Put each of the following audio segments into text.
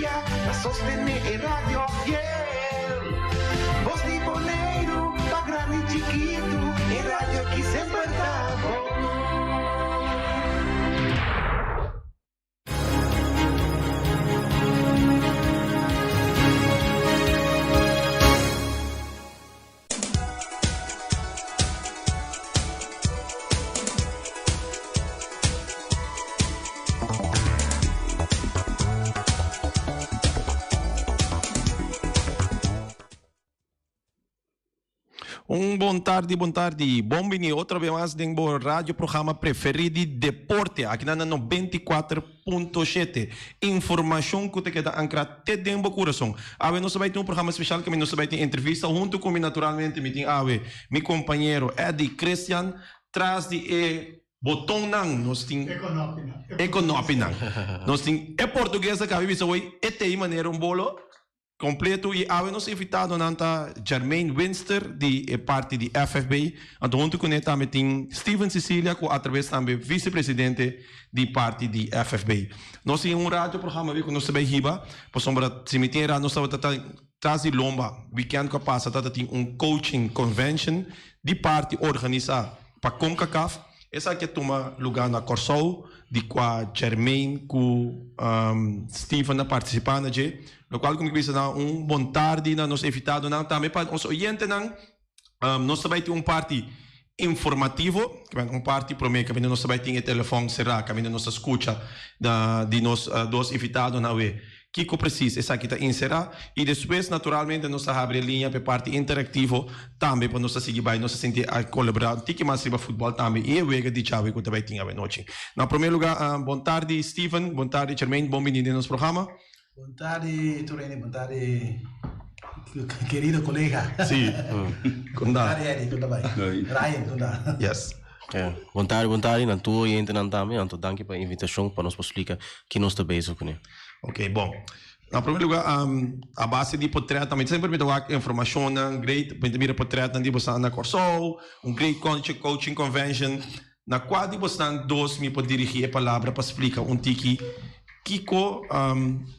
energia para sostener a rádio fiel. Voz de boleiro, para grande e chiquito, a rádio que sempre está bom. Bom tarde. Bom-vindo outra vez mais no rádio programa preferido de Deporte, aqui na 94.7. Informação que te queda ancrada até dentro do coração. Nós vamos ter um programa especial que nós vamos ter entrevista junto com naturalmente, meu companheiro Eddie Christian, traz de botão não, nós temos económica. Nós temos portuguesa que vive hoje, tem maneira bolo completo e nós invitado nanta Jermaine Winster de parte de FFB, então junto com ele também tem Steven Cecilia que através também vice-presidente de parte de FFB. Nós temos rádio programa que nós sabemos hiba, por sombra cemitério nós estamos trazer lomba, weekend que passa tem coaching convention de parte organizada para CONCACAF. Essa que toma lugar na Corsol, de qual Jermaine com Steven participando, no qual como que bom tarde, nós evitado também para os oyentes nós também tem parte informativo, que parte para mim que nós também tem telefone será, que nós escuta de nós dois invitados na web. Kiko precisa, essa aqui está inserada e depois naturalmente nós abrimos linha para parte interativo também para nós seguir bem, nós sentir a colaborar, tem que mais riba futebol também e o de chave que também tinha a noite. Na primeiro lugar, bom tarde Steven, bom tarde Jermaine, bom-vindo no nosso programa. Bom tarde Turene, bom tarde querido colega. Sim. Bom tarde Eddie, tudo bem? Ryan, tudo bem? Yes. Bom tarde, na tua e também, então danke pela invitação para nos explicar que nós estamos bezig com ele. Ok, bom. Na primeiro lugar, a base de portrait também sempre me dá informação, great, para portrait de você na Corsol, great coaching convention, na qual de você dois me pode dirigir a palavra para explicar tiki Kiko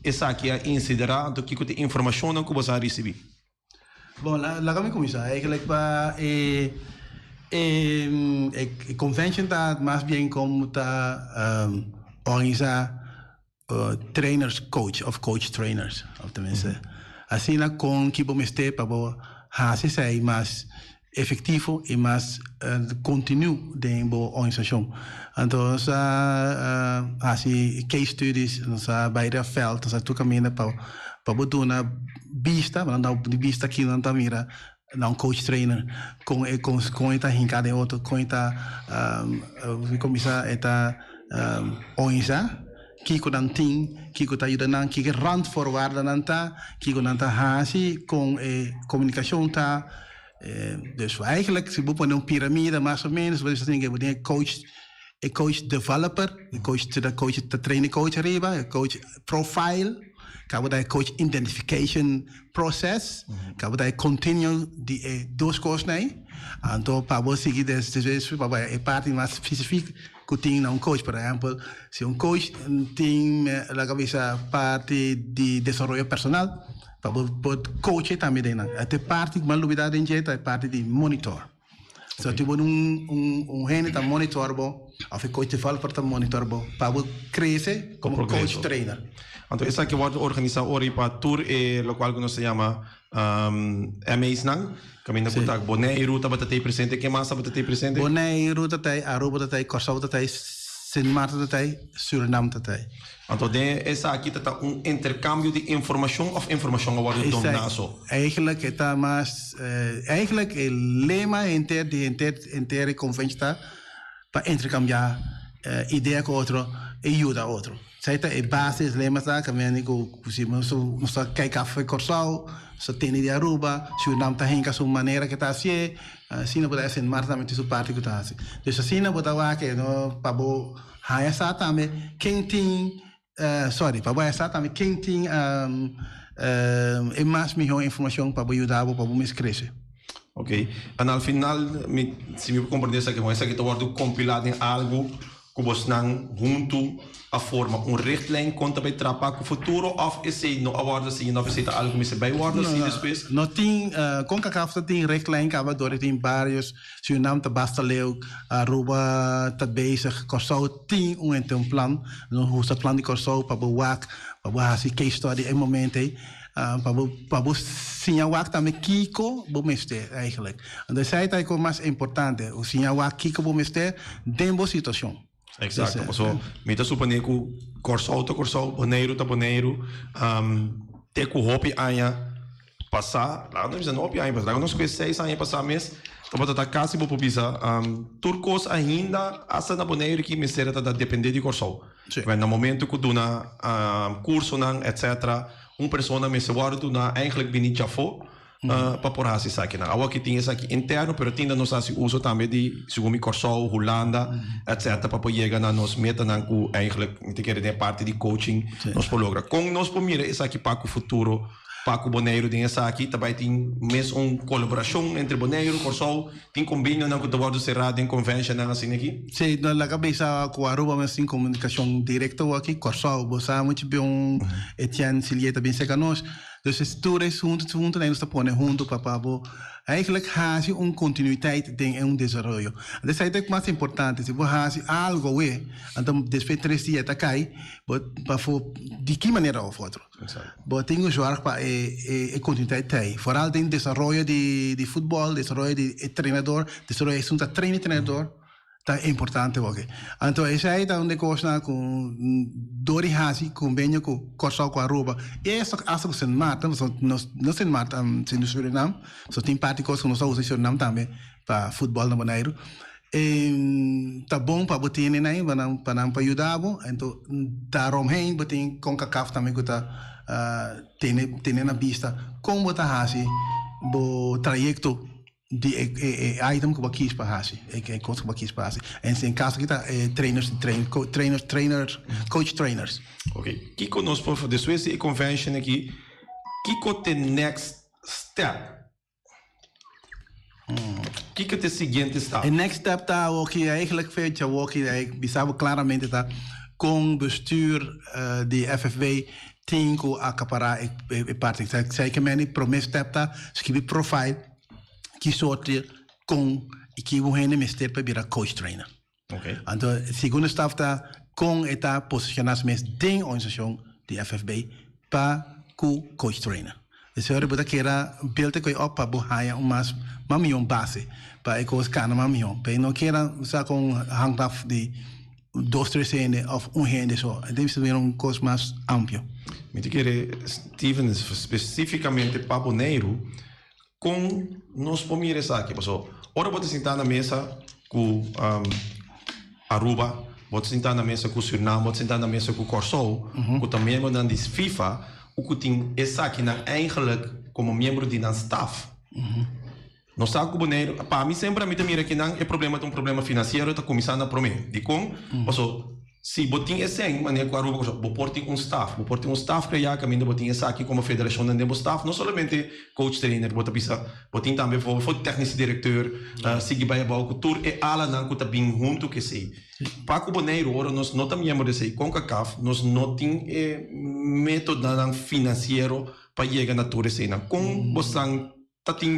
essa aqui é insiderar, então Kiko tem informação que você receber. Bom, lá como começa, é que para convention tá mais bem como tá organizar trainers coach of coach trainers, obviamente. Assim lá com que vamos ter para fazer mais efetivo e mais contínuo dentro da organização. Então, assim case studies, nossa beide veld, nossa tu caminha para botar uma vista, mas não de vista aqui não tá mira, não coach trainer com esta hincada em outro, com esta começar esta organizar Kiko dan ting, Kiko ta ajuda nan, Kiko rand forward nanta, Kiko nanta hasi com comunicação tá, dus eigenlijk se você põe piramide mais ou menos, você tem que ter coach developer, coach te trainer coach arriba, coach profile, acaba da coach identification process, acaba da continue de duas coisas né, então para você seguir desde para é parte mais específica que tem um coach, por exemplo, se coach tem a cabeça parte de desenvolvimento personal, para coach também tem, até parte que novidade em jeito é parte de monitor. So tipo gente tá monitor ou coach developer tá monitor para crescer como coach trainer. Então essa que vai organizar hoje para tour lo qual que nós se chama MAs não, caminho na contato Bonaire, ruta bata ter presente, que mais bata ter presente? Bonaire, ruta tem, Aruba tem, Corsol tem, Sint Maarten tem, Suriname tem. Então essa aqui tá intercâmbio de informação of informação agora do naso. Eigenlijk está mais, eigenlijk o lema inteira convenção para intercambiar ideia com outro e ajuda outro. Certo? E base lema tá caminhando com se nós cai café Corsol, só tem de Aruba, Suriname tá hinca sua maneira que tá assim, assim não pode ser Maarten também tem sua parte que tá assim. Então assim não pode lá que no para bo haia sa também quem tem para essa também quem tem mais melhor informação para ajudar para mais crescer. Ok. E no final, se me compreender essa que essa que está compilado em algo kubos nang junto a forma richtlijn conta bij trapa ku futuro of is hij no awarda sim of is hij algo mis bij warda sim depois No tem CONCACAF tem richtlijn kaba door tem vários Suriname te Bastaleu Aruba te bezig Corsau tem um plan no hoe dat plan die Corsau para wak para hasi case study em momento para sinha wak também Kiko bomeste eigenlijk en de zei dat is mais importante o sinha wak Kiko bomeste dembo situação. Exacto. So, mita suponer que Corsau to Corsau, Boneiro to Boneiro, te ku hopi anya passar, lá não precisa hopi anya, lá nós conhecemos 6 anos passar mês, então bota quase bo pisa, turcos ainda asa na Boneiro que misera tá depender de Corsau. Mas no momento que do na curso nan etc, persona me se guarda na eigenlijk bini chafo. Para por hasi saki na awa que tinha aqui interno pero tinha nos hasi uso também de segumi Corsau, Holanda, etc para poder chegar na nos meta na ku eigenlijk te querer de parte de coaching nos pologra com nos pomira essa aqui para o futuro para o Boneiro tem essa aqui também tem mesmo colaboração entre Boneiro Corsau tem convênio na que tu guarda cerrado em convention na assim aqui sim na cabeça com a Aruba mas tem comunicação direta aqui Corsau você muito bem Etienne Silieta bem seca nós. Dus het toer is junto en ons te ponen junto papabo. Eigenlijk haast je continuïteit ding en desarrollo. Dat is eigenlijk mais importante. Se você haast algo we, então depois 3 dias tá cai, para de que maneira ou outro. But tem o jogar para continuïteit tai. Vooral tem desarrollo de futebol, desarrollo de treinador, desarrollo é um treinador. Dat is importante ook. Então, essa aí tá onde costa com Dori Hasi, convênio com Corsau com Aruba. E essa acho que Saint Martin, não Saint Martin, no Suriname, só tem parte coisa que nós usamos em Suriname também para futebol no Bonaire. Tá bom para botar nem aí, para ajudar, então tá romhen, botem CONCACAF também que tá tem na vista como botar Hasi, bo trajecto die item que eu quis para hasi, coach que eu quis para hasi. En sem caso que tá trainers, coach trainers. Ok. Kiko nos por de Suécia e convention aqui. Kiko the next step. Kiko the seguinte stap. De next step tá ook eigenlijk veel je ook bisabo claramente tá com bestuur de FFW tinko acapara e parte. Sei que meni promise step tá, escrevi profile que sorte com e que o rende mestre para virar coach trainer. Okay. Então, segundo staff tá com eta posicionar-se mesmo dentro da organização de FFB para coach trainer. Isso é o que era build que eu para bohaya umas mamion base para ecos cana mamion. Para não queira usar com hang-off de 2-3 cene of rende só. Então isso é coisa mais amplo. Me te querer Steven especificamente para Bonaire com nós pomires aqui, pessoal. Ora pode sentar na mesa com Aruba, pode sentar na mesa com Suriname, pode sentar na mesa com Corsau, com também membro da FIFA, o que tem essa aqui na eigenlijk como membro de nosso staff. Nós sabe que o Bonaire, para mim sempre a mim também aqui não é problema de problema financeiro, está começando a prometer. De com, pessoal, se botin esse em maneira que a Aruba, vou portar um staff que já caminha botin essa aqui como federação de staff, não somente coach trainer, botin também vou técnico diretor, seguir bem a boca, tour e ala não que tá bem junto que sei. Para o Bonaire, ora nós não também membro desse CONCACAF, nós não tem método financeiro para chegar na tour esse, com você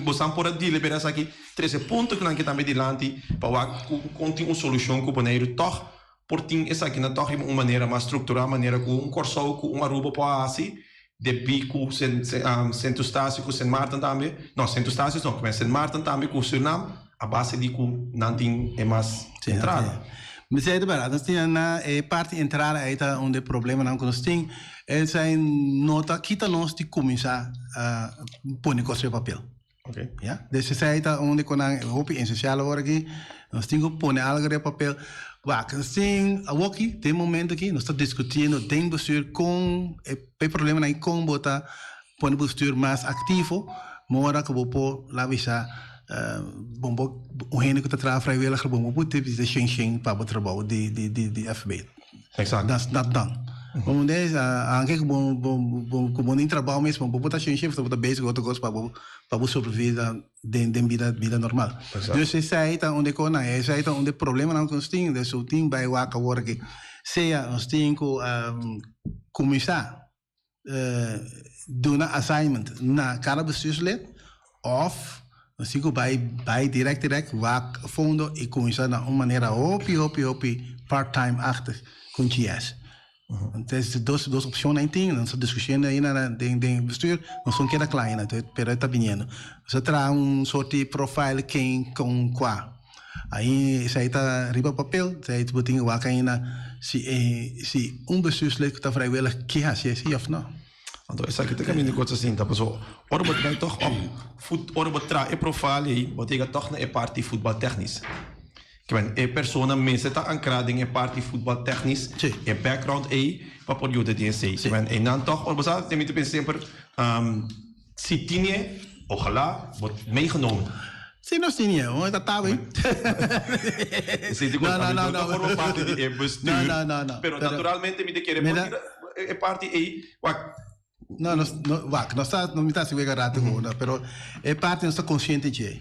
bosan por deliberar aqui 13 pontos que não que também dilante para conter uma solução que o Bonaire toch por ter essa aqui na torre uma maneira mais estruturada, maneira com um Corsau, com uma Aruba para assim, de bico, Santo Estácio, com Saint Martin também, não, Santo Estácio não, mas Saint Martin também com Suriname, a base de que não tem é mais entrada. Mas é verdade, nós temos na parte entrada aí tá onde o problema não que nós temos, essa nota que tá nós de começar a pôr negócio de papel. Okay. Ja, dus ze zei dat onde kon aan hoop in sociale orgie, nós temos que pôr algo de papel. Wacht, nós temos aqui, tem momento aqui, nós estamos discutindo tem bestuur com o problema aí com botar pôr bestuur mais ativo, mora que vou pôr lá visa bombo o rende que tá trabalhando vrijwilliger bombo put de schenking para o trabalho de FB. Exact. Dat dan. Onde anche como nem trabalho mesmo, vou botar cheio, vou botar basic, outra coisa para sobreviver de vida normal. Exato. Dus esse aí tá onde cona, esse aí tá onde problema não consting, de so ting by waka work. Seja nós tem que começar doen een assignment na cada bestuurslid of nós tem que bij direct waar fundo e começar na uma maneira hopi part-time achter com TS. Então, duas opções aí tem, nós discutindo aí na den bestuur, nós são que klein, pero está vindo. Você traz soort profile quem com qua. Aí, isso aí está riba papel, isso aí tu tem que wakker se bestuurslid que está vrijwillig, que has je zie of não? Então, essa aqui também de coisas assim, tá pessoal. Ora, bot vai toch ora bot tra e profile aí, bot iga toch na e parte voetbal technisch. Que ben e persona mense tá ancrada em e parte voetbal technisch, e background aí para por juda de sei. Que ben e não toch, ora bot tem muito sempre se tinha, ojalá, bot meegenomen. Sim, nós tínhamos, mas está bem. Não forma parte de bestuur. Não. Pero naturalmente me de querer é parte aí, não me está se vega rato agora, pero é parte nós está consciente de,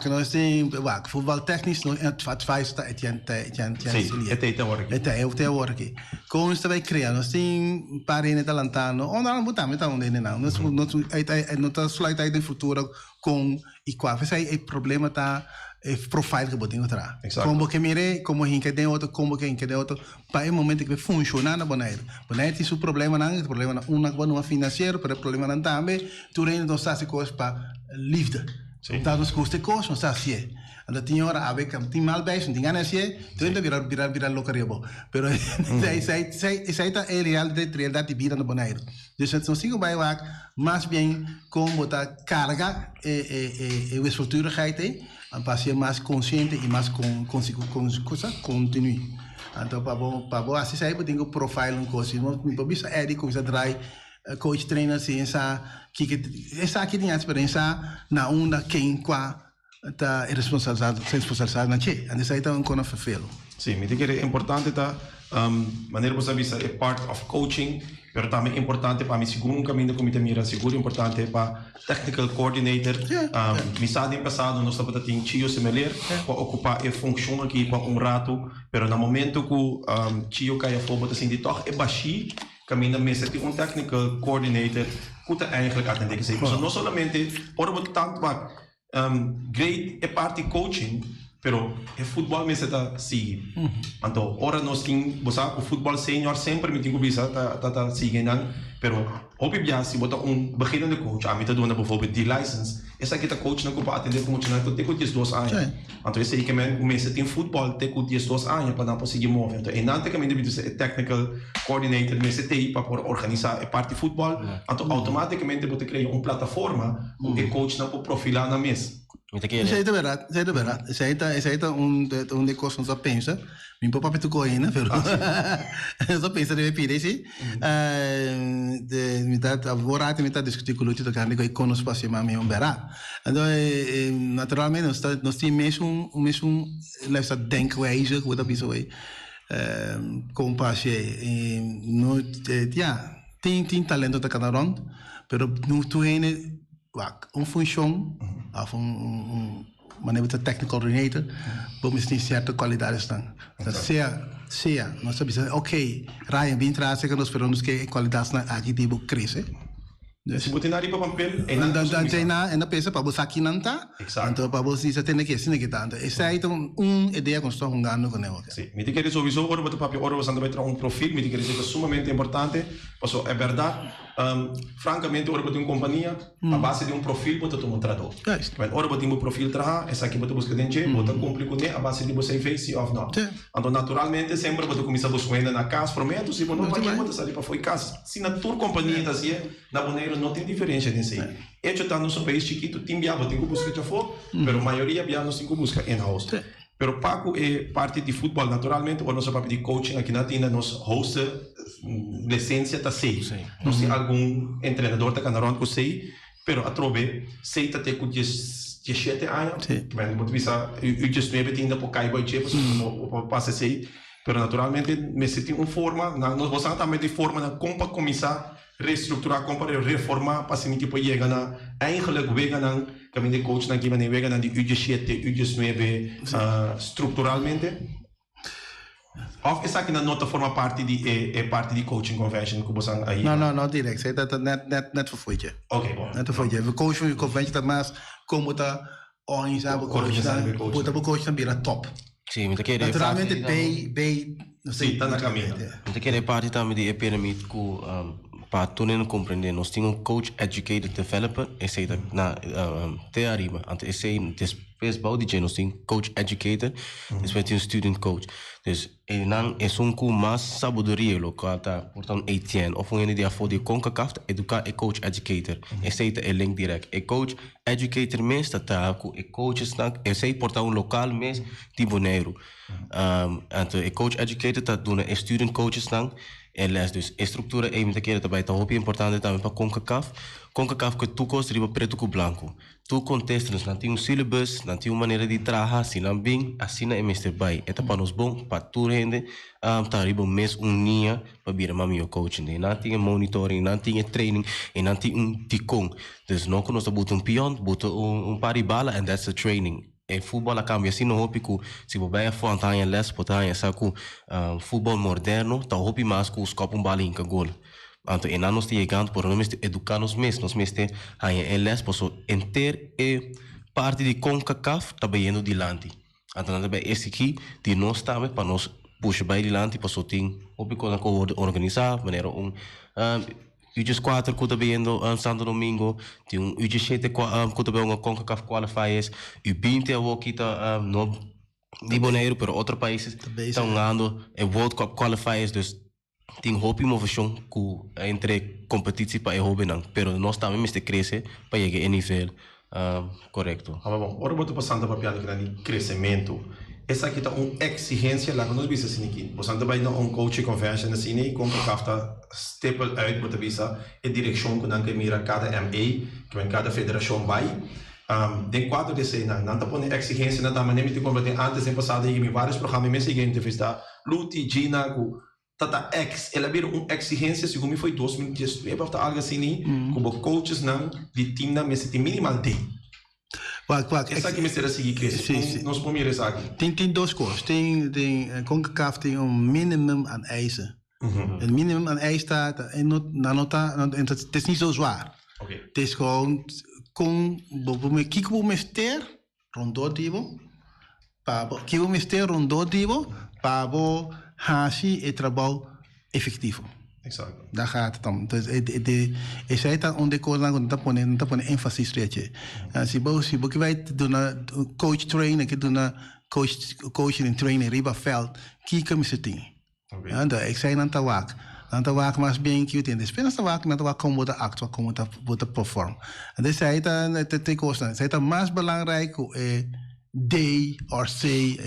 que nós tem, futebol técnico não faz está sim, até agora aqui. Com isso vai criar, nós tem parente talentano, ou não botar, mas tá onde não, nós não tá slide aí no futuro com e qual, esse aí problema tá profile que botem outra. Como que mire, como hinca de outro, como que hinca de outro, para o momento que funciona na boneira. Boneira tem seu problema não, problema não financeiro, pero problema não também. Tu ainda não está se coisa para livre. Então nos custa coisa, não está se. Anda tinha hora a ver que tem mal bem, não tem ganas se, tu ainda virar locariabo. Pero isso aí tá é realidade de vida na boneira. Dus het is não vai lá, mais bem com botar carga e estruturigheid aí. Para ser mais consciente e mais continue. Então, para assim sair, tem que profile um coisa. Não pode ser Eric, coisa dry, coach trainer, assim, essa aqui tem a experiência na onda quem qua está responsabilizado na che. And isso aí tá um cono fefelo. Sim, me diga é importante tá maneira você visa é part of coaching, pero também é importante para mim segundo caminho como te mira seguro importante para technical coordinator. Me sabe passado nós estamos tem tio semelhante para ocupar a função aqui para rato, pero no momento que tio cai a fogo assim de toch é baixi caminho mesmo tem technical coordinator que tá eigenlijk atender que sei. Então não somente por tanto great é parte coaching. Pero o futebol me está seguindo. Então, ora nós temos, você o futebol senior sempre me tem que bisa tá seguindo, pero obviamente se botar beginnende coach, a mim tá dando bijvoorbeeld die license, essa aqui tá coach na copa atender como tinha tem que 12 anos. Então esse aí que me tem futebol tem que 12 anos para não conseguir mover. Então, e não tem que me deve technical coordinator me tem para organizar a parte de futebol. Então, automaticamente você cria uma plataforma o coach não pode profilar na mesa. Isso aí é verdade. Isso aí tá onde coisa só pensa. Meu papai tu coina, pero só pensa de pedir sim. Me tá agora me tá discutindo com o Lúcio carne que conosco passe mais meu verá. Então naturalmente nós temos mesmo lifestyle denk wijze hoe dat zo aí. Com passe no tem talento da cada rond, pero no tu função of maneira de technical coordinator, vamos ter certa qualidade staan. Seja, nós sabemos, ok, Ryan, bem traz que nós esperamos que a qualidade aqui deve crescer. Se botar na riba papel, ainda pensa para você aqui não tá. Então para você isso tem que assim que tanto. Essa aí então ideia que nós estamos jogando com ela. Sim, me diga isso sowieso ora botar papel, ora você anda vai trazer perfil, me diga isso que é sumamente importante. Porque é verdade, francamente ora botar companhia, a base de perfil botar um tradutor. Ora botar perfil traha, essa aqui botar busca dentro, botar cumprir com a base de você fez sim ou não. Então naturalmente sempre botar começar a buscar na casa, prometo, se não vai botar sair para foi casa. Se na tua companhia tá assim, na maneira não tem diferença nisso aí. Hecho está no país chiquito, tem viável, tem que buscar já for, pero a maioria viável tem que buscar in-house. Pero Paco é parte de futebol naturalmente, ou nossa parte de coaching aqui na Tina, nós host licença tá sei. Nós tem algum treinador tá canarão que sei, pero a trobe sei tá ter com 17 anos, mas não pode visar, eu já estou bem ainda por cair boiche, para passar sei. Pero naturalmente, me senti forma, nós gostamos também de forma na como começar reestructurar, como reformar, para assim que pode chegar na eigenlijk wegen na caminho de coach na que maneira wegen na de UG7, UG9 estruturalmente. Of essa aqui na nota forma parte de coaching convention que você aí? Não, direct. Zij dat net vervoertje. Oké, bom. Net vervoertje. We coachen de convention dat mas como tá organizar o coach também era top. Sim, mas aquele naturalmente bem não sei, tá na caminho. Mas aquele parte também de pyramid que para tu não compreender, nós temos coach educated developer, esse aí na te arriba, ante esse aí depois bau de nós temos coach educator, depois temos student coach. Dus não é com mais sabedoria local tá, portanto ATN of um dia for de CONCACAF educar é coach educator. Esse aí é link direct. É coach educator mesmo tá com é coach snack, esse aí portanto local mesmo de Bonaire. Ante é coach educator tá dona é student coach snack. Les dus estructura é muita coisa também, então é importante também para CONCACAF. CONCACAF que tu gosta de preto com branco. Tu contestas, não tem syllabus, não tem uma maneira de trabalhar, se não bem, assim é Mr. Bay. É para nós bom, para tu rende, tá riba mês linha para vir a meu coaching. Não tem monitoring, não tem training, e não tem ticong. Dus não que nós botamos pion, botamos par de bala, and that's the training. E futebol cambia assim no hopi que se você vai for antar em les potar saco futebol moderno tá hopi mais que os copos balin que gol então e nós chegando por nós educar nos mesmos te em les posso enter e parte de CONCACAF tá bem dilante então também esse aqui de nós também para nós puxa bem dilante posso tem hopi coisa que organizar maneira UG4 que está vendo Santo Domingo, tem UG7 que está vendo CONCACAF qualifiers, U20 que está no de Bonaire, pero outros países estão ganhando World Cup qualifiers, dus tem hope e motivação que entre competição para o não, pero nós também temos que crescer para chegar a nível correto. Ah, bom, agora vou passando para piano que de crescimento. Essa aqui tá exigência lá que nós vimos assim aqui. Você também não coach convention assim nem com que afta stapel uit para visa a direção que não que mira cada MA que vem cada federação vai. Den quadro desse não tá pondo exigência na também nem como tem antes em passado aí vários programas me seguem entrevista Luti Gina com tata ex ela vira exigência segundo foi 2018 para algo assim nem como coaches não de time na mesa tem minimal day. Essa aqui me será seguir crescer. Nós podemos isso aqui. Tem duas coisas. Tem CONCACAF tem minimum aan eisen. Een minimum aan eisen staat en het is niet zo zwaar. Het is gewoon kijk hoe mister rondom divo, pabo kijk hoe mister rondom divo, pabo hasi e trabalho efetivo. Exacto. Daar gaat het om. Dus ik zei dat onder kozen dat ponen emphasis reetje. Si wij doen een coach trainen, ik doen een coach en trainen riba veld, kijken met z'n ding. Ik zei aan te waak maar bien cute in de spelen te waak komen de act, komen de perform. En dus zei dat het kosten. Zei dat maar belangrijk day or say,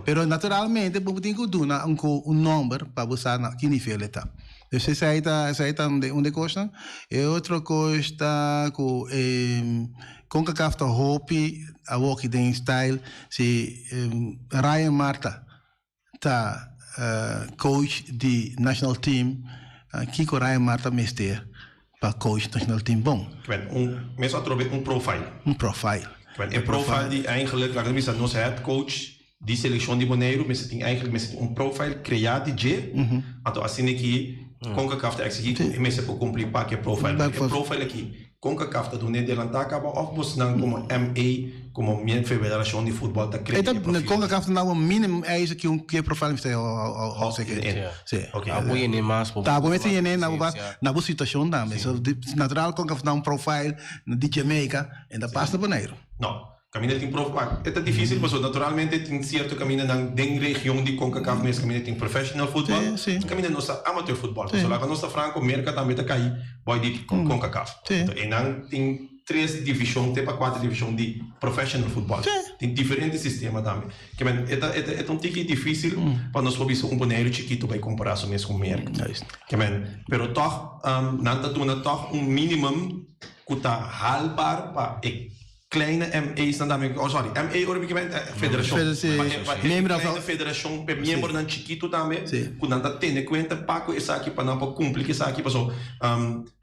pero naturalmente podemos doen een number para buscar na que nível está. Dus essa aí tá onde costa. E outra costa com CONCACAF tá hopi a walk den style se Ryan Marta tá coach de national team Kiko Ryan Marta mester para coach national team bom. Mensen trouwen profile. Een profile. Een profile die eigenlijk, laat me zeggen, onze head coach die selectie die Bonaire, mensen die eigenlijk een profile creëren die, want als je aqui CONCACAF te executie, mensen hebben ook een paar profile. Een profile aqui, CONCACAF te doen in Nederland, acaba of buscando como MA, como minha federação de futebol te criar. Então, CONCACAF não um mínimo eisen que profile está ao sequer. Sim. Ok. Apoio nem mais. Tá, bom, esse nem na boa situação também. So, natural CONCACAF dá profile de Jamaica e da pasta Bonaire. Não. Caminho tem profile. É difícil, mas naturalmente tem certo caminho na região de CONCACAF, mas caminho tem professional futebol, caminho nossa amateur futebol. Então, lá nossa Franco, Merca também tá cair, vai de CONCACAF. E não tem 3 divisões, tem para 4 divisões de professional futebol. Tem diferentes sistemas também. É um tique difícil para nós poder um boneiro chiquito vai comparar com mesmo com Merca. Pero toch, não tá dando toch mínimo que tá halbar para kleine MA's dan daarmee, MA originalmente federação. Membro kleine federação, membro dan chiquito também, quando anda tendo conta, paco essa aqui para não cumprir essa aqui, passou.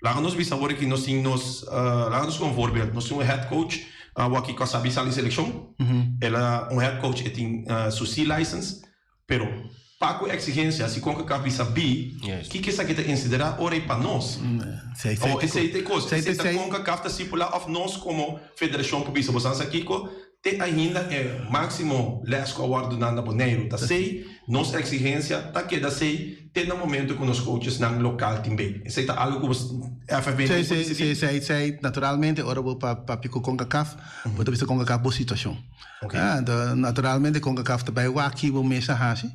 Lá nós visa agora que nós temos, lá nós com voorbeeld, nós temos head coach, o aqui com a sabisa ali seleção, ela head coach tem sua C-license, pero paco exigência, se com que visa B, que essa aqui te considera ora para nós. Ou essa aí tem coisa, essa com que capta se pular of nós como federação por visa, você aqui com te ainda é máximo lesco award na boneiro, tá sei, nossa exigência tá que da sei, tem no momento com os coaches na local também. Essa tá algo que FFB sei, naturalmente, ora vou para pico com CACAF, vou ter com CACAF boa situação. Naturalmente com CACAF também o aqui vou mesa hasi.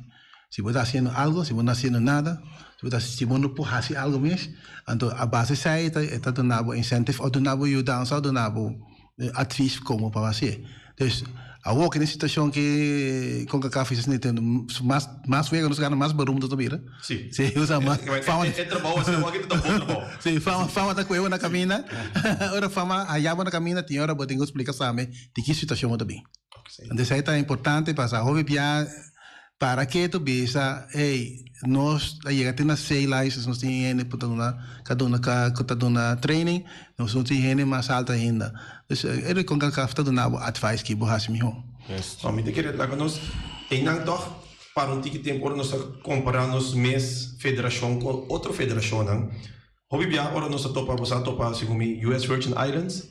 Se você está fazendo algo, se você não está fazendo nada, se você não pode fazer algo mesmo, então a base sai, está dando incentive, ou dando ajuda, ou dando advies como para fazer. Dus, ook in een situatie que com que café se tem mais vega nos ganhamos mais barulho do também, sim, sim, usa mais fama é trabalho, você pode ter trabalho, sim, fama tá com na caminha, ora fama aí na caminha tem hora botar explicar sabe de que situação também, então isso é importante para hobby para que tu bisa, nós aí até na license nós temos cada uma training, nós não temos mais alta ainda. Então, ele com que café tu dá advice que boas melhor. Só me querer lá nós tem não toch para um tique tempo nós comparamos mes federação com outra federação não. Hobby bia ora nós topa segundo US Virgin Islands,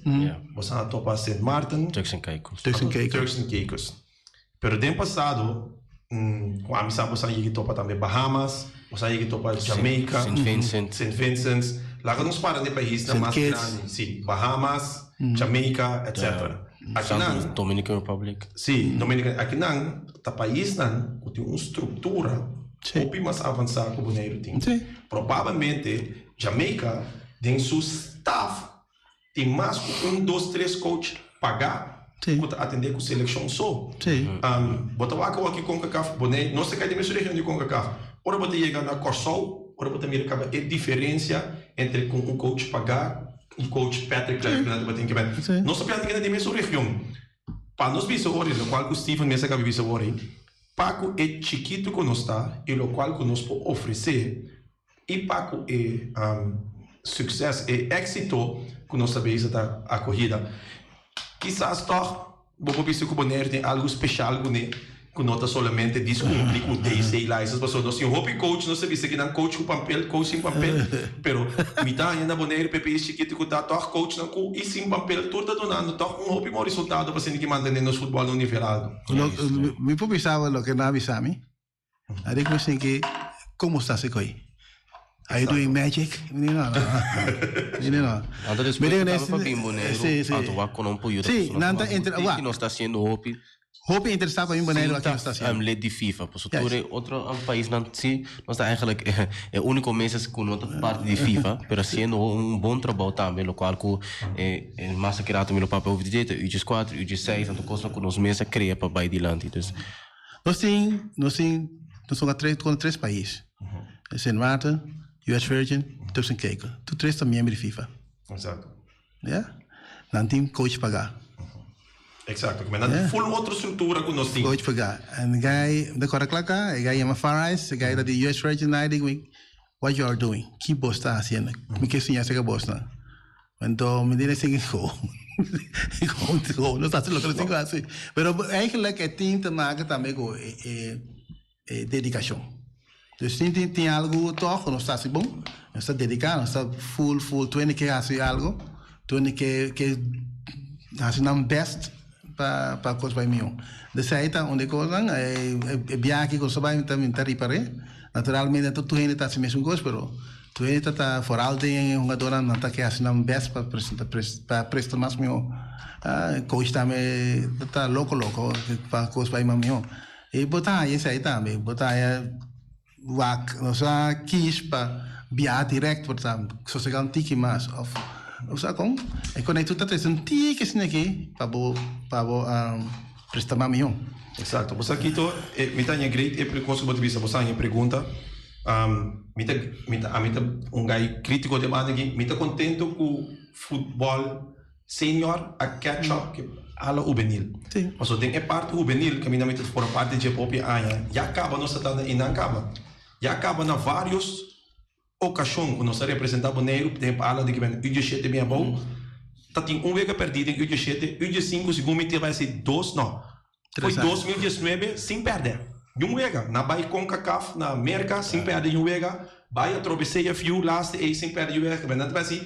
você topa Saint Martin, Turks and Caicos. Turks and Caicos. Pero tempo passado com a missa você ia topa também Bahamas, você ia topa Jamaica, Saint Vincent. Lá nós para de país na mais grande, sim, Bahamas, Jamaica, etc. Aqui não, Dominican Republic. Sim, Dominican. Aqui não, tá país não, tem uma estrutura pouco mais avançada que o Bonaire tem. Provavelmente Jamaica tem seu staff tem mais que 2, 3 coaches pagar para atender com seleção só. Botar aqui com CACAF, Bonaire, não sei que é a região de CONCACAF. Ora você chega na Corsol, ora você mira a diferença entre com um coach pagar e coach Patrick Clark, nós sabemos que é mesma região. Para nós ver hoje, no qual o Stephen Mesa que vive hoje, Paco é chiquito que nós está e o qual que nós pode oferecer e Paco é sucesso, é êxito que nós sabemos da a corrida. Quizás toch, vou pensar que o Bonaire tem algo especial que nota solamente descumprir com o DC license, mas nós temos hobby coach, nós sabemos que não coach com papel, coach sem papel, pero mitad ainda Bonaire PPI chiquito que tá toch coach não com e sem papel, tudo donando toch hobby mau resultado para ser que manter nos futebol no nível alto. Me pensava lo que não avisami. Aí que assim que como está se coi? Are you doing magic? Não. Anda después para bimbo negro, atuar com um pouco. Sim, nada entre que nós está sendo hobby. Hobby interessado em Bonaire aqui nós está sendo. Led de FIFA, por outro outro país não se nós está eigenlijk é o único mês que não está parte de FIFA, pero sendo bom trabalho também, o qual que massa que também o papel de direito, UG4, UG6, tanto coisa que nós mesmo cria para vai adiante. Nós somos três países. Saint Martin, US Virgin, Turks and Caicos. Tu três também membros de FIFA. Exato. Não tem coach pagar. Exato, mas não full outra estrutura que nós temos. Coach pagar. And guy, da cora claca, guy é uma Far East, guy da US Virgin Islands, what you are doing? Que boss está fazendo? Me que sinha que boss não. Então, me diz assim que não está sendo o que assim. Mas eigenlijk é tinta maga também com dedicação. Então, tem algo toch, não está assim bom, não está dedicado, não está full, tu que fazer algo, tu que fazer o best para coisa para mim. Dessa aí tá onde coisa é viagem que você vai também tá reparar. Naturalmente tu ainda tá assim mesmo coisa, pero tu ainda tá fora tem um jogador não tá que fazer o best para prestar mais meu. Coach também tá louco para coisa para mim. E botar esse aí também, botar nós quis para viajar direto, portanto, se você ganha tique mais, ou como é quando tu tá trazendo tique assim aqui para prestar mais melhor. Exato. Você aqui tô, me tá em great, coisa que você visa, você em pergunta, me tá um guy crítico de banda aqui, me tá contento com o futebol senior a catch up que ala juvenil. Sim. Mas o tem parte juvenil que minha for parte de popia aya. Já acaba nossa tada e não acaba. Já acaba na vários ocasiões quando nós representamos Neiro, tem ala de que vem UG7 bem bom. Tá tem vega perdido em UG7, UG5 segundo vai ser 2 não. Foi 2019 sem perder. Vega na Bahia com CACAF na América sem perder vega. Bahia tropecei a fio last e sem perder vega. Não vai assim,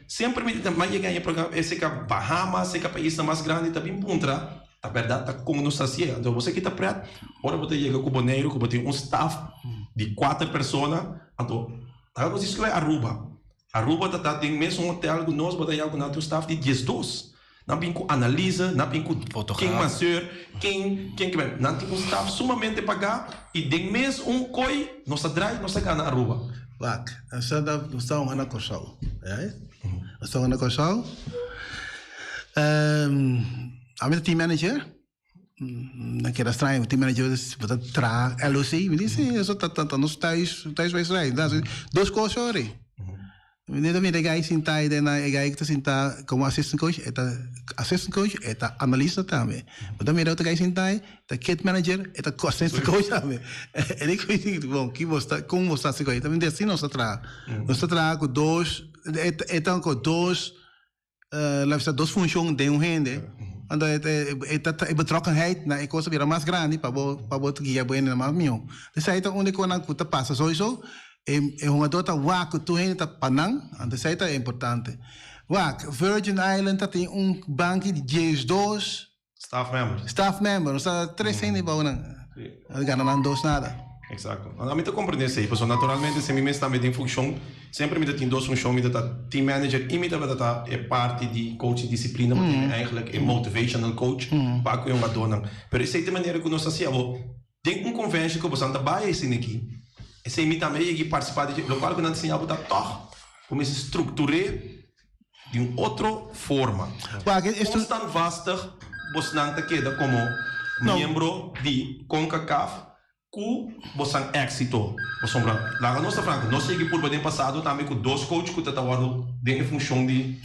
sempre me mais ganha programa esse que Bahamas, esse que país mais grande também puntra. A verdade tá como nos sacia. Então você que tá preto, ora você chega com o boneiro, que tem um staff de 4 pessoas, então agora você escolhe Aruba. Aruba tem mesmo um hotel que nós botamos algo no staff de 12. Não tem que analisa, não tem que quem masseur, quem não tem um staff sumamente pagar e tem mesmo coi, nossa drive, nossa cana Aruba. Wak, essa da estão na Corsal, é? Estão na Corsal. A minha team manager, naquela estranha, o team manager bota tra LOC, me disse, isso tá nos tais vai sair, dois coisas. Menina me dega sinta e na ega que sinta como assistant coach eta analista também. Então me deu outra sinta eta kit manager eta assistant coach também. Ele que bom que você como você se coisa também assim nós tra com dois eta com dois lá dois funções de gente. Então eta betrokkenheid na coisa vira mais grande para botar guia bem na mais meu. Então aí onde quando a coisa passa só é uma dota WAC tu ainda panang, anda isso é importante. WAC Virgin Island tem banco de J2 staff member, ou seja, 3 ainda bom não, ganham dois nada. Exato. A mim te compreender isso aí, porque naturalmente se me também tem função, sempre me tem duas funções, me tá team manager e me tá é parte de coach disciplina, mas eigenlijk é motivational coach, para que eu adoro. Mas isso é de maneira que nós fazemos. Tem convention que você anda vai assim aqui. Esse aí também que participar de local que não tinha botar toch, como se estruturar de uma outra forma. Constant vasta, você não queda como membro de CONCACAF, que você é êxito. Você lá nossa franca, nós chegamos por bem passado também com dois coaches que estavam em função de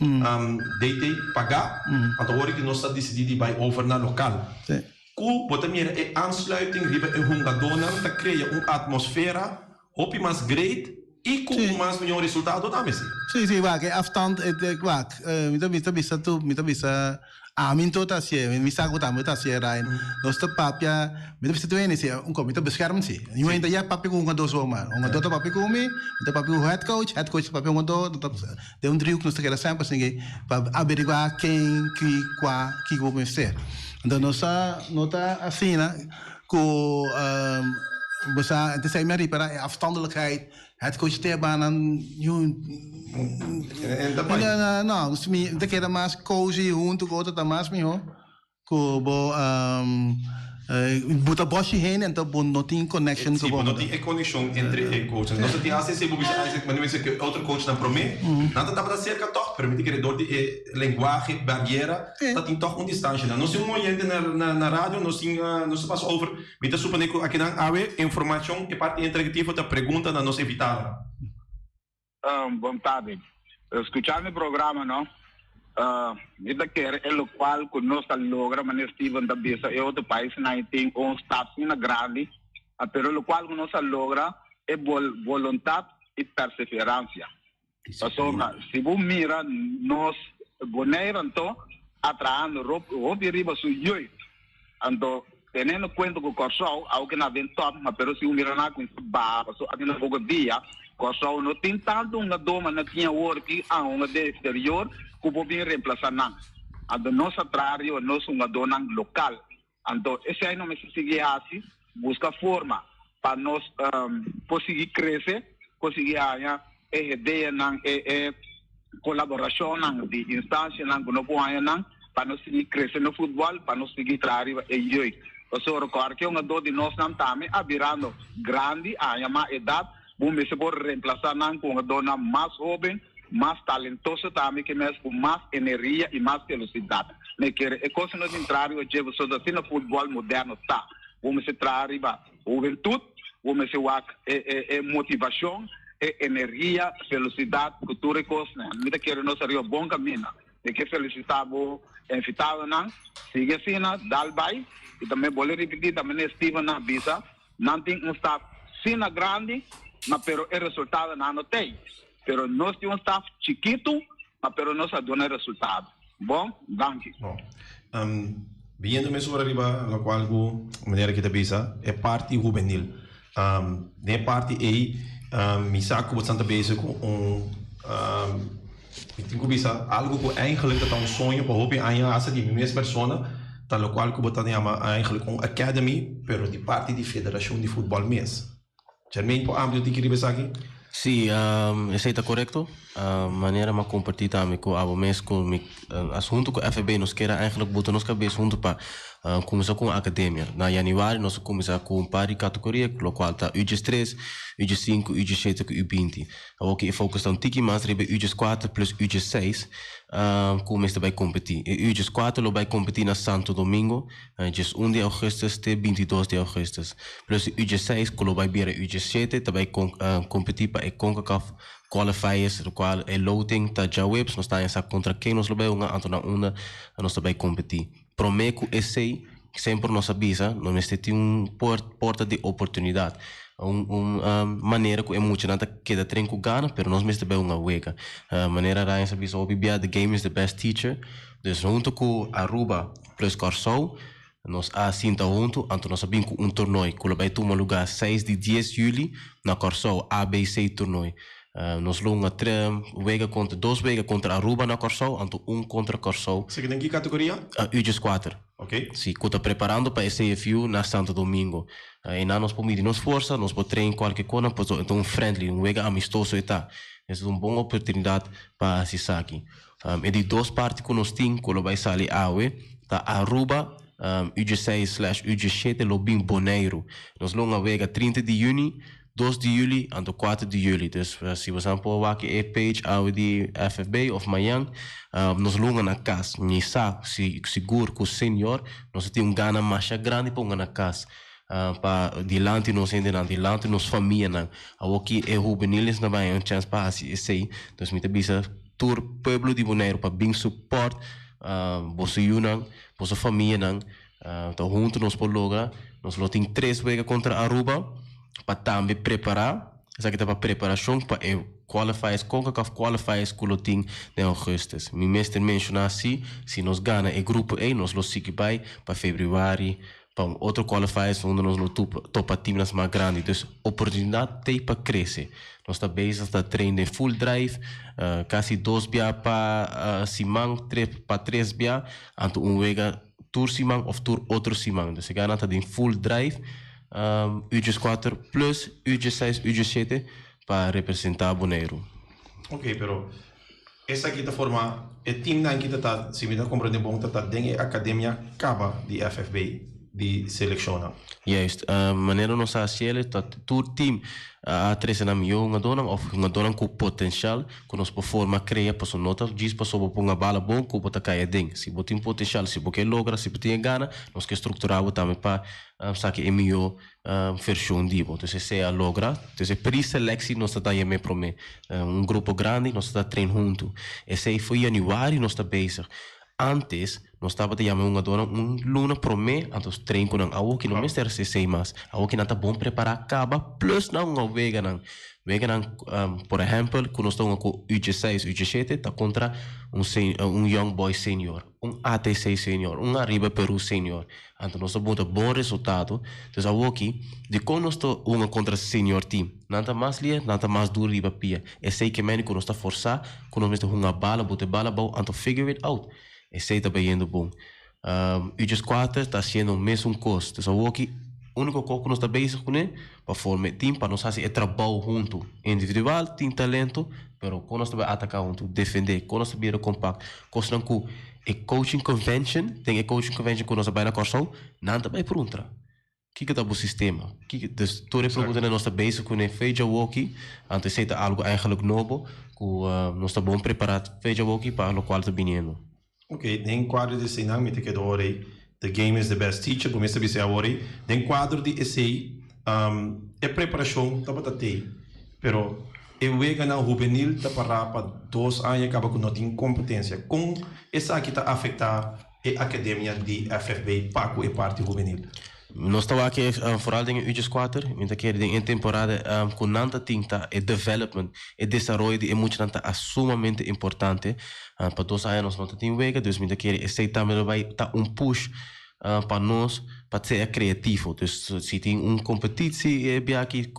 DT pagar, então agora que nós decidimos vai over na local. Que botar é aansluiting riba é hungadona, tá cria uma atmosfera hoop mais great e com mais melhor resultado também. Sim, wak, afstand wak, mita bisa amin to ta sie, mi sago ta mita sie rain. Nós tá papia, mita tu ene sie, mita bescherm sie. Eu ainda já papia com um dos homens, dota papia com mita papia com head coach papia com tem trio que nós quer sempre assim, para averiguar quem que vou ser. Então nota assim, né, com het is meer para afstandelijkheid. Het coach te banan yun. No, de que era mais cozy junto com outra mais melhor. Com buta boshi hen então bom não tem connection com não tem conexão entre coaches. Nós tem acesso a Isaac, mas não sei que outro coach na promê. Nada dá para ser católico, permite que dor de linguagem, barreira, tá tem toque uma distância. Nós temos um oyente na rádio, nós passa over. Me tá supondo que aqui na ave informação que parte interativa da pergunta na nossa evitada. Boa tarde. Escuchar meu programa, não? Ita quer é o qual que nós logra mas Steven da bisa é outro país na tem staff na grande, pero o qual que nós logra é vontade e perseverança. Se você mira nós boneiro então atraindo roupa riba sujoi, então tendo conta com o Corsol, algo na vem top, mas pero se mira na com barra, so aqui na pouco dia, Corsol não tem tanto uma doma na tinha work a uma de exterior que pode reemplazar não. Então nossa trabalho nós uma dona local. Então esse aí não me segue assim, busca forma para nós conseguir crescer, conseguir a ideia não colaboração não de instância não que não pode não para nós seguir crescer no futebol, para nós seguir trabalho enjoy. Então recordo que uma dor de nós não também abrirando grande a mais idade, vamos se pode reemplazar não com uma dona mais jovem, mais talentosa também que mais com mais energia e mais velocidade. Me quer é coisa no contrário eu digo só assim no futebol moderno tá. Vamos se trabalhar para juventude, vamos se motivação, energia, velocidade, cultura e coisa. Me quer nós seria bom caminho. que felicitavo invitado nan sigue sina dalbai e também vou repetir também Steven na bisa não tem staff sina grande mas pero o resultado não tem pero nós temos staff chiquito mas pero nós dona resultado bom danke bom vindo mesmo para arriba a qual a maneira que te bisa é parte juvenil de parte aí me saco bastante bezig com ik denk bisa algo que eigenlijk dat een sonho para hopen aan je als die mesma persona tal qual que botar chama eigenlijk een academy pero de parte de federação de futebol mes Germain po amplio de que ribe aqui Sí, eso está correcto. Manera más compartir también con abo mes con mi asunto con FB nos queda eigenlijk botar nos cabeça junto para começar com a academia. Na januário nós começar com um par de categoria, lo qual está UG3, UG5, UG7 e U20. Ook focus um tiki mais ribe UG4 plus UG6, começa vai competir. E UG4 lo vai competir na Santo Domingo, just 1 de augustus até 22 de augustus. Plus UG6 que lo vai vir UG7, também competir para a CONCACAF qualifiers, do qual é loading tá já webs, nós tá essa contra quem nós lo vai uma antona una, nós vai competir. Promeco esse sempre nos avisa, nós temos porta de oportunidade, maneira que é muito nada que dá treino com gana, pero nós mesmo temos uma wega, maneira da essa visa obvia the game is the best teacher, dus junto com Aruba plus Corsou, nós assinta junto, então nós sabemos que torneio que vai tomar lugar 6 de 10 de julho na Corsou ABC torneio. Nós longa wega contra 2 wega contra Aruba na Corsou, então contra Corsou. Você tem que categoria? UG4. Ok. Sim, que está preparando para esse CFU na Santo Domingo. E na nós podemos nos força, nós podemos treinar qualquer coisa, então friendly, wega amistoso e tá. É uma boa oportunidade para assistir aqui. E de 2 partes que nós temos, que vai sair awe, tá Aruba UG6/UG7 Lobim Boneiro. Nós longa wega 30 de junho, 2 de julho en 4 de julho. Dus se você pôr aqui a page ao de FFB of Mayang, nós longa na casa. Ni sa seguro que o senhor nós temos gana mais grande para na casa. Para dilante nós ainda dilante nos família não. Aqui é juveniles na vai chance para esse. Dus me bisa tour pueblo de Bonaire para bem support você unang, você família não. Então junto nós por logra, nós lo tem 3 wega contra Aruba. Para também preparar, essa aqui está para preparação para qualifiers, CONCACAF qualifiers que lo tem em augustus. Me mestre mencionar assim, se nós ganha o grupo A, nós lo seguimos para fevereiro, para outro qualifiers onde nós lo topa times mais grandes. Então, oportunidade tem para crescer. Nós está bem, está treinando em full drive, quase 2 bia para Simão, 3 para 3 bia, então wega tour Simão ou tour outro Simão. Então, se ganha está em full drive. UG4 plus UG6, UG7 para representar Bonaire. Ok, pero essa aqui da forma é time na que tá, se me dá compreender bom, tá dentro da academia caba de FFB de seleção. Juist, maneira nós fazemos é todo time a trazer na minha uma dona com potencial que nós podemos criar para sua nota, diz para sua uma bala bom que pode cair dentro. Se você tem potencial, se você logra, se você tem gana, nós que estruturar também para saque melhor versão de então se a logra, então pre-seleção nós está aí me promete grupo grande nós está treinando junto. Esse foi januário nós está basic. Antes, nós estava te chamando uma dona luna promete, então treino com algo que não me serve se mais, algo que não está bom preparar acaba plus não uma vega não, por exemplo, quando nós estamos com UG6, UG7, está contra young boy senior, ATC senior, arriba Peru senior, então nós estamos com bom resultado, então algo aqui, de quando nós estamos contra senior team, não está mais lia, não está mais duro riba pia, é sei que quando nós está forçar, quando nós estamos com uma bala bom, então figure it out. Esse está bem bom. UG4 está sendo o mesmo custo. Então, aqui, o único coisa que nós está bem com ele, para formar time, para nós fazer trabalho junto. Individual, tem talento, mas quando nós estamos atacar junto, defender, quando nós estamos compacto, quando nós estamos com coaching convention, tem a coaching convention que nós estamos na Corsou, não está bem pronto. O que é o sistema? Toda a pergunta nós está bem com ele, fez o aqui, antes de algo eigenlijk novo, que nós está bom preparado, fez o aqui para o qual está vindo. Ok, nel quadro di sei anni che ora the game is the best teacher, come sta dicendo ora, nel quadro di essay è preparazione da te, però E wega na juvenil ta para 2 anos acaba com não tem competência. Com essa aqui tá afetar a academia de FFB Paco e parte juvenil. Nós estamos aqui vooral dingen uitjes kwater. Minta keer in temporada com nanta tinta e development e desenvolvimento de emocionante é sumamente importante. Para 2 anos nós não temos wega, dus minta keer esse também vai tá push para nós para ser criativo. Dus se tem competitie é bem aqui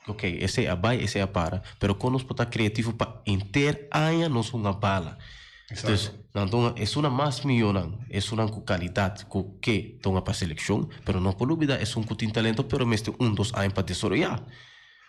ok, esse é a vai, esse é a para. Pero quando nós podemos criativo para inter anos nós uma bala. Dus, então, é uma mais milhão, é uma com qualidade que estão para a seleção, mas não por dúvida, é um com talento, mas tem 2 anos para desenvolver.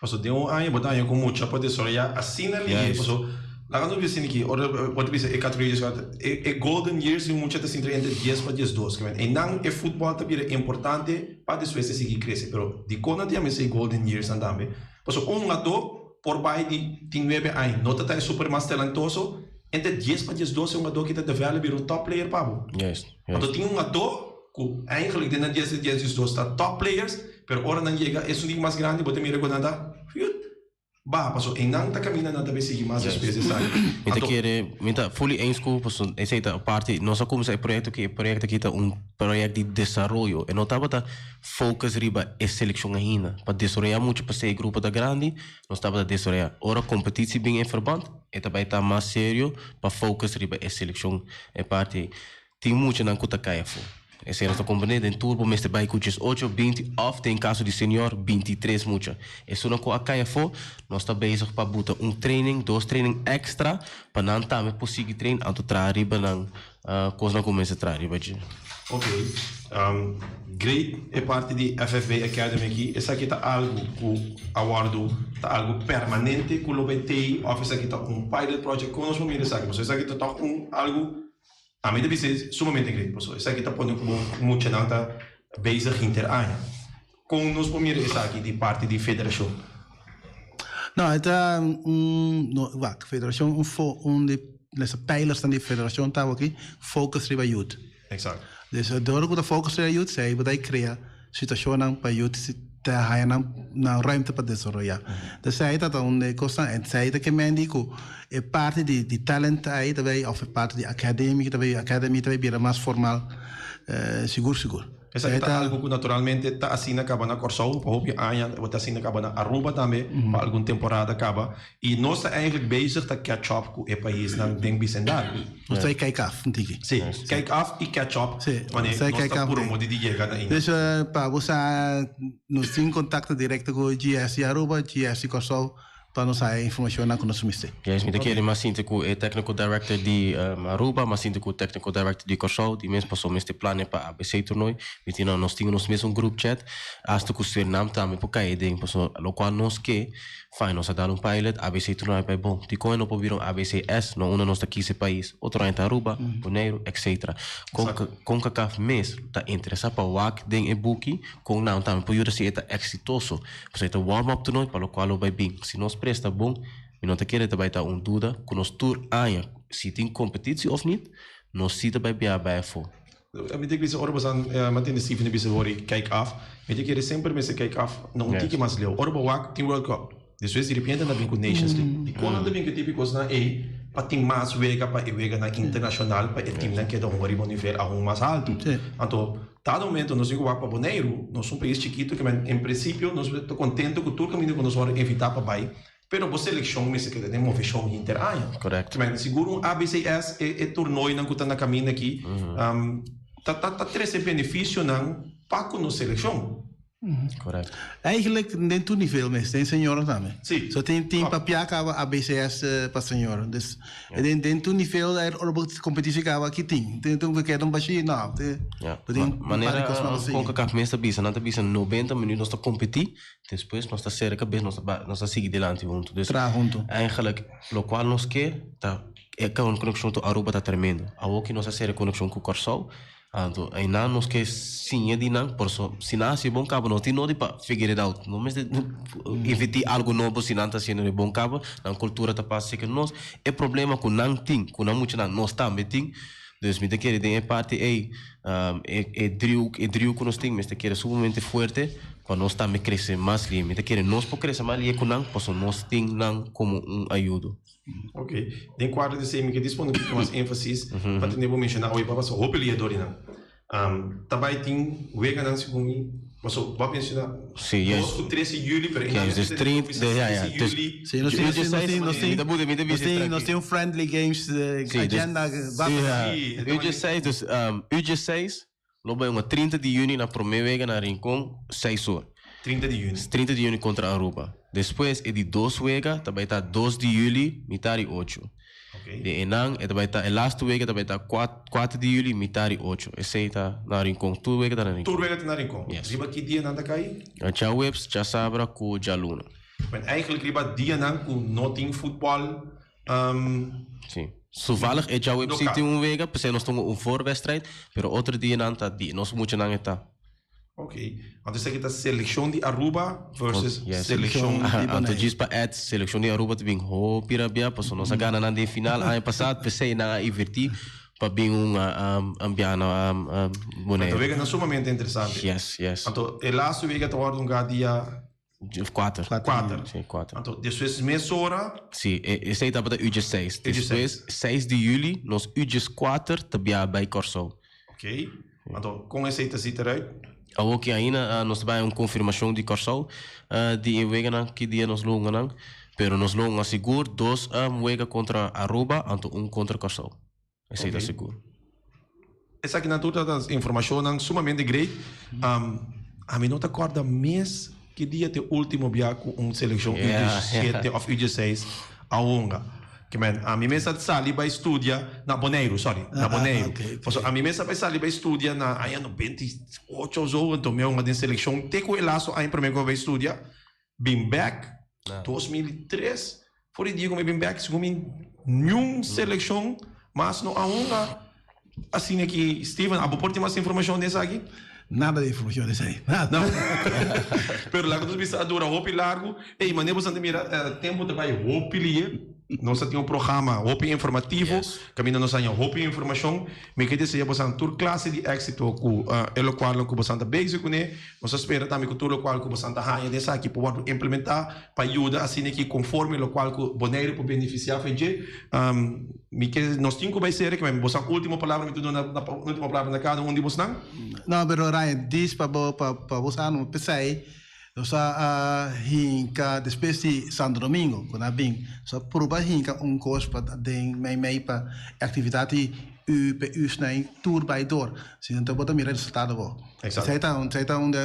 Então, de 1 ano, botar com muito para desenvolver, assim na linha, então, lá no vizinho aqui, outra vez é 4 dias, é golden years e muito assim entre 10 para 12, e não é futebol também é importante para depois seguir crescer, mas de quando tem esse golden years também, então, lado por baixo de 9 anos, não está super mais talentoso. Entre 10 para 12 um adulto que está desenvolvendo um top player, Pablo. Yes. Então, tem um adulto que, eigenlijk, dentro de 10 12 está top players, mas agora não chega, é um mais grande, você mira quando anda, bah, passou, e não está caminhando nada, vai seguir mais despesas, sabe? Minta fully eens com, essa é a parte, nós começamos esse projeto que aqui está projeto de desenvolvimento, e nós estamos focus riba e seleção ainda, para desenvolver muito para ser grupo da grande, nós estamos a desenvolver, ora competição bem em verband, e também está mais sério para focus riba e seleção, é parte, tem muito na conta KF. Essa é a nossa companhia em turbo, mas também com 8, 20, ou tem caso de senior, 23 muito. Isso não com a KFO, nós estamos bezig para botar training, 2 training extra, para não também possível treinar, anto riba não, coisa não começa a trazer riba. Ok. Great é parte de FFB Academy aqui. Essa aqui está algo que aguardo, está algo permanente que o BT, ou essa aqui está pilot project com nós vamos essa aqui, mas essa aqui está algo a mim deve ser sumamente incrível. Essa aqui está pondo como muito nada bezig inter-anos. Com nós vamos essa aqui de parte de federação. Não, é a federação nessa pijlers van die federação está aqui, focus riba youth. Exato. Dus door de focus riba youth, zij bedrijf creëren situatie para youth te haya na ruimte para desarrollar. Dus zij dat onde costa en zij dat que mendico é parte de talent aí também, ou parte de academia também vira mais formal, seguro. Essa é algo que naturalmente está assim acaba na Corsol, para o ano, está assim acaba na Aruba também, para alguma temporada acaba. E nós estamos eigenlijk bezig a catch up com o país na den bicendário. Nós estamos kick-off, não tem? Sim, kick-off e catch-up. Sim, nós estamos por um modo de chegar na Dus para você, nós temos contato direto com o GSC Aruba, GSC Corsol, para nos dar informação na nossa missão. Yes, met aquele mas sinto que o technical director de Aruba, mas sinto que o technical director de Corsol, die mesmo passou este plano para ABC toernooi. Weet je nou, nós tínhamos mesmo group chat, hasta que o Suriname também por cair dentro, passou, lo qual nós que fine, nós dar pilot ABC toernooi para bom. Die coin op viram ABCS, no una nós daqui esse país, outro em Aruba, Bonaire, etc. Com CACAF mês tá interessado para o AC dentro e buki, com não também por ir se é exitoso, para ser warm up toernooi, para o qual vai bem. Se nós presta bom, e não te querer também tá dúvida, que nós tour aia, se tem competição ou não, nós se também bij voor. Eu me digo que ora basan mantém esse nível de hori kick-off, me digo que sempre me se kick-off não tem que mais leu. Ora bawa tem World Cup. Depois de repente na bem com Nations League. E quando na bem que típico na para ter mais vega para vega na internacional para o time que dá bom nível a mais alto. Então, cada momento nós igual para Bonaire, nós somos um país chiquito que em princípio nós estamos contentes com todo caminho que nós vamos evitar para baixo. Pero você seleção me se que tem uma versão inter-aia. Correto. Mas seguro ABCS é torneio não que está na caminho aqui. Tá trazendo benefício não para com nossa seleção. Correto. Eigenlijk dentro do nível, mas tem senhora também. Sim. Só tem papel que a BCS para senhora. Dus dentro do nível é a competição que aqui tem. Então we querem baixar não. Maneira com que a cabeça bisa, não tá bisa 90 minutos nós tá competir, depois nós tá cerca bem nós tá seguir delante junto. Dus eigenlijk lo qual nós quer tá é que uma conexão com Aruba tá tremendo. A o que nós tá cerca conexão com Corsol. Então, aí não nos que sim é de não, por isso se não é bom cabo não tem nada para figure it out, não mas evitar algo novo se não está sendo de bom cabo, na cultura está passando que nós é problema com não tem, com não muito não nós também tem, Dus me te quiere de parte driehoek nós tem, mas te quiere sumamente fuerte para nós também crescer mais ali. Me te quiere nós por crescer mais ali com nós, posso nós tem nang como ajuda. Ok. Den quadro de semi que disponível com mais ênfase para ter nebo mencionar hoje para passar roupa ali dori não. Também tem o vega não se comi, mas só vai mencionar. Sim, yes. O 13 de julho, para yes, dus 30 Sim, nós temos friendly games, agenda. U16, dus U16, logo uma 30 de junho na primeira vega na Rincón, 6 horas. 30 de junho. 30 de junho contra Aruba. Depois é de 2 vega, também está 2 de julho, mitad 8. Okay. De Enang, também está a last vega, também está 4 de julho, mitad 8. Esse está na Rincón, tudo vega está na Rincón. Tudo vega está na Rincón. Yes. Riba que dia nanda cai? Já Webs, já Sabra, com já Luna. Maar eigenlijk riba dia nang com nothing football. Sim. Toevallig é já Webs tem vega, porque nós temos voorwedstrijd, pero outro dia não está die, nós muito não está. Ok. Want dan zeg seleção de Aruba versus seleção de Anto diz para Ed, seleção de Aruba também ho pirabia, pois nós ganhamos na final, ano passado pensei na invertir para bem ambiana Bonaire. Então, é sumamente interessante. Yes. Então, o laatste week te worden dia 4. Sim, 4. Então, depois mês hora. Sim, esse aí tá para U16. Depois 6 de julho, nós U14 também bij Corso. Ok. Então, com esse aí tá sitter uit. Ook ainda nós temos confirmação de Corso, de wega que dia nós longan, pero nós longan seguro 2 wega contra Aruba, anto contra Corso. Esse está seguro. Essa aqui na toda a informação sumamente great. A mim não te acorda mês que dia te último biaco seleção U17 of U16 a Onga. Que man, a mim mesmo sali para estudar na Bonaire, na Bonaire. Okay. A mim mesmo sali para estudar na ano 28 anos, então meu uma seleção teco elasso aí para mim que vai estudar. Been back 2003. Foi dia que eu been back, segundo nenhum seleção, mas não a Onga. Assim aqui, Steven, a por ter mais informação dessa aqui? Nada de informação dessa aí. Nada. Não. Pero lá quando você dura roupa largo, ei, mas nem você mira tempo de vai roupa ali. Nós temos programa roupa informativo, caminho nós temos roupa informação, me que dizer você tour classe de éxito com o qual que você está basic né, nós espera também que tudo o qual que você está hanya dessa aqui pode implementar para ajudar assim que conforme o qual que Bonaire pode beneficiar feije, me que nós temos que vai ser que você última palavra me tudo na última palavra na cada de você não? Não, pero Ryan, diz para você não pensei. Nossa hinka depois de Santo Domingo, quando bem, só prova hinka curso para den mei para atividade u snij tour bij door. Zie je dat meer resultaten wel. Zij dan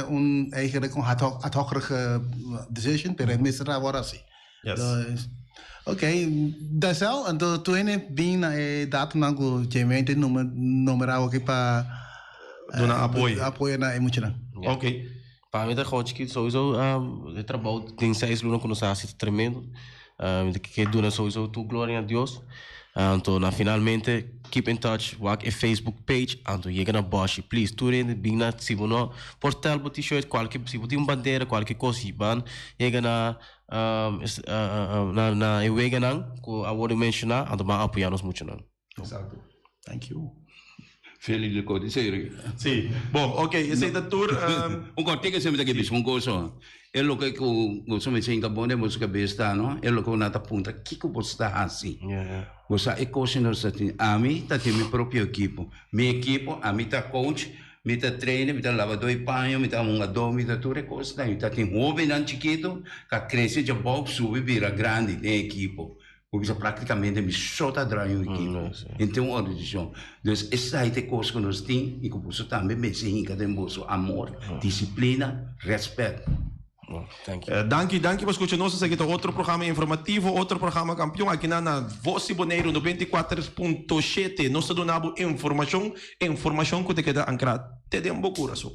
eigenlijk een ad hoc decision, per meester daar worden zie. Oké, dat is al. En toen heb ik dat nango gemeente nummer ook para dona apoio na emocional. Oké. Para mim, sowieso, o trabalho tem 6 anos que nós fazemos tremendo. Que dona sowieso tu glória a Deus. Então, finalmente, keep in touch, walk a Facebook page, então chega na Bosch, please, tu rende bem na, se você não, portal, t-shirt, qualquer, se você tem bandeira, qualquer coisa, chega na wega não, que eu vou mencionar, então vai apoiar-nos muito não. Exato. Thank you. Feliz de cor, sério. Sim. Bom, ok, esse é da tour. Tem que ser muito aqui, um gozo. É o que eu gosto de dizer, bom, é música besta, não? É o que eu nada aponta, que você está assim? Você é coach, nós temos, a mim, tá tem meu próprio equipo. Minha equipo, a mim tá coach, me tá treino, me tá lavador de banho, me tá mongador, me tá tudo é coisa, daí tá tem jovem não chiquito, que cresce de pouco, sube, vira grande, né, equipo. Porque praticamente me solta atrás do equipo. Então, uma decisão. Então, essa é a coisa que nós temos e que você também me ensina de moço amor, disciplina, respeito. Dank je voor het nos aqui outro programa informativo, outro programa campeão aqui na Voz Bonaire 94.7. Nós damos informação que te queda ancrada. Te demos coração.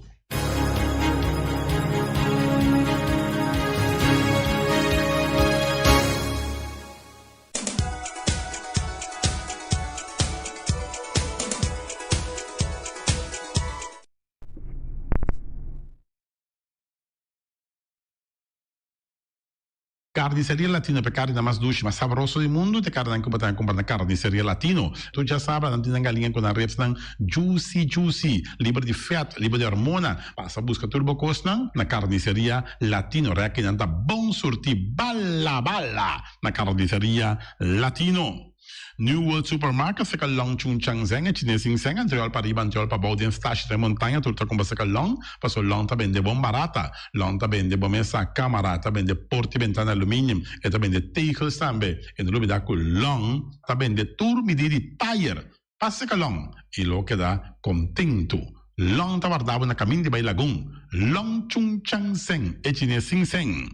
Carnicería Latino, pe carne más dulce, más sabroso del mundo, te carne comprar na Carnicería Latino. Tú ya sabes, não tem galinha com a reps não juicy, livre de fat, livre de hormona. Passa busca turbo costa na Carnicería Latino. Reque não tá bom surti bala na Carnicería Latino. New World Supermarket se long chung chang zeng chine sing seng anterior para iban anterior para baudien stash de montanha turta com se long passo long ta bende bom barata long ta bende bom essa camera ta bende porti ventana aluminium e ta bende tegels tambe e no lubida ku long ta bende tur midiri tire passe long e lo che da contento long ta guardava na camin di Bailagun long chung chang seng e chine sing seng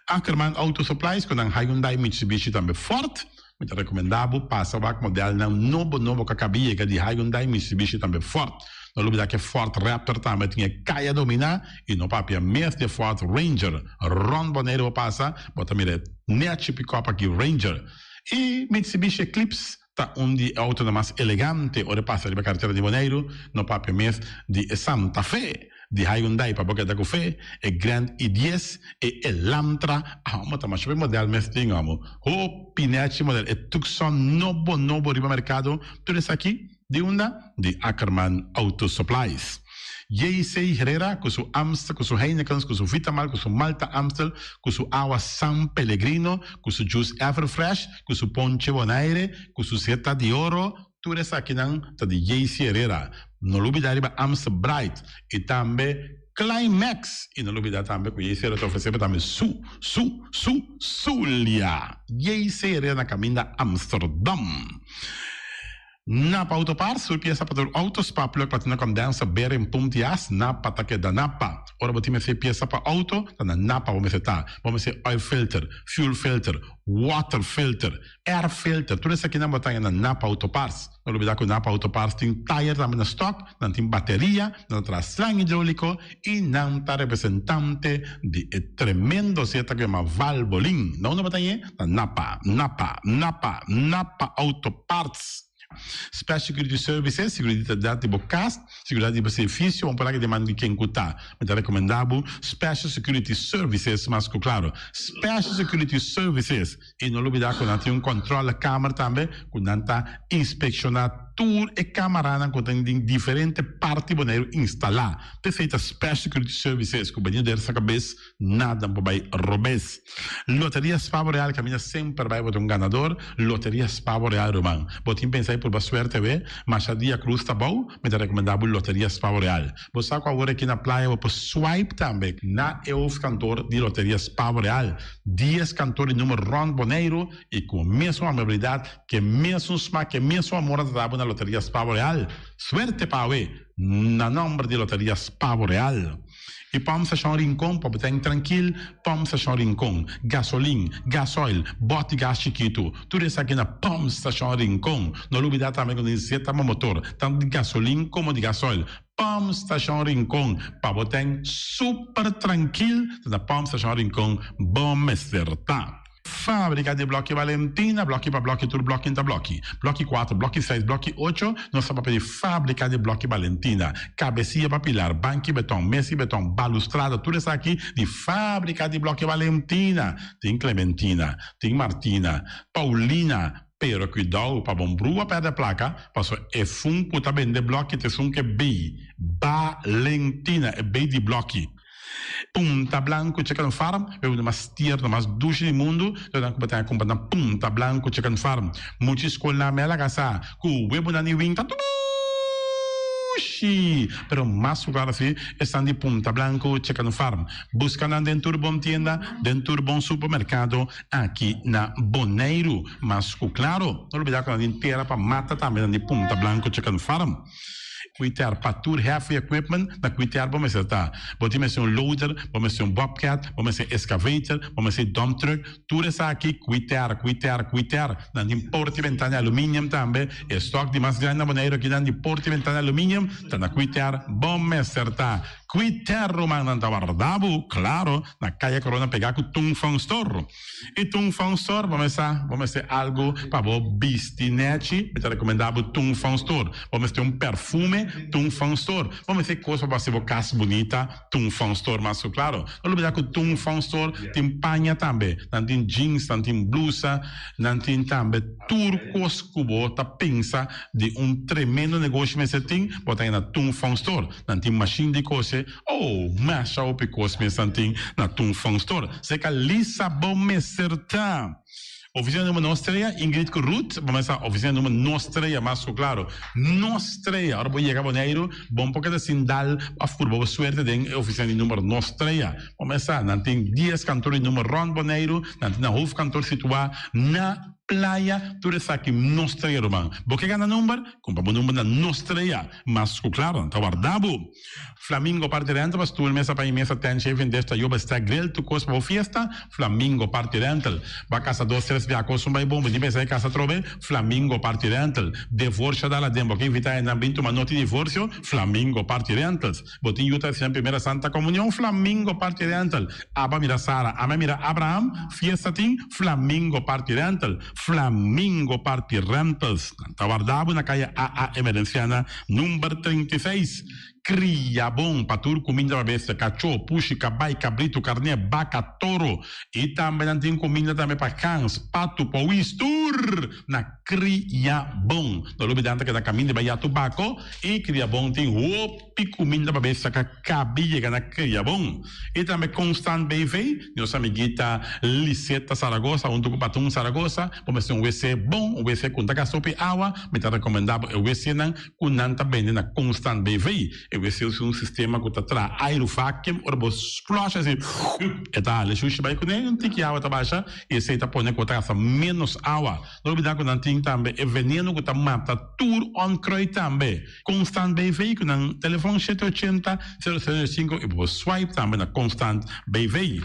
Ackerman Auto Supplies con Hyundai Mitsubishi tambe Ford. Me te recomendavo passa o modelo não novo que cabia que de Hyundai Mitsubishi também forte. No lugar que Ford Raptor também tinha caia dominar e no papel mesmo de Ford Ranger Ron Bonero passa, bota mire net pick-up aqui Ranger e Mitsubishi Eclipse tá de auto mais elegante ora passa de carteira de Bonero no papel mesmo de Santa Fe. De Hyundai para boca da café, e Grand i10 e Elantra, mas também chove modelo mesmo, amo. O pinete modelo e Tucson novo riba mercado, tudo isso aqui de de Ackerman Auto Supplies. J.C. Herrera, com seu Amstel, com seu Heineken, com seu Vitamal, com seu Malta Amstel, com seu Agua San Pellegrino, com seu Juice Everfresh, com seu Ponche Bonaire, com seu Seta de Oro, tudo isso aqui não tá de J.C. Herrera. No lubida riba Amstel Bright e também Climax e no lubida também com J.C. Herrera oferecendo também Zulia. J.C. Herrera na caminho da Amsterdam. Napa Autopar, surpieza para autospa, plug platina condensa, beren puntias, Napa take da Napa. Ora botime se pieza para auto, na Napa vamos tá. Vamos ser oil filter, fuel filter, water filter, air filter. Tudo isso aqui na botanha na Napa Autopars. Não olvidar que o Napa Autopars tem tire também na stock, não tem bateria, não traz slang hidráulico e não está representante de tremendo seta que é uma Valvoline. Não na botanha, na Napa Autoparts. Special Security Services, seguridade de bocas, seguridade de serviço, vamos falar que demanda de quem cutar. Mas é recomendável Special Security Services, mas claro, Special Security Services, e não olvidar que não tem controle da câmara também, quando não está inspecionado tour e câmara que tem diferentes partes boneiro instalar. Te feita Special Security Services, que o banheiro dessa cabeça, nada vai robes. Loteria Spavo Real, caminha sempre vai botar ganador, Loteria Spavo Real Romano. Botim pensar por suerte ver, mas a dia cruz tá bom, me dá recomendável Loteria Spavo Real. Você com agora aqui na praia, vou swipe também, na EUF cantor de Loteria Spavo Real. 10 cantores número Ron Boneiro, e com a mesma amabilidade, que mesmo smack, que mesmo amor da na Loteria Spavo Real. Suerte para ver, na nome de Loteria Spavo Real. E vamos achar um rincão, para botar tranquilo, vamos achar um rincão. Gasolina, gasoil, bote gás chiquito. Tudo isso aqui na vamos achar um rincão. Não olvidar também quando diz que motor, tanto de gasolina como de gasoil. Pump Station Rincón, para botar super tranquilo, na Pump Station Rincón, bom acertar. Fábrica de Bloque Valentina, bloque para bloque, tudo bloque entre bloque. Bloque 4, bloque 6, bloque 8, nós estamos para Fábrica de Bloque Valentina. Cabecinha para pilar, banco betão, mesa betão, balustrada, tudo isso aqui de Fábrica de Bloque Valentina. Tem Clementina, tem Martina, Paulina, pero cuidado para bom brua perder a placa, passou é fun puta bem de bloque, te fun que B, Valentina, é B de bloque. Punta Blanco Chicken Farm, é uma das tierras mais doces do mundo. Então, como a comprar na Punta Blanco Chicken Farm, muitas escolas na mela casa, com o web na niwin, tá tudo. Pero mais lugar assim, estão de Punta Blanco Chicken Farm. Buscando dentro de bom tienda, dentro de bom supermercado, aqui na Boneiro. Mas, claro, não olvidar que a gente terra para mata também de Punta Blanco Chicken Farm. Cuitar para tour heavy equipment, na cuitar vamos estar. Podemos ser loader, vamos ser bobcat, vamos ser excavator, vamos ser dump truck, tudo isso aqui cuitar. Na porta e ventana alumínio também, estoque de mais grande maneira que na porta e ventana alumínio, tá na cuitar, vamos acertar. Quiterro man nanta wardabu, claro, na calle corona pegar com tung fan store. E tung fan store, vamos ter algo para bo bistinete, eu te recomendava tung fan store. Vamos ter perfume tung fan store. Vamos ter coisa para ser casa bonita tung fan store, mas claro. Não lembrar que tung fan store tem panha também, tem jeans, tem blusa, tem também turcos cubo, tá pensa de tremendo negócio mas tem, botar na tung fan store, tem machine de coisa. Masha o picos me santing na tung fan store. Se que Lissabon me certa. Oficina número nostreia, Ingrid Ruth, vamos a oficina número nostreia, mas claro, nostreia. Agora vou chegar a Boneiro, bom porque da sindal a furbo suerte de oficina número nostreia. Vamos a, não tem 10 cantores número Ron Boneiro, não tem na hof cantor situado na playa, tu essa aqui nostreia, Roman. Porque gana número, compra o número na nostreia, mas claro, tá guardado. Flamingo parte dentro, mas tu mesa para mesa tem chefe desta yoba está grill tu cos para fiesta, Flamingo parte dentro. Ba casa 2-3 via cos vai bom, de mesa casa trove, Flamingo parte dentro. Divorcio dalla dembo que invita em ambiente uma nota de divórcio, Flamingo parte dentro. Botin yuta em primeira santa comunhão, Flamingo parte dentro. Aba mira Sara, ama mira Abraham, fiesta tin, Flamingo parte dentro. Flamingo parte rentas. Tá guardado na calle AA Emerenciana, número 36. Cria bom para tudo, comida para bestia, cachorro, puxi, cabai, cabrito, carne, vaca, touro. E também tem comida também para cães, pato, pauistur. Na cria bom. Não olvidando que da caminho de Bahia Tubaco. E cria bom tem opi comida para bestia, que cabia na cria bom. E também Constant BV, nossa amiguita Liseta Saragossa, um do Patum Saragossa. Vamos ter WC bom, WC com tagasope água. Me está recomendado o WC não, com nanta bem na Constant BV. Eu sei um sistema que está aerovacuum, ou você flush assim, e tá, ele xuxa vai com ele, não tem que água tá baixa, e esse tá põe com taça menos água. Não olvidar que não tem também, é veneno que tá mata tudo on croi também. Constant BV, que no telefone 780-005, e você swipe também na Constant BV.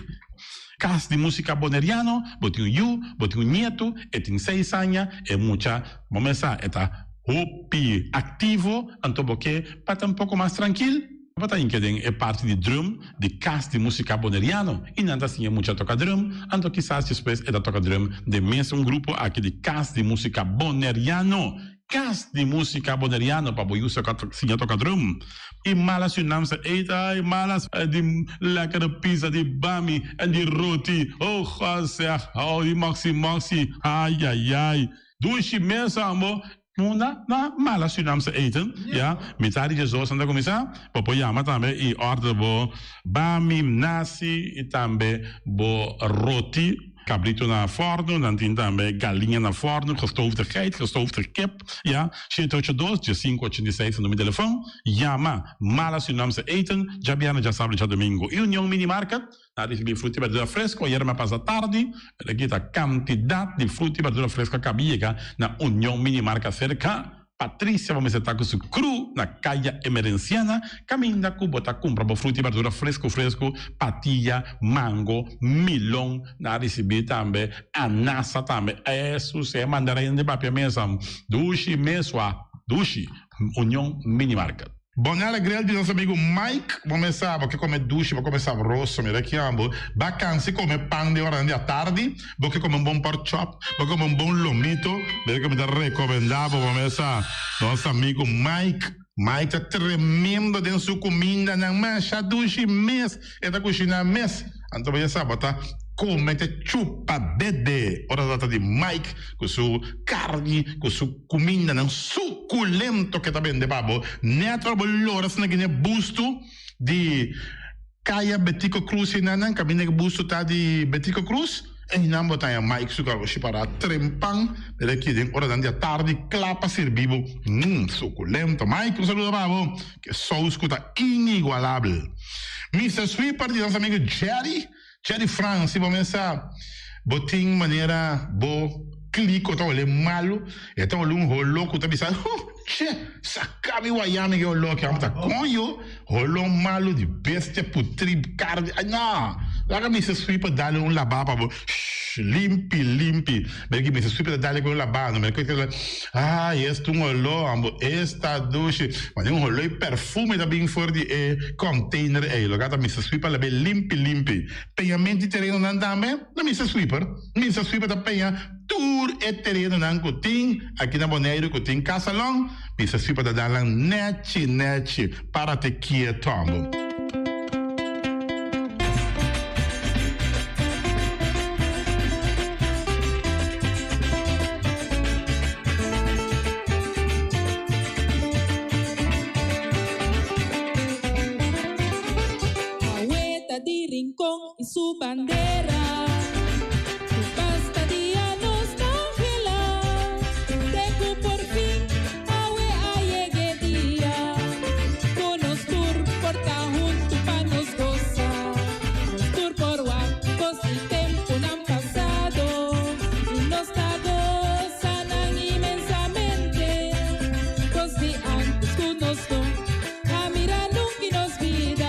Casa de música boneriano, botinho you, botinho nieto, e tem 6 anos, e muita, vamos começar, e tá hopi ativo, então porque para um pouco mais tranquilo, para que é parte de drum, de casa de música boneriano, e não assim é muito toca drum, então quizás depois é da toca drum de mesmo grupo aqui de casa de música boneriano. Casa de música boneriano para boiar se toca drum. E malas unamos eita, e malas de lekkere pizza de bami e de roti. Oh, zeg, oh, die maxi, ai. Douche mesmo, amor. Na mala Surinaamse eten, ja, met die zoals aan de commissaris, popoyama também e order bo bami, nasi e também bo roti, cabrito na forno, dan tem também galinha na forno, gestoofde geit, gestoofde kip, ja, 782-586 no meu telefone, Yama, mala Surinaamse eten, Jabiana já sabe já domingo, e União Minimarket, na de fruta e verdura fresca, ayer me passa tarde, aqui a quantidade de fruta e verdura fresca cabia na União Minimarket cerca. Patrícia, vamos estar com o cru na calle Emerenciana, caminha com bota compra fruta e verdura fresco, patilha, mango, milão, na receber também, anassa também, isso é mandarim de papel mesmo, dushi mesmo, União Minimarket. Bonela grande de nosso amigo Mike, vamos começar, porque come duche, vou começar rosso, me daqui ambo, bacança, come pão de hora à tarde, porque come bom pork chop, porque come bom lomito, me dá recomendado, vamos começar, nosso amigo Mike tá tremendo dentro sua comida, não mancha duche mês, é da cozinha mês, então vai saber, tá? Come chupa dede, hora data de Mike, com sua carne, com sua comida, não suculento que tá bem de babo, neto bolhoras na guiné busto de Caia Betico Cruz e nanan, caminho busto tá de Betico Cruz, e não botar a Mike sucar o para trempang, ele aqui de hora da tarde, clapa servivo, suculento, Mike, um saludo babo, que só escuta inigualável. Mr. Sweeper, de nosso amigo Jerry France, vamos começar, botinho maneira boa, clico, tá olhando malo, e tá olhando rolo, que tá pensando, sacabe o Miami que eu louco, tá conho, rolo malo de bestia, putri, carne, não, Laga mi se sweeper dale un lavabo, limpi. Perché mi se sweeper dale con un lavabo, perché yes tu ngolo, ambo esta douche, ma un ngolo i perfume da bin for di container lo gata mi se sweeper le limpi. Pagamenti terreno andame, non mi se sweeper da paya tour e terreno nan kuting, aqui na Bonaire kuting casalong, mi se sweeper da dalang nechi para te quieto ambo. Y su bandera, tu pasta día nos congela, dejo por fin a llegue día, con nos tour por junto pa nos goza, nos tour por guapos y tiempo han pasado, y nos gozan inmensamente, pues de antes que nos a mirar nunca nos vida.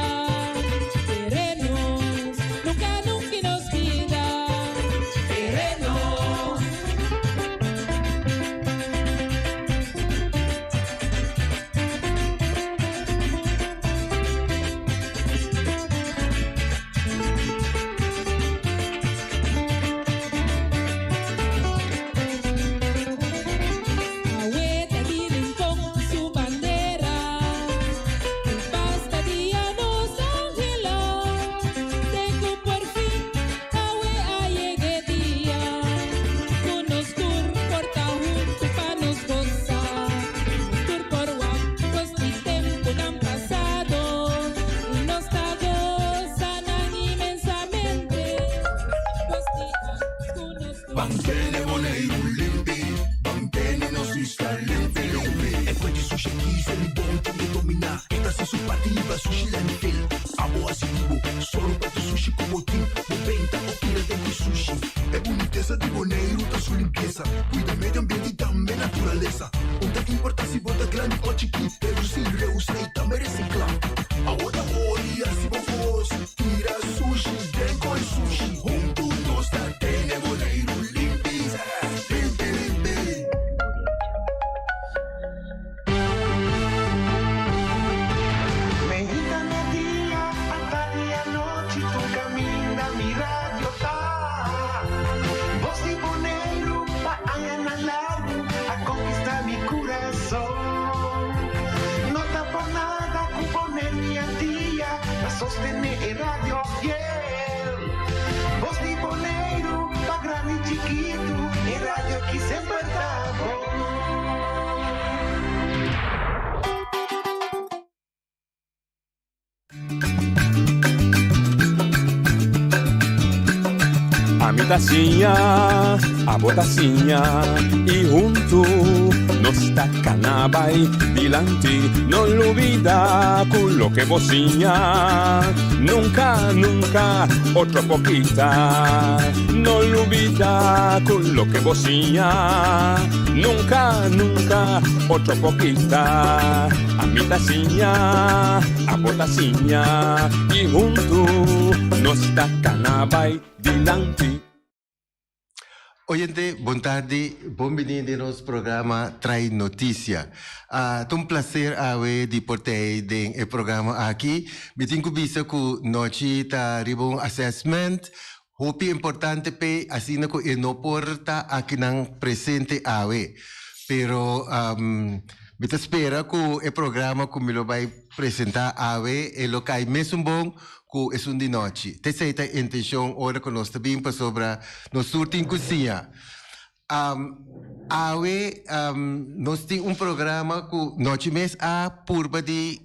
A botacinha e junto nos tacanabay dilante, no olvida con lo que vocinha, nunca otro poquita, no olvida con lo que vocinha, nunca otro poquita, a mi tacinha, a botacinha e junto nos tacanabay dilante. Oyente, boa tarde, bem-vindo ao nosso programa Trai Notícia. É um prazer haver de portar o programa aqui. Me tenho visto que nós temos assessment, hope importante pe assim que não porta aqui não presente haver. Pero me espera que o programa que me lo vai apresentar haver é o que é mesmo bom. Que é de noite. Essa é a intenção ora que nós também para sobre nós últimos cozinha. Nós temos programa que nós mês a purba de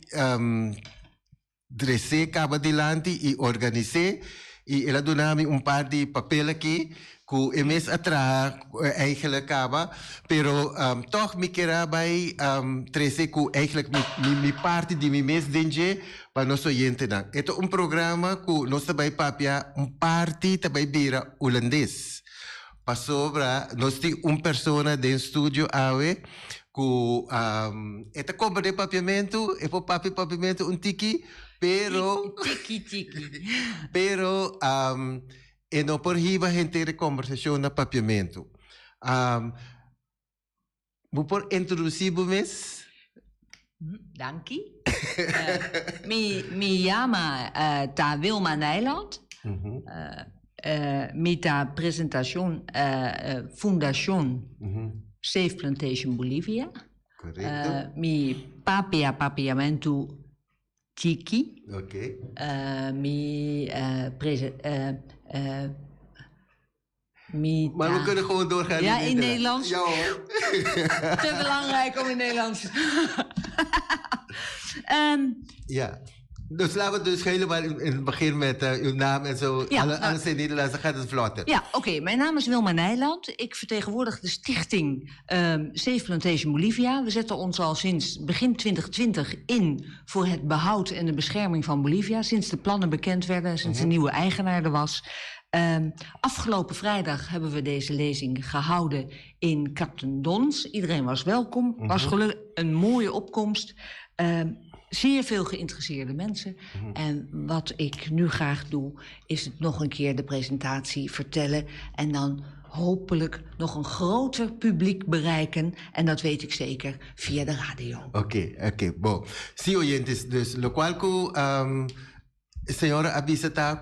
dresser cabo adiante e organizar e ela dona-me par de papel aqui que mês atrás eigenlijk acaba, pero toch me quero vai trazer que eigenlijk me parte de mim mês dentro para nosso oyente não. É programa que nós também papia parte também vira holandês. Para sobra nós temos pessoa dentro do estúdio awe que compra de papiamento e por papiamento tiki Pero, Tiki. pero, e não por riba gente de conversação na papiamento. Vou por introduzir o mês. Dankie. Me llama ta Wilma Nijland. Met de presentación Fundación Safe Plantation Bolivia. Correcto. Mi papiamento Tiki. Ok. Maar we kunnen gewoon doorgaan ja, in Nederlands. Ja hoor. Te belangrijk om in Nederlands. Ja. Dus laten we dus helemaal in het begin met uw naam en zo. Ja, alles in Nederlands, dan gaat het vlotter. Ja, oké. Mijn naam is Wilma Nijland. Ik vertegenwoordig de stichting Safe Plantation Bolivia. We zetten ons al sinds begin 2020 in voor het behoud en de bescherming van Bolivia. Sinds de plannen bekend werden, sinds de nieuwe eigenaar er was. Afgelopen vrijdag hebben we deze lezing gehouden in Captain Dons. Iedereen was welkom. Was gelukkig een mooie opkomst. Zeer veel geïnteresseerde mensen. En wat ik nu graag doe, is het nog een keer de presentatie vertellen. En dan hopelijk nog een groter publiek bereiken. En dat weet ik zeker via de radio. Oké. Bom. Sim, oyentes, dus lo cual senhora Abisata,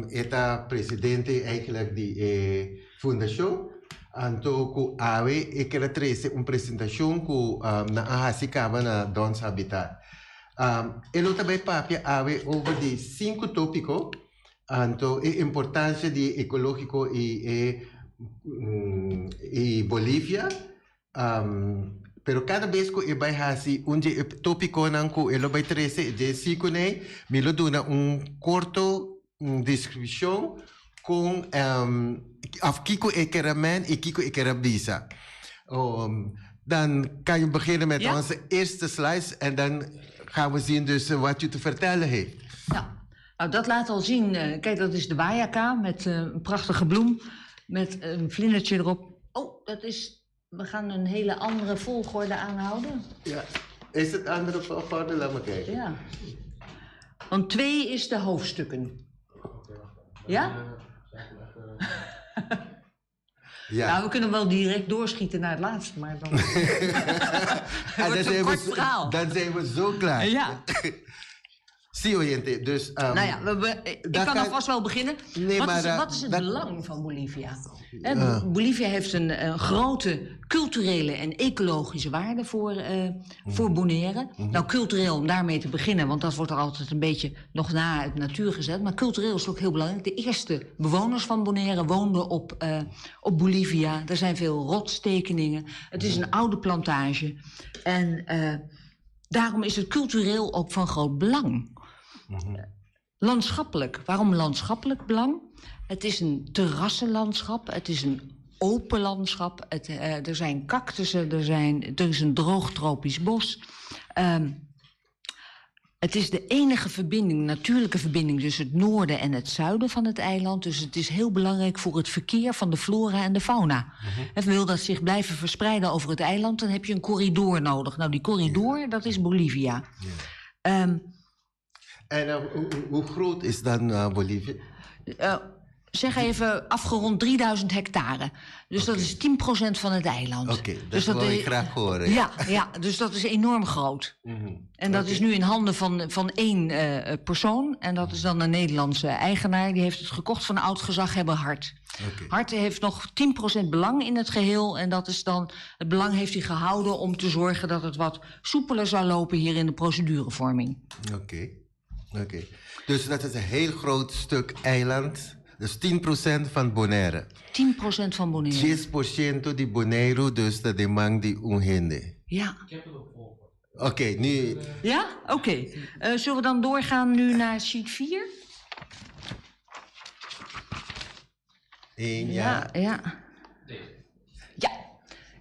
eta presidente eigenlijk die fundação. Anto ku awe ikera trece presentação ku na ahasicaba na Dons Habitat. Elo também papia awe over de 5 tópicos. Anto a importância de ecológico e Bolívia. Pero cada vez que eu vai hasi tópico nanku elo vai trece de 5 nei, me lo dona corto descrição com af kiko ekeramen en kiko ekerabisa. Dan kan je beginnen met onze eerste slides en dan gaan we zien dus wat u te vertellen heeft. Ja, nou dat laat al zien. Kijk, dat is de Wayaka met een prachtige bloem met een vlindertje erop. Oh, dat is... We gaan een hele andere volgorde aanhouden. Ja, is het andere volgorde? Laat me kijken. Ja. Want 2 is de hoofdstukken. Ja? Ja. Nou, we kunnen wel direct doorschieten naar het laatste, maar dan... dan zijn we zo klaar. Ja. Zie oyente, dus... nou ja, ik kan alvast wel beginnen. Nee, wat is het belang van Bolivia? Bolivia heeft een grote culturele en ecologische waarde voor Bonaire. Nou, cultureel om daarmee te beginnen, want dat wordt er altijd een beetje nog na het natuur gezet. Maar cultureel is het ook heel belangrijk. De eerste bewoners van Bonaire woonden op Bolivia. Er zijn veel rotstekeningen. Het is een oude plantage. En daarom is het cultureel ook van groot belang. Landschappelijk. Waarom landschappelijk belang? Het is een terrassenlandschap. Het is een open landschap. Er zijn cactussen. Er is een droog tropisch bos. Het is de enige verbinding, natuurlijke verbinding tussen het noorden en het zuiden van het eiland. Dus het is heel belangrijk voor het verkeer van de flora en de fauna. En wil dat zich blijven verspreiden over het eiland, dan heb je een corridor nodig. Nou, die corridor, dat is Bolivia. En hoe groot is dan Bolivia? Zeg even afgerond 3000 hectare. Dus dat is 10% van het eiland. Oké, dat wil ik graag horen. Ja, dus dat is enorm groot. En dat is nu in handen van 1 persoon. En dat is dan een Nederlandse eigenaar. Die heeft het gekocht van oud-gezaghebber Hart. Hart heeft nog 10% belang in het geheel. En dat is dan, het belang heeft hij gehouden om te zorgen dat het wat soepeler zou lopen hier in de procedurevorming. Oké. Dus dat is een heel groot stuk eiland. Dus 10% van Bonaire. 10% van Bonaire. 10% de Bonaire, dus de demand die onhinde. Ja. Oké, nu... Ja? Oké. Zullen we dan doorgaan nu naar sheet 4? Ja.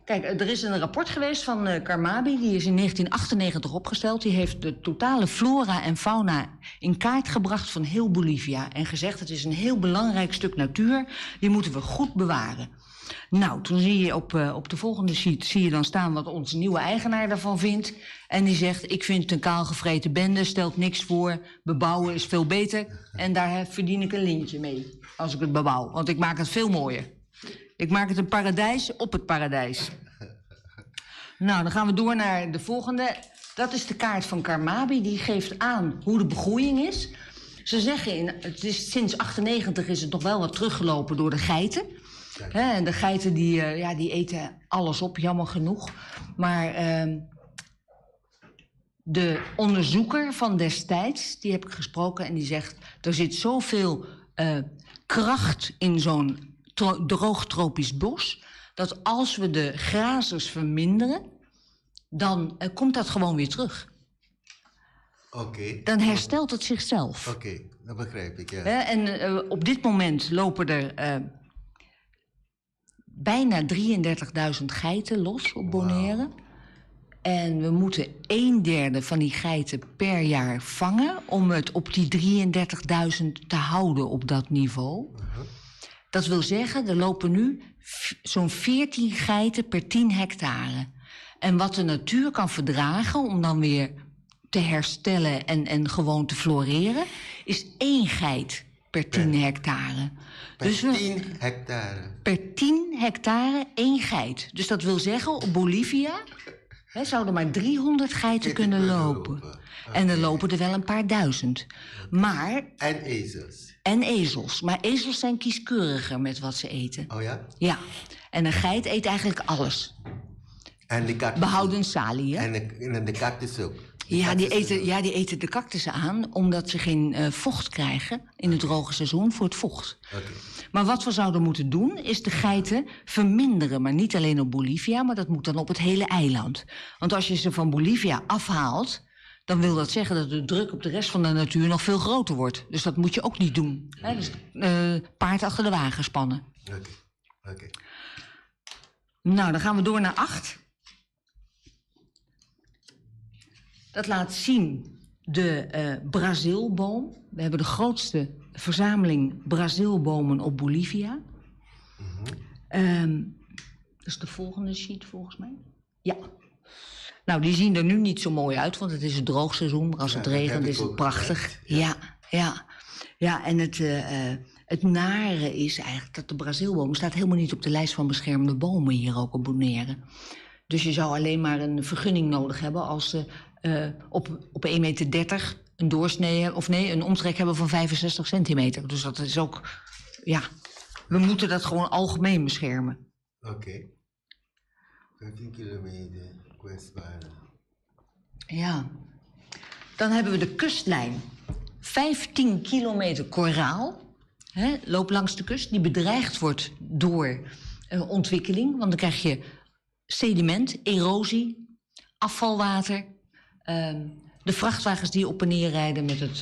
Kijk, er is een rapport geweest van Karmabi, die is in 1998 opgesteld. Die heeft de totale flora en fauna in kaart gebracht van heel Bolivia. En gezegd, het is een heel belangrijk stuk natuur, die moeten we goed bewaren. Nou, toen zie je op de volgende sheet zie je dan staan wat onze nieuwe eigenaar daarvan vindt. En die zegt, ik vind het een kaalgevreten bende, stelt niks voor. Bebouwen is veel beter. En daar verdien ik een lintje mee, als ik het bebouw. Want ik maak het veel mooier. Ik maak het een paradijs op het paradijs. Nou, dan gaan we door naar de volgende. Dat is de kaart van Carmabi. Die geeft aan hoe de begroeiing is. Ze zeggen, sinds 98 is het nog wel wat teruggelopen door de geiten. En de geiten die eten alles op, jammer genoeg. Maar de onderzoeker van destijds, die heb ik gesproken... en die zegt, er zit zoveel kracht in zo'n droog tropisch bos... dat als we de grazers verminderen, dan komt dat gewoon weer terug. Oké. Dan herstelt het zichzelf. Oké, dat begrijp ik, ja. En op dit moment lopen er bijna 33.000 geiten los op Bonaire. Wow. En we moeten 1/3 van die geiten per jaar vangen... om het op die 33.000 te houden op dat niveau. Dat wil zeggen, er lopen nu zo'n 14 geiten per 10 hectare. En wat de natuur kan verdragen om dan weer te herstellen en gewoon te floreren... is 1 geit per 10 hectare. Per 10 hectare? Per 10 hectare 1 geit. Dus dat wil zeggen, op Bolivia zouden maar 300 geiten kunnen lopen. Okay. En er lopen er wel een paar duizend. Maar... En ezels? En ezels. Maar ezels zijn kieskeuriger met wat ze eten. Oh ja? Ja. En een geit eet eigenlijk alles. En de cactus? Behouden salie, hè? En de cactus ook? Die eten de cactussen aan omdat ze geen vocht krijgen in het droge seizoen voor het vocht. Okay. Maar wat we zouden moeten doen is de geiten verminderen. Maar niet alleen op Bolivia, maar dat moet dan op het hele eiland. Want als je ze van Bolivia afhaalt, dan wil dat zeggen dat de druk op de rest van de natuur nog veel groter wordt. Dus dat moet je ook niet doen. Hè? Dus paard achter de wagen spannen. Oké. Nou, dan gaan we door naar 8. Dat laat zien de Brazilboom. We hebben de grootste verzameling Brazilbomen op Bolivia. Dat is de volgende sheet volgens mij. Ja. Nou, die zien er nu niet zo mooi uit, want het is het droogseizoen. Maar als het regent is het prachtig. Ja, en het nare is eigenlijk dat de Brazilboom staat helemaal niet op de lijst van beschermde bomen hier ook op Bonaire. Dus je zou alleen maar een vergunning nodig hebben als ze op 1,30 meter een doorsnee, een omtrek hebben van 65 centimeter. Dus dat is ook, we moeten dat gewoon algemeen beschermen. Oké. 15 kilometer kwetsbaar. Ja. Dan hebben we de kustlijn. 15 kilometer koraal, loopt langs de kust, die bedreigd wordt door ontwikkeling. Want dan krijg je sediment, erosie, afvalwater. De vrachtwagens die op en neer rijden met het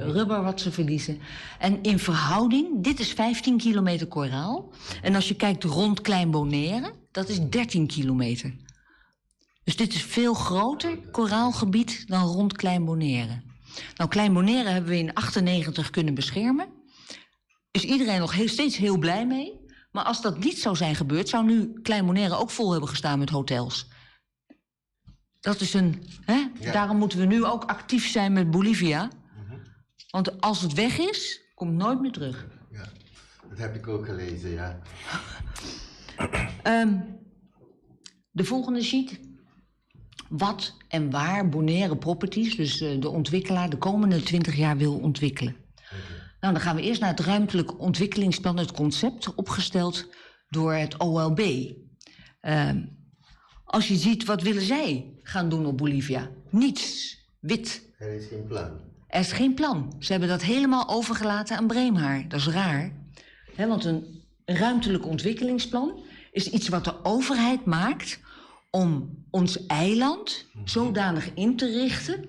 rubber wat ze verliezen. En in verhouding, dit is 15 kilometer koraal. En als je kijkt rond Klein Bonaire, dat is 13 kilometer. Dus dit is veel groter koraalgebied dan rond Klein Bonaire. Nou, Klein Bonaire hebben we in 1998 kunnen beschermen. Is iedereen nog steeds heel blij mee. Maar als dat niet zou zijn gebeurd, zou nu Klein Bonaire ook vol hebben gestaan met hotels. Dat is Daarom moeten we nu ook actief zijn met Bolivia. Want als het weg is, komt het nooit meer terug. Ja, dat heb ik ook gelezen, ja. De volgende sheet. Wat en waar Bonaire Properties, dus de ontwikkelaar, de komende 20 jaar wil ontwikkelen. Nou, dan gaan we eerst naar het ruimtelijk ontwikkelingsplan, het concept, opgesteld door het OLB. Als je ziet, wat willen zij gaan doen op Bolivia? Niets. Wit. Er is geen plan. Er is geen plan. Ze hebben dat helemaal overgelaten aan Breemhaar. Dat is raar. Want een ruimtelijk ontwikkelingsplan is iets wat de overheid maakt om ons eiland zodanig in te richten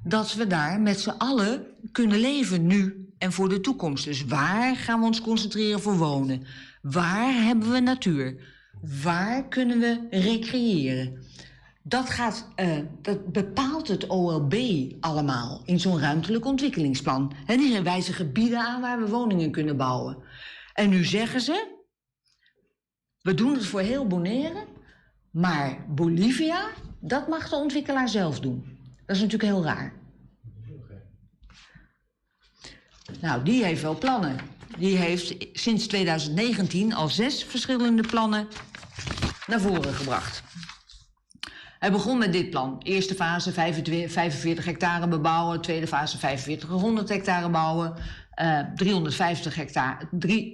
dat we daar met z'n allen kunnen leven nu en voor de toekomst. Dus waar gaan we ons concentreren voor wonen? Waar hebben we natuur? Waar kunnen we recreëren? Dat bepaalt het OLB allemaal in zo'n ruimtelijk ontwikkelingsplan. En die wijzen gebieden aan waar we woningen kunnen bouwen. En nu zeggen ze, We doen het voor heel Bonaire, maar Bolivia, dat mag de ontwikkelaar zelf doen. Dat is natuurlijk heel raar. Nou, die heeft wel plannen. Die heeft sinds 2019 al 6 verschillende plannen naar voren gebracht. Hij begon met dit plan. Eerste fase 45 hectare bebouwen. Tweede fase 4500 hectare bouwen.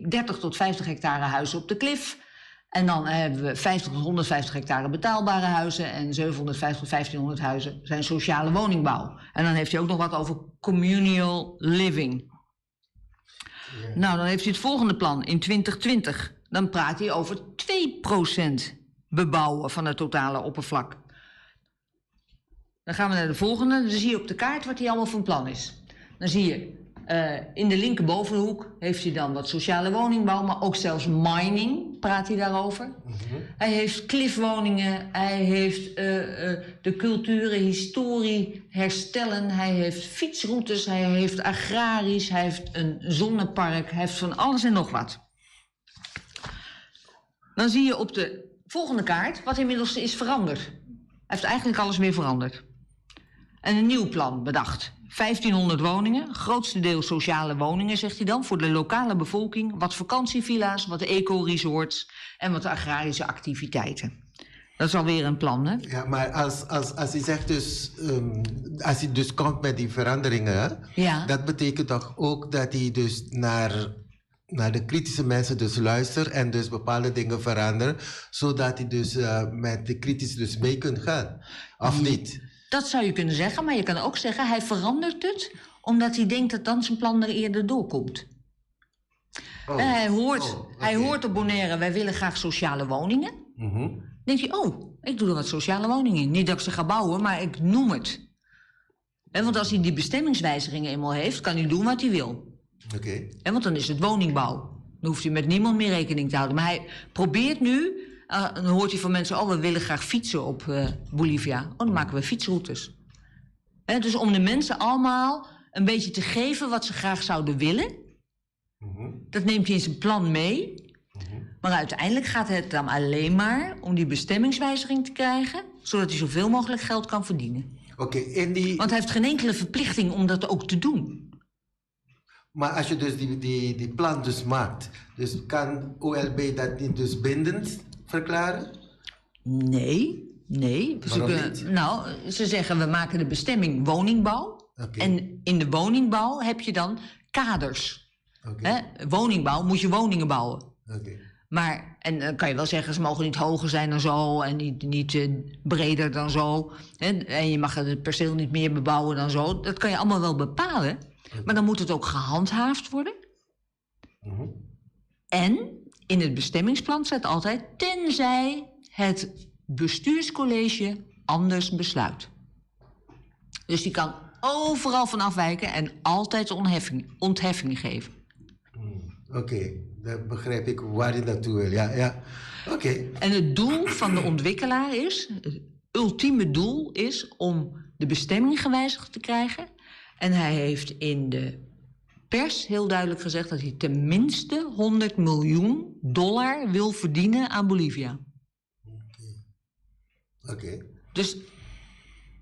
30 tot 50 hectare huizen op de klif. En dan hebben we 50 tot 150 hectare betaalbare huizen. En 750 tot 1500 huizen zijn sociale woningbouw. En dan heeft hij ook nog wat over communal living. Nou, dan heeft hij het volgende plan in 2020. Dan praat hij over 2% bebouwen van het totale oppervlak. Dan gaan we naar de volgende. Dan zie je op de kaart wat hij allemaal van plan is. Dan zie je in de linkerbovenhoek heeft hij dan wat sociale woningbouw, maar ook zelfs mining praat hij daarover. Hij heeft klifwoningen, hij heeft de culturen, historie herstellen, hij heeft fietsroutes, hij heeft agrarisch, hij heeft een zonnepark, hij heeft van alles en nog wat. Dan zie je op de volgende kaart wat inmiddels is veranderd. Hij heeft eigenlijk alles weer veranderd. En een nieuw plan bedacht. 1500 woningen, grootste deel sociale woningen, zegt hij dan, voor de lokale bevolking. Wat vakantievilla's, wat eco-resorts en wat agrarische activiteiten. Dat is alweer een plan, hè? Ja, maar als hij zegt dus, als hij dus komt met die veranderingen, ja. Dat betekent toch ook dat hij dus naar de kritische mensen dus luistert en dus bepaalde dingen verandert, zodat hij dus met de kritisch dus mee kunt gaan, of niet? Dat zou je kunnen zeggen, maar je kan ook zeggen, hij verandert het omdat hij denkt dat dan zijn plan er eerder doorkomt. Hij hoort op Bonaire, wij willen graag sociale woningen. Denk je, ik doe er wat sociale woningen in. Niet dat ik ze ga bouwen, maar ik noem het. Want als hij die bestemmingswijzigingen eenmaal heeft, kan hij doen wat hij wil. Want dan is het woningbouw. Dan hoeft hij met niemand meer rekening te houden. Maar hij probeert nu, dan hoort hij van mensen, we willen graag fietsen op Bolivia. Dan maken we fietsroutes. Dus om de mensen allemaal een beetje te geven wat ze graag zouden willen. Dat neemt hij in zijn plan mee. Maar uiteindelijk gaat het dan alleen maar om die bestemmingswijziging te krijgen, zodat hij zoveel mogelijk geld kan verdienen. Want hij heeft geen enkele verplichting om dat ook te doen. Maar als je dus die plan dus maakt, dus kan OLB dat niet dus bindend verklaren? Nee. Ze zeggen we maken de bestemming woningbouw. En in de woningbouw heb je dan kaders. Woningbouw moet je woningen bouwen. Maar, en dan kan je wel zeggen, ze mogen niet hoger zijn dan zo en niet breder dan zo. En je mag het perceel niet meer bebouwen dan zo. Dat kan je allemaal wel bepalen. Maar dan moet het ook gehandhaafd worden. En in het bestemmingsplan staat altijd, tenzij het bestuurscollege anders besluit. Dus die kan overal van afwijken en altijd ontheffing geven. Dan begrijp ik waar je naartoe wil. Ja. En het doel van de ontwikkelaar is, het ultieme doel is om de bestemming gewijzigd te krijgen. En hij heeft in de pers heel duidelijk gezegd dat hij tenminste $100 miljoen wil verdienen aan Bolivia. Dus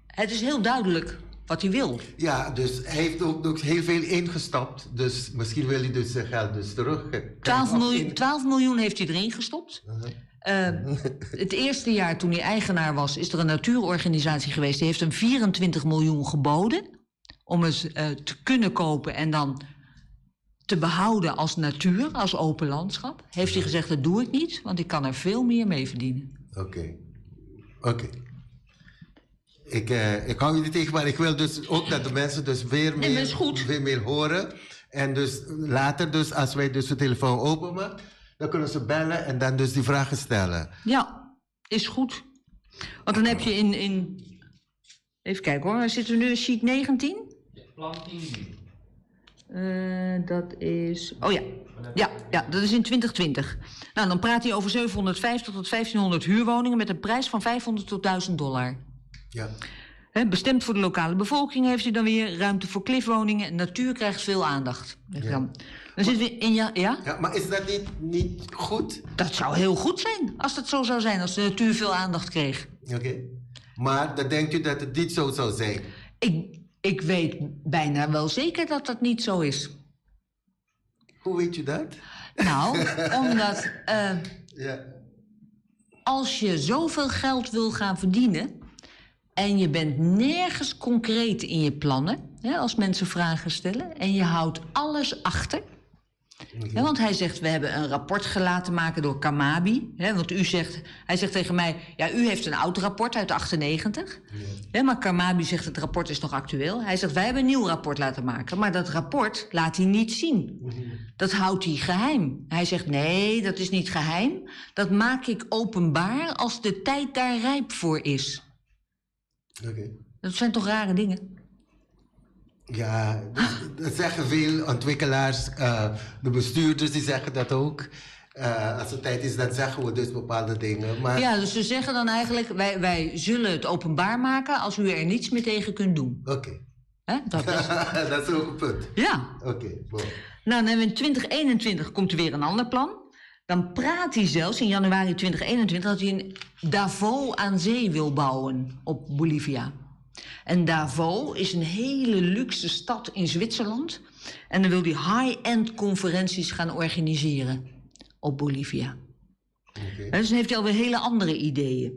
het is heel duidelijk wat hij wil. Ja, dus hij heeft ook heel veel ingestapt. Dus misschien wil hij dus zijn geld dus terug. 12 miljoen heeft hij erin gestopt. Het eerste jaar toen hij eigenaar was, is er een natuurorganisatie geweest. Die heeft hem 24 miljoen geboden om het te kunnen kopen en dan te behouden als natuur, als open landschap. Heeft hij gezegd, dat doe ik niet, want ik kan er veel meer mee verdienen. Oké. Ik hou je niet tegen, maar ik wil dus ook dat de mensen dus weer meer horen. En dus later, dus, als wij dus de telefoon openen, dan kunnen ze bellen en dan dus die vragen stellen. Ja, is goed. Want dan heb je in even kijken hoor, zitten we nu in sheet 19? Plan 10. Dat is... Ja, dat is in 2020. Nou, dan praat hij over 750 tot 1500 huurwoningen met een prijs van $500 tot $1000. Ja. Bestemd voor de lokale bevolking heeft hij dan weer ruimte voor klifwoningen. Natuur krijgt veel aandacht. Dan zitten we in ja? Maar is dat niet goed? Dat zou heel goed zijn, als dat zo zou zijn, als de natuur veel aandacht kreeg. Oké. Maar dan denkt u dat het niet zo zou zijn? Ik weet bijna wel zeker dat dat niet zo is. Hoe weet u dat? Nou, omdat als je zoveel geld wil gaan verdienen en je bent nergens concreet in je plannen, als mensen vragen stellen, en je houdt alles achter. Ja, want hij zegt, we hebben een rapport laten maken door Kamabi. Want hij zegt tegen mij, ja, u heeft een oud rapport uit 98. Maar Kamabi zegt, het rapport is nog actueel. Hij zegt, wij hebben een nieuw rapport laten maken. Maar dat rapport laat hij niet zien. Dat houdt hij geheim. Hij zegt, nee, dat is niet geheim. Dat maak ik openbaar als de tijd daar rijp voor is. Dat zijn toch rare dingen? Ja, dat zeggen veel ontwikkelaars, de bestuurders die zeggen dat ook. Als het tijd is, dan zeggen we dus bepaalde dingen. Maar... Ja, dus ze zeggen dan eigenlijk, wij zullen het openbaar maken als u er niets meer tegen kunt doen. Oké. Dat is... dat is ook een punt. Ja. Oké. Nou, dan in 2021 komt er weer een ander plan. Dan praat hij zelfs in januari 2021 dat hij een Davos aan zee wil bouwen op Bolivia. En Davos is een hele luxe stad in Zwitserland. En dan wil hij high-end conferenties gaan organiseren op Bolivia. En dus dan heeft hij alweer hele andere ideeën.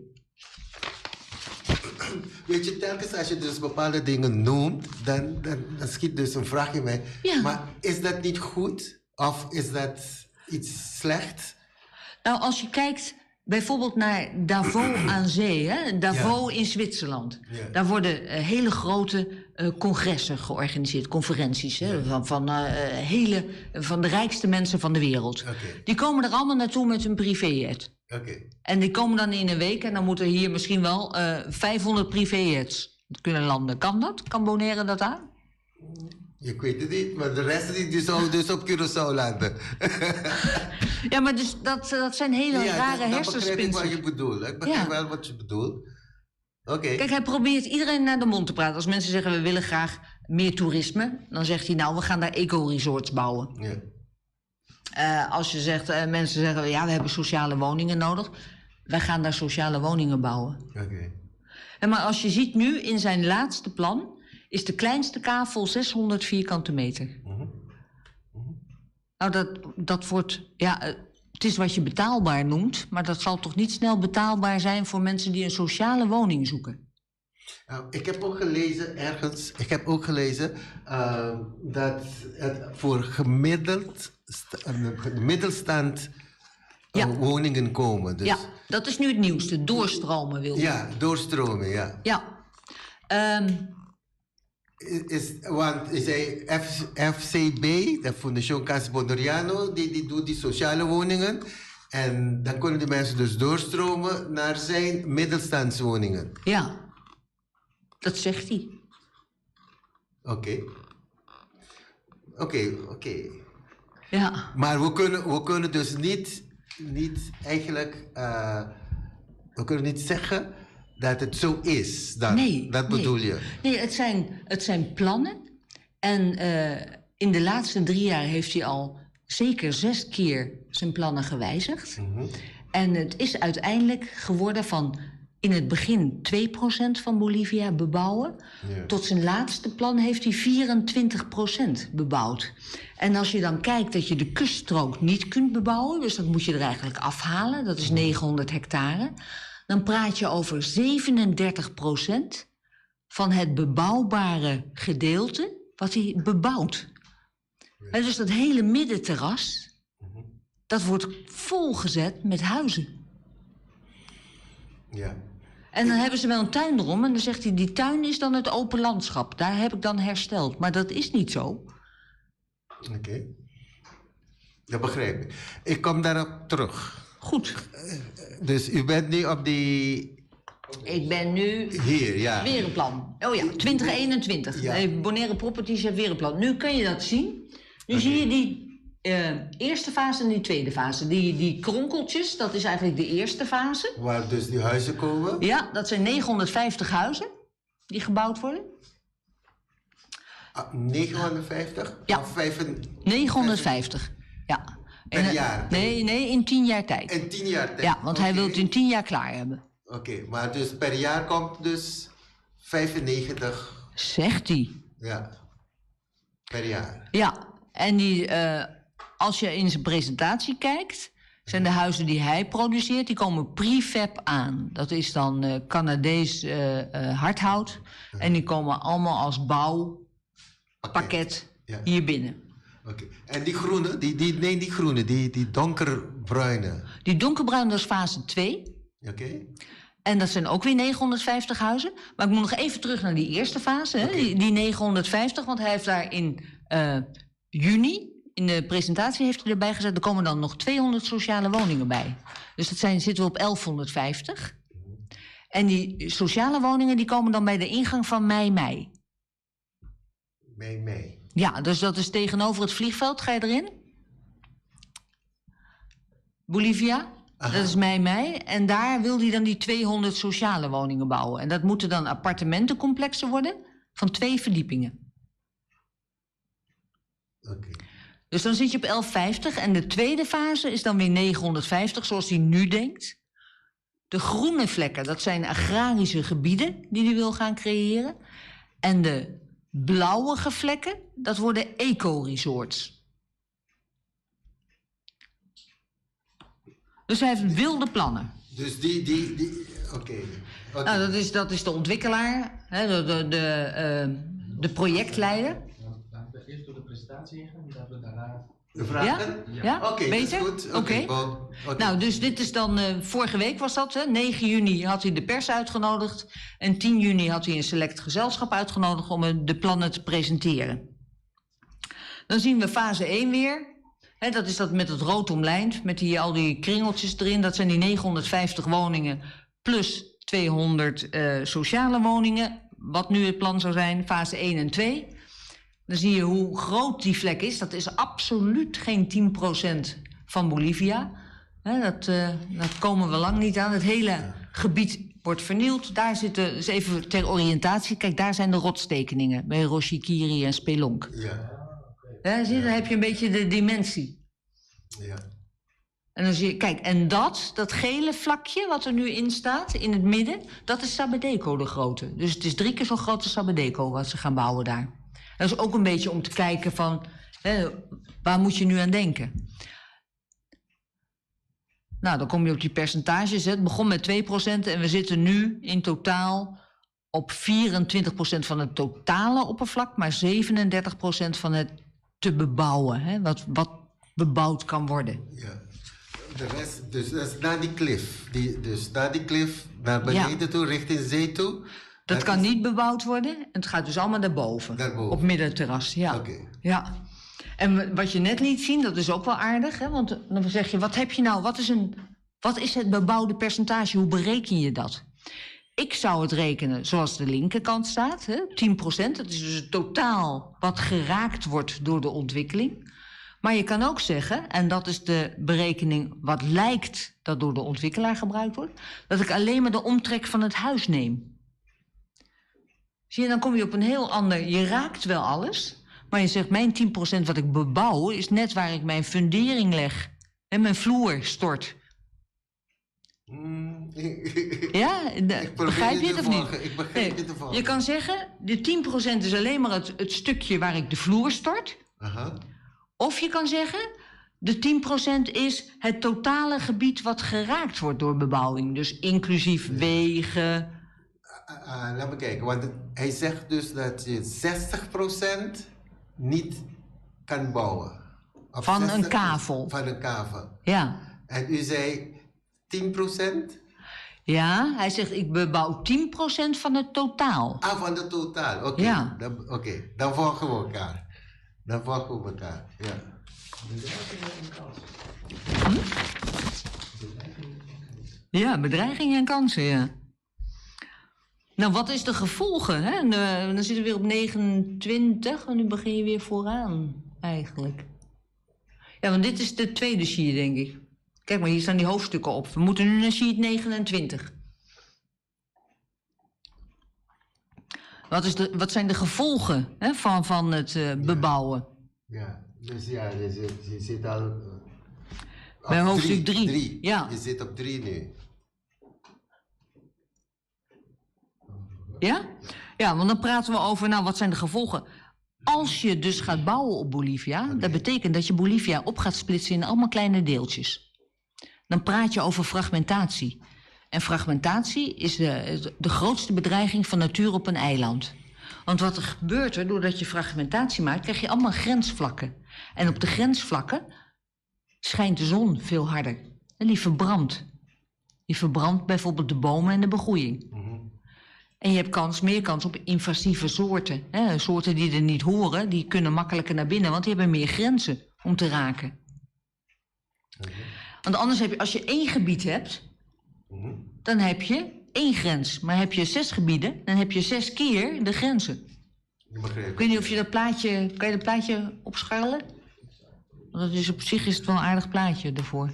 Weet je, telkens als je dus bepaalde dingen noemt, dan schiet dus een vraag in mij. Ja. Maar is dat niet goed? Of is dat iets slechts? Nou, als je kijkt bijvoorbeeld naar Davos aan zee, Davos in Zwitserland. Daar worden hele grote congressen georganiseerd, conferenties van de rijkste mensen van de wereld. Die komen er allemaal naartoe met hun privéjet. En die komen dan in een week en dan moeten hier misschien wel 500 privéjets kunnen landen. Kan dat? Kan Bonaire dat aan? Ik weet het niet, maar de rest die zou dus op Curaçao landen. Ja, maar dus dat zijn hele rare hersenspinsels. Dat begrijp ik wat je bedoelt. Ik begrijp wel wat je bedoelt. Kijk, hij probeert iedereen naar de mond te praten. Als mensen zeggen, we willen graag meer toerisme, dan zegt hij, nou, we gaan daar eco-resorts bouwen. Als je zegt, mensen zeggen, ja, we hebben sociale woningen nodig. Wij gaan daar sociale woningen bouwen. Maar als je ziet nu in zijn laatste plan, is de kleinste kavel 600 vierkante meter. Nou, dat wordt... Ja, het is wat je betaalbaar noemt, maar dat zal toch niet snel betaalbaar zijn voor mensen die een sociale woning zoeken? Nou, ik heb ook gelezen ergens, dat het voor middelstand woningen komen. Dus. Ja, dat is nu het nieuwste. Doorstromen wil je. Ja, doorstromen, ja. Want is hij FCB, de Fundación Casa Bondoriano, die doet die sociale woningen. En dan kunnen die mensen dus doorstromen naar zijn middelstandswoningen. Ja, dat zegt hij. Oké. Ja. Maar we kunnen dus niet eigenlijk... we kunnen niet zeggen dat het zo is. Dat bedoel je? Nee, het zijn plannen. En in de laatste 3 jaar heeft hij al zeker 6 keer zijn plannen gewijzigd. En het is uiteindelijk geworden van in het begin 2% van Bolivia bebouwen. Tot zijn laatste plan heeft hij 24% bebouwd. En als je dan kijkt dat je de kuststrook niet kunt bebouwen, dus dat moet je er eigenlijk afhalen, dat is 900 hectare, dan praat je over 37% van het bebouwbare gedeelte wat hij bebouwt. En dus dat hele middenterras, dat wordt volgezet met huizen. Ja. En dan hebben ze wel een tuin erom en dan zegt hij, die tuin is dan het open landschap. Daar heb ik dan hersteld. Maar dat is niet zo. Oké. Dat begrijp ik. Ik kom daarop terug. Goed. Dus u bent nu op die... Ik ben nu... Hier, ja. Weer een plan. Oh ja, 2021. Ja. Bonaire Properties heeft weer een plan. Nu kun je dat zien. Nu zie je die eerste fase en die tweede fase. Die kronkeltjes, dat is eigenlijk de eerste fase. Waar dus die huizen komen? Ja, dat zijn 950 huizen. die gebouwd worden? 950? Ja. Of 950, ja. Per jaar? Nee, in 10 jaar tijd. In 10 jaar tijd? Ja, want hij wil het in 10 jaar klaar hebben. Oké, maar dus per jaar komt dus 95... Zegt hij. Ja, per jaar. Ja, en als je in zijn presentatie kijkt, zijn de huizen die hij produceert, die komen prefab aan. Dat is dan Canadees hardhout. En die komen allemaal als bouwpakket hier binnen. Oké. En die groene, die donkerbruine. Die donkerbruine, dat is fase 2. Oké. En dat zijn ook weer 950 huizen. Maar ik moet nog even terug naar die eerste fase, hè? Die 950, want hij heeft daar in juni, in de presentatie heeft hij erbij gezet, er komen dan nog 200 sociale woningen bij. Dus zitten we op 1150. En die sociale woningen die komen dan bij de ingang van mei. Mei. Ja, dus dat is tegenover het vliegveld. Ga je erin? Bolivia. Aha. Dat is mei. En daar wil hij dan die 200 sociale woningen bouwen. En dat moeten dan appartementencomplexen worden van 2 verdiepingen. Oké. Dus dan zit je op 1150. En de tweede fase is dan weer 950, zoals hij nu denkt. De groene vlekken, dat zijn agrarische gebieden die hij wil gaan creëren. En de blauwige vlekken, dat worden eco-resorts. Dus hij heeft wilde plannen. Dus oké. Nou, dat is de ontwikkelaar, hè, de projectleider. Eerst door de presentatie ingaan, dat we daarna... De vragen? Ja? Oké, beter? goed. Oké. Nou, dus dit is dan... vorige week was dat, hè? 9 juni had hij de pers uitgenodigd. En 10 juni had hij een select gezelschap uitgenodigd om de plannen te presenteren. Dan zien we fase 1 weer. Hè, dat is dat met het rood omlijnd, met al die kringeltjes erin. Dat zijn die 950 woningen plus 200 sociale woningen. Wat nu het plan zou zijn, fase 1 en 2... Dan zie je hoe groot die vlek is. Dat is absoluut geen 10% van Bolivia. Dat komen we lang niet aan. Het hele gebied wordt vernield. Daar zitten, dus even ter oriëntatie, kijk, daar zijn de rotstekeningen bij Roshikiri en Spelonk. Ja, zie je, dan heb je een beetje de dimensie. Ja. En dan zie je, kijk, en dat gele vlakje wat er nu in staat, in het midden, dat is Sabedeco de grote. Dus het is 3 keer zo groot als Sabedeco wat ze gaan bouwen daar. Dat is ook een beetje om te kijken van, waar moet je nu aan denken? Nou, dan kom je op die percentages. Het begon met 2% en we zitten nu in totaal op 24% van het totale oppervlak, maar 37% van het te bebouwen, hè, wat bebouwd kan worden. Ja. De rest, dus dat is naar die klif. Dus naar die klif, naar beneden toe, richting zee toe. Dat kan niet bebouwd worden. Het gaat dus allemaal daarboven. Op middenterras, ja. Okay. Ja. En wat je net liet zien, dat is ook wel aardig. Hè? Want dan zeg je, wat heb je nou? Wat is het bebouwde percentage? Hoe bereken je dat? Ik zou het rekenen zoals de linkerkant staat. Hè? 10%. Dat is dus het totaal wat geraakt wordt door de ontwikkeling. Maar je kan ook zeggen, en dat is de berekening wat lijkt dat door de ontwikkelaar gebruikt wordt, dat ik alleen maar de omtrek van het huis neem. Zie je, dan kom je op een heel ander... Je raakt wel alles, maar je zegt, mijn 10% wat ik bebouw is net waar ik mijn fundering leg en mijn vloer stort. Ja, begrijp je het of niet? Ik begrijp het ervan. Je kan zeggen, de 10% is alleen maar het stukje waar ik de vloer stort. Aha. Of je kan zeggen, de 10% is het totale gebied wat geraakt wordt door bebouwing. Dus inclusief wegen... Laat me kijken, want hij zegt dus dat je 60% niet kan bouwen. Of van een kavel. Van een kavel. Ja. En u zei 10%? Ja, hij zegt ik bebouw 10% van het totaal. Ah, van het totaal, oké. Ja. Dan volgen we elkaar. Ja. Ja, bedreigingen en kansen, ja. Nou, wat is de gevolgen? Hè? Dan zitten we weer op 29 en nu begin je weer vooraan, eigenlijk. Ja, want dit is de tweede sheet, denk ik. Kijk maar, hier staan die hoofdstukken op. We moeten nu naar sheet 29. Wat zijn de gevolgen van het bebouwen? Ja, dus je zit al... Bij hoofdstuk 3. Ja. Je zit op 3 nu. Ja? Ja, want dan praten we over, wat zijn de gevolgen? Als je dus gaat bouwen op Bolivia, dat betekent dat je Bolivia op gaat splitsen in allemaal kleine deeltjes. Dan praat je over fragmentatie. En fragmentatie is de grootste bedreiging van natuur op een eiland. Want wat er gebeurt doordat je fragmentatie maakt, krijg je allemaal grensvlakken. En op de grensvlakken schijnt de zon veel harder. En die verbrandt. Die verbrandt bijvoorbeeld de bomen en de begroeiing. En je hebt meer kans op invasieve soorten. Soorten die er niet horen, die kunnen makkelijker naar binnen, want die hebben meer grenzen om te raken. Want anders heb je, als je 1 gebied hebt, dan heb je 1 grens. Maar heb je 6 gebieden, dan heb je 6 keer de grenzen. Ik weet niet of je dat plaatje... Kan je dat plaatje opschalen? Want dat is op zich het wel een aardig plaatje ervoor.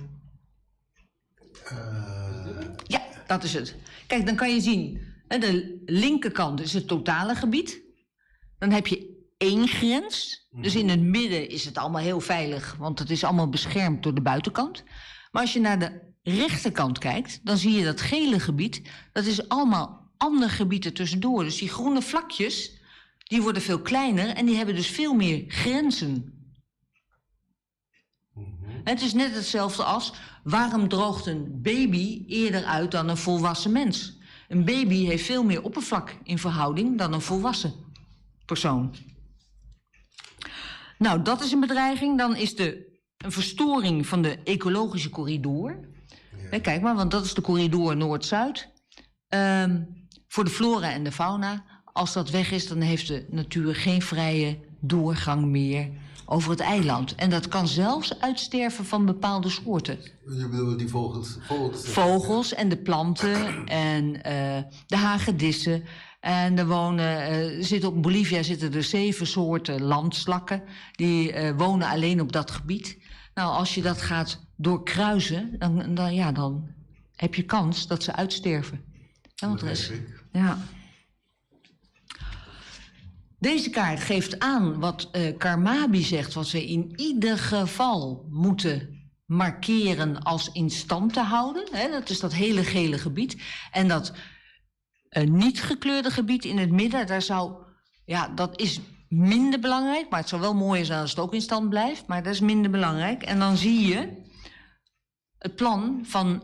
Ja, dat is het. Kijk, dan kan je zien... De linkerkant is het totale gebied. Dan heb je 1 grens. Dus in het midden is het allemaal heel veilig, want het is allemaal beschermd door de buitenkant. Maar als je naar de rechterkant kijkt, dan zie je dat gele gebied. Dat is allemaal ander gebied er tussendoor. Dus die groene vlakjes, die worden veel kleiner en die hebben dus veel meer grenzen. Het is net hetzelfde als, waarom droogt een baby eerder uit dan een volwassen mens? Een baby heeft veel meer oppervlak in verhouding dan een volwassen persoon. Nou, dat is een bedreiging. Dan is een verstoring van de ecologische corridor. Ja. Kijk maar, want dat is de corridor Noord-Zuid. Voor de flora en de fauna. Als dat weg is, dan heeft de natuur geen vrije doorgang meer over het eiland. En dat kan zelfs uitsterven van bepaalde soorten. Je bedoelt die vogels? Vogels en de planten en de hagedissen. En er op Bolivia zitten er 7 soorten landslakken. Die wonen alleen op dat gebied. Nou, als je dat gaat doorkruisen, dan heb je kans dat ze uitsterven. Ja, want ja. Deze kaart geeft aan wat Carmabi zegt, wat we in ieder geval moeten markeren als in stand te houden. Dat is dat hele gele gebied. En dat niet gekleurde gebied in het midden, dat is minder belangrijk. Maar het zou wel mooier zijn als het ook in stand blijft. Maar dat is minder belangrijk. En dan zie je het plan van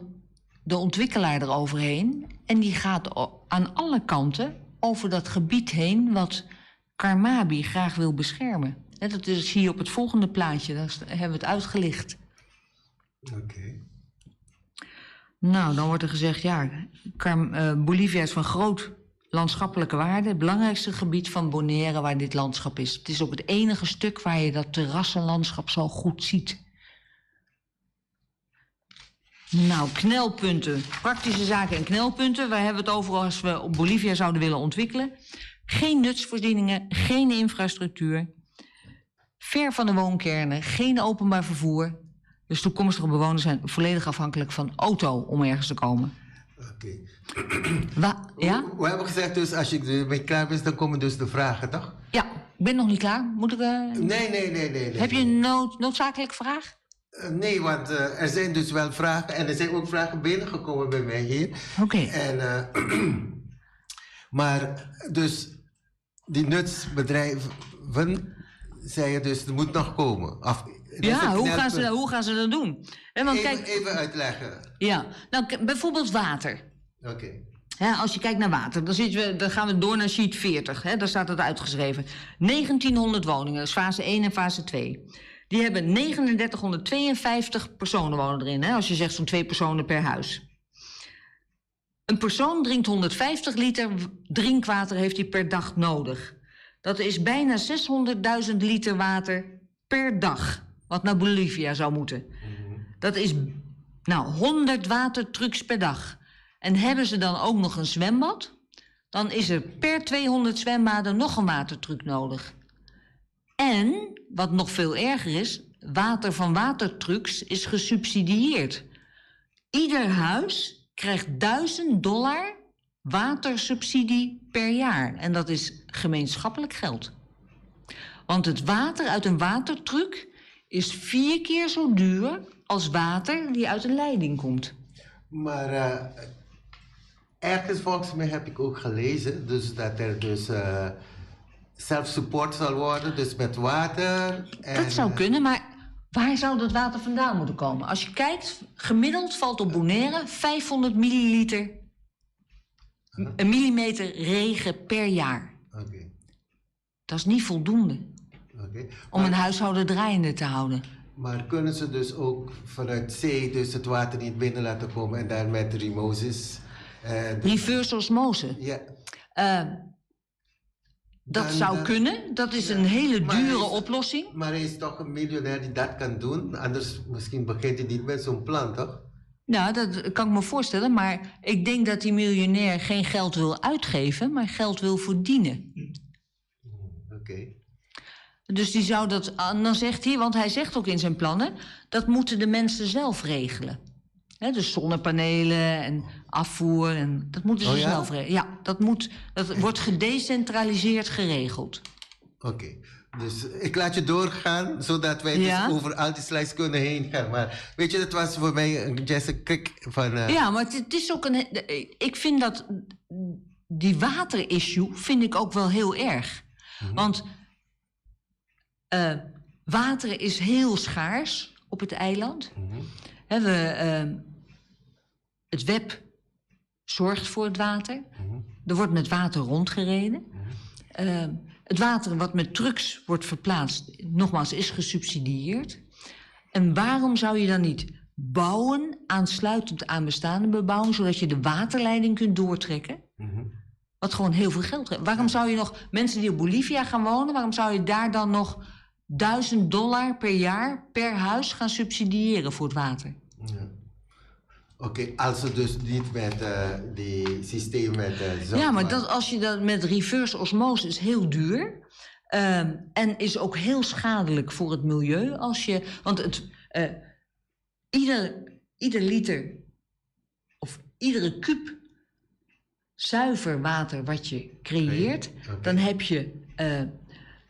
de ontwikkelaar eroverheen. En die gaat aan alle kanten over dat gebied heen wat Carmabi graag wil beschermen. Dat is hier op het volgende plaatje. Daar hebben we het uitgelicht. Oké. Nou, dan wordt er gezegd, Bolivia is van groot landschappelijke waarde. Het belangrijkste gebied van Bonaire waar dit landschap is. Het is ook het enige stuk waar je dat terrassenlandschap zo goed ziet. Nou, knelpunten. Praktische zaken en knelpunten. Waar hebben we het over als we op Bolivia zouden willen ontwikkelen? Geen nutsvoorzieningen, geen infrastructuur. Ver van de woonkernen, geen openbaar vervoer. Dus toekomstige bewoners zijn volledig afhankelijk van auto om ergens te komen. Oké. Ja? We hebben gezegd, dus als je ermee klaar bent, dan komen dus de vragen, toch? Ja, ik ben nog niet klaar. Moet ik... Nee. Heb je een noodzakelijke vraag? Nee, want er zijn dus wel vragen. En er zijn ook vragen binnengekomen bij mij hier. Oké. Maar dus die nutsbedrijven, zei je dus, er moet nog komen. Hoe gaan ze dat doen? Want even uitleggen. Ja, nou bijvoorbeeld water. Oké. Als je kijkt naar water, dan gaan we door naar sheet 40. Daar staat het uitgeschreven. 1900 woningen, dat is fase 1 en fase 2. Die hebben 3952 personen wonen erin. Als je zegt zo'n 2 personen per huis. Een persoon drinkt 150 liter drinkwater heeft hij per dag nodig. Dat is bijna 600.000 liter water per dag. Wat naar Bolivia zou moeten. Dat is 100 watertrucks per dag. En hebben ze dan ook nog een zwembad? Dan is er per 200 zwembaden nog een watertruck nodig. En, wat nog veel erger is, water van watertrucks is gesubsidieerd. Ieder huis krijgt $1000 watersubsidie per jaar. En dat is gemeenschappelijk geld. Want het water uit een watertruck is 4 keer zo duur als water die uit een leiding komt. Maar ergens volgens mij heb ik ook gelezen dus dat er dus self-support zal worden, dus met water. En, dat zou kunnen, maar waar zou dat water vandaan moeten komen? Als je kijkt, gemiddeld valt op Bonaire 500 milliliter, een millimeter regen per jaar. Okay. Dat is niet voldoende om een huishouden draaiende te houden. Maar kunnen ze dus ook vanuit zee dus het water niet binnen laten komen en daar met remosis? Reverse osmose? Ja. Dat zou kunnen. Dat is een hele dure oplossing. Maar hij is toch een miljonair die dat kan doen? Anders misschien begint hij niet met zo'n plan, toch? Nou, dat kan ik me voorstellen. Maar ik denk dat die miljonair geen geld wil uitgeven, maar geld wil verdienen. Oké. Dus die zou dat... Dan zegt hij, want hij zegt ook in zijn plannen, dat moeten de mensen zelf regelen. Dus zonnepanelen en afvoer, en dat moeten ze zelf regelen. Ja, dat wordt gedecentraliseerd geregeld. Oké. Dus ik laat je doorgaan, zodat wij dus over al die slides kunnen heen gaan. Maar weet je, dat was voor mij een krik van... Ja, maar het is ook een... Ik vind dat... Die waterissue vind ik ook wel heel erg. Want water is heel schaars op het eiland. Het WEP zorgt voor het water. Er wordt met water rondgereden. Het water wat met trucks wordt verplaatst, nogmaals, is gesubsidieerd. En waarom zou je dan niet bouwen, aansluitend aan bestaande bebouwing, zodat je de waterleiding kunt doortrekken? Wat gewoon heel veel geld geeft. Waarom zou je nog mensen die op Bolivia gaan wonen, waarom zou je daar dan nog $1000 per jaar per huis gaan subsidiëren voor het water? Ja. Oké, als ze dus niet met die systeem met ja, maar als je dat met reverse osmose is heel duur. En is ook heel schadelijk voor het milieu. Want ieder liter of iedere kuub zuiver water wat je creëert, dan heb je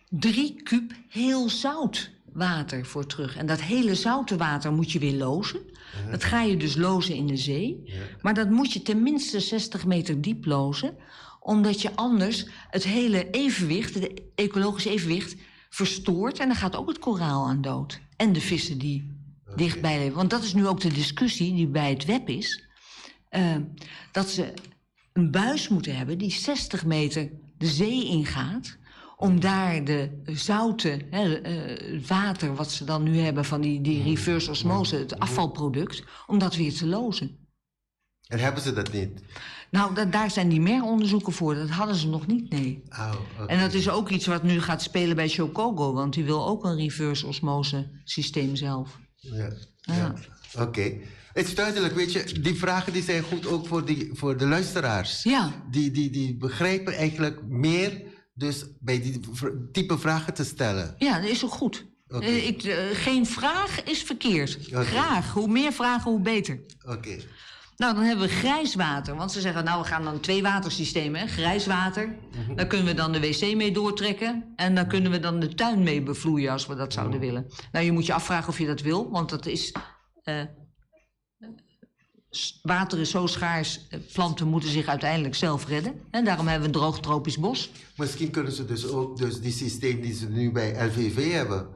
3 kuub heel zout water voor terug. En dat hele zoute water moet je weer lozen. Dat ga je dus lozen in de zee. Maar dat moet je tenminste 60 meter diep lozen, omdat je anders het hele evenwicht, het ecologische evenwicht, verstoort. En dan gaat ook het koraal aan dood. En de vissen die dichtbij leven. Want dat is nu ook de discussie die bij het WEP is. Dat ze een buis moeten hebben die 60 meter de zee ingaat, om daar de zoute water, wat ze dan nu hebben van die reverse osmose, het afvalproduct, om dat weer te lozen. En hebben ze dat niet? Nou, daar zijn die meer onderzoeken voor. Dat hadden ze nog niet, nee. Oh, okay. En dat is ook iets wat nu gaat spelen bij Chocogo, want die wil ook een reverse osmose systeem zelf. Ja. Oké. Het is duidelijk, weet je, die vragen die zijn goed ook voor de luisteraars. Ja. Die begrijpen eigenlijk meer, dus bij die type vragen te stellen. Ja, dat is ook goed. Geen vraag is verkeerd. Graag. Hoe meer vragen, hoe beter. Oké. Nou, dan hebben we grijs water. Want ze zeggen, nou, we gaan dan 2 watersystemen. Grijs water, daar kunnen we dan de wc mee doortrekken. En daar kunnen we dan de tuin mee bevloeien als we dat zouden willen. Nou, je moet je afvragen of je dat wil, want dat is... water is zo schaars, planten moeten zich uiteindelijk zelf redden. En daarom hebben we een droog tropisch bos. Misschien kunnen ze dus ook die systeem die ze nu bij LVV hebben.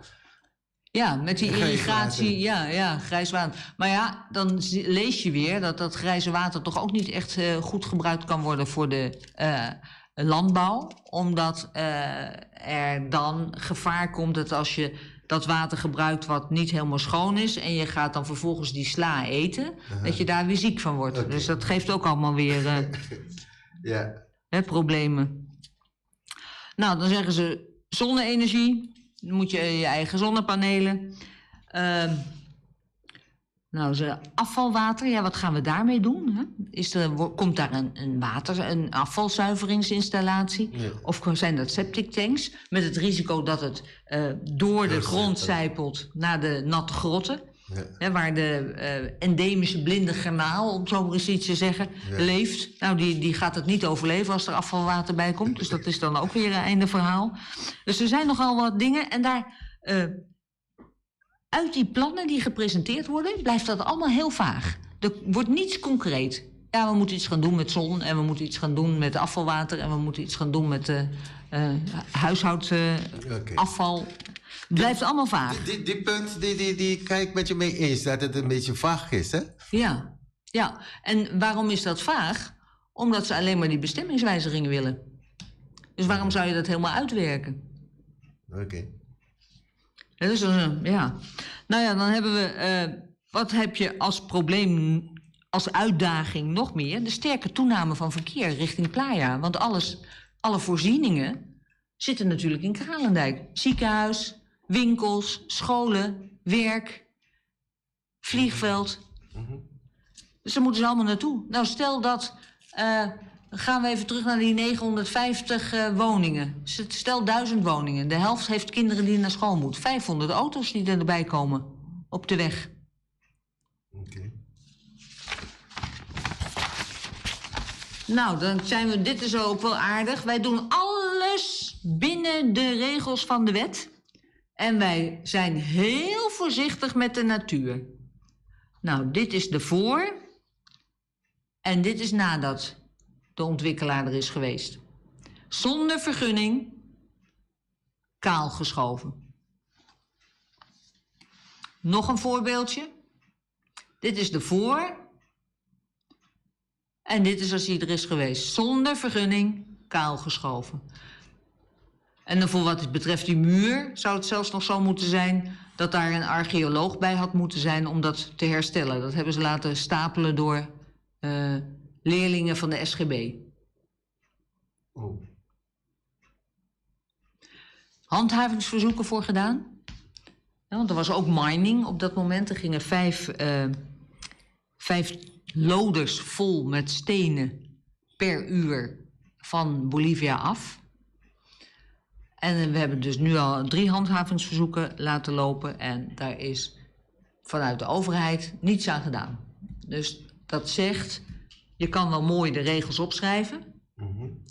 Ja, met die irrigatie, ja, grijs water. Maar ja, dan lees je weer dat grijze water toch ook niet echt goed gebruikt kan worden voor de landbouw. Omdat er dan gevaar komt dat als je dat water gebruikt wat niet helemaal schoon is en je gaat dan vervolgens die sla eten, dat je daar weer ziek van wordt. Okay. Dus dat geeft ook allemaal weer problemen. Nou, dan zeggen ze zonne-energie. Dan moet je je eigen zonnepanelen. Afvalwater, ja, wat gaan we daarmee doen? Hè? Komt daar een afvalzuiveringsinstallatie? Ja. Of zijn dat septic tanks? Met het risico dat het door de grond zijpelt naar de natte grotten. Hè, waar de endemische blinde garnaal, om zo maar eens iets te zeggen, leeft. Nou, die gaat het niet overleven als er afvalwater bij komt. Dus dat is dan ook weer een einde verhaal. Dus er zijn nogal wat dingen. En daar, uit die plannen die gepresenteerd worden, blijft dat allemaal heel vaag. Er wordt niets concreet. Ja, we moeten iets gaan doen met zon en we moeten iets gaan doen met afvalwater en we moeten iets gaan doen met huishoudafval. Het blijft allemaal vaag. Die punt, die kan ik met je mee eens, dat het een beetje vaag is, hè? Ja. En waarom is dat vaag? Omdat ze alleen maar die bestemmingswijzigingen willen. Dus waarom zou je dat helemaal uitwerken? Oké. Dus, ja. Nou ja, dan hebben we... wat heb je als probleem, als uitdaging nog meer? De sterke toename van verkeer richting Playa. Want alle voorzieningen zitten natuurlijk in Kralendijk. Ziekenhuis, winkels, scholen, werk, vliegveld. Dus daar moeten ze allemaal naartoe. Nou, stel dat... gaan we even terug naar die 950 woningen. Stel 1000 woningen. De helft heeft kinderen die naar school moeten. 500 auto's die erbij komen op de weg. Oké. Nou, dan zijn we... Dit is ook wel aardig. Wij doen alles binnen de regels van de wet. En wij zijn heel voorzichtig met de natuur. Nou, dit is de voor. En dit is nadat de ontwikkelaar er is geweest. Zonder vergunning, kaal geschoven. Nog een voorbeeldje. Dit is de voor. En dit is als hij er is geweest. Zonder vergunning, kaal geschoven. En dan voor wat betreft die muur zou het zelfs nog zo moeten zijn dat daar een archeoloog bij had moeten zijn om dat te herstellen. Dat hebben ze laten stapelen door leerlingen van de SGB. Oh. Handhavingsverzoeken voor gedaan. Ja, want er was ook mining op dat moment. Er gingen 5 loders vol met stenen per uur van Bolivia af. En we hebben dus nu al 3 handhavingsverzoeken laten lopen. En daar is vanuit de overheid niets aan gedaan. Dus dat zegt, je kan wel mooi de regels opschrijven.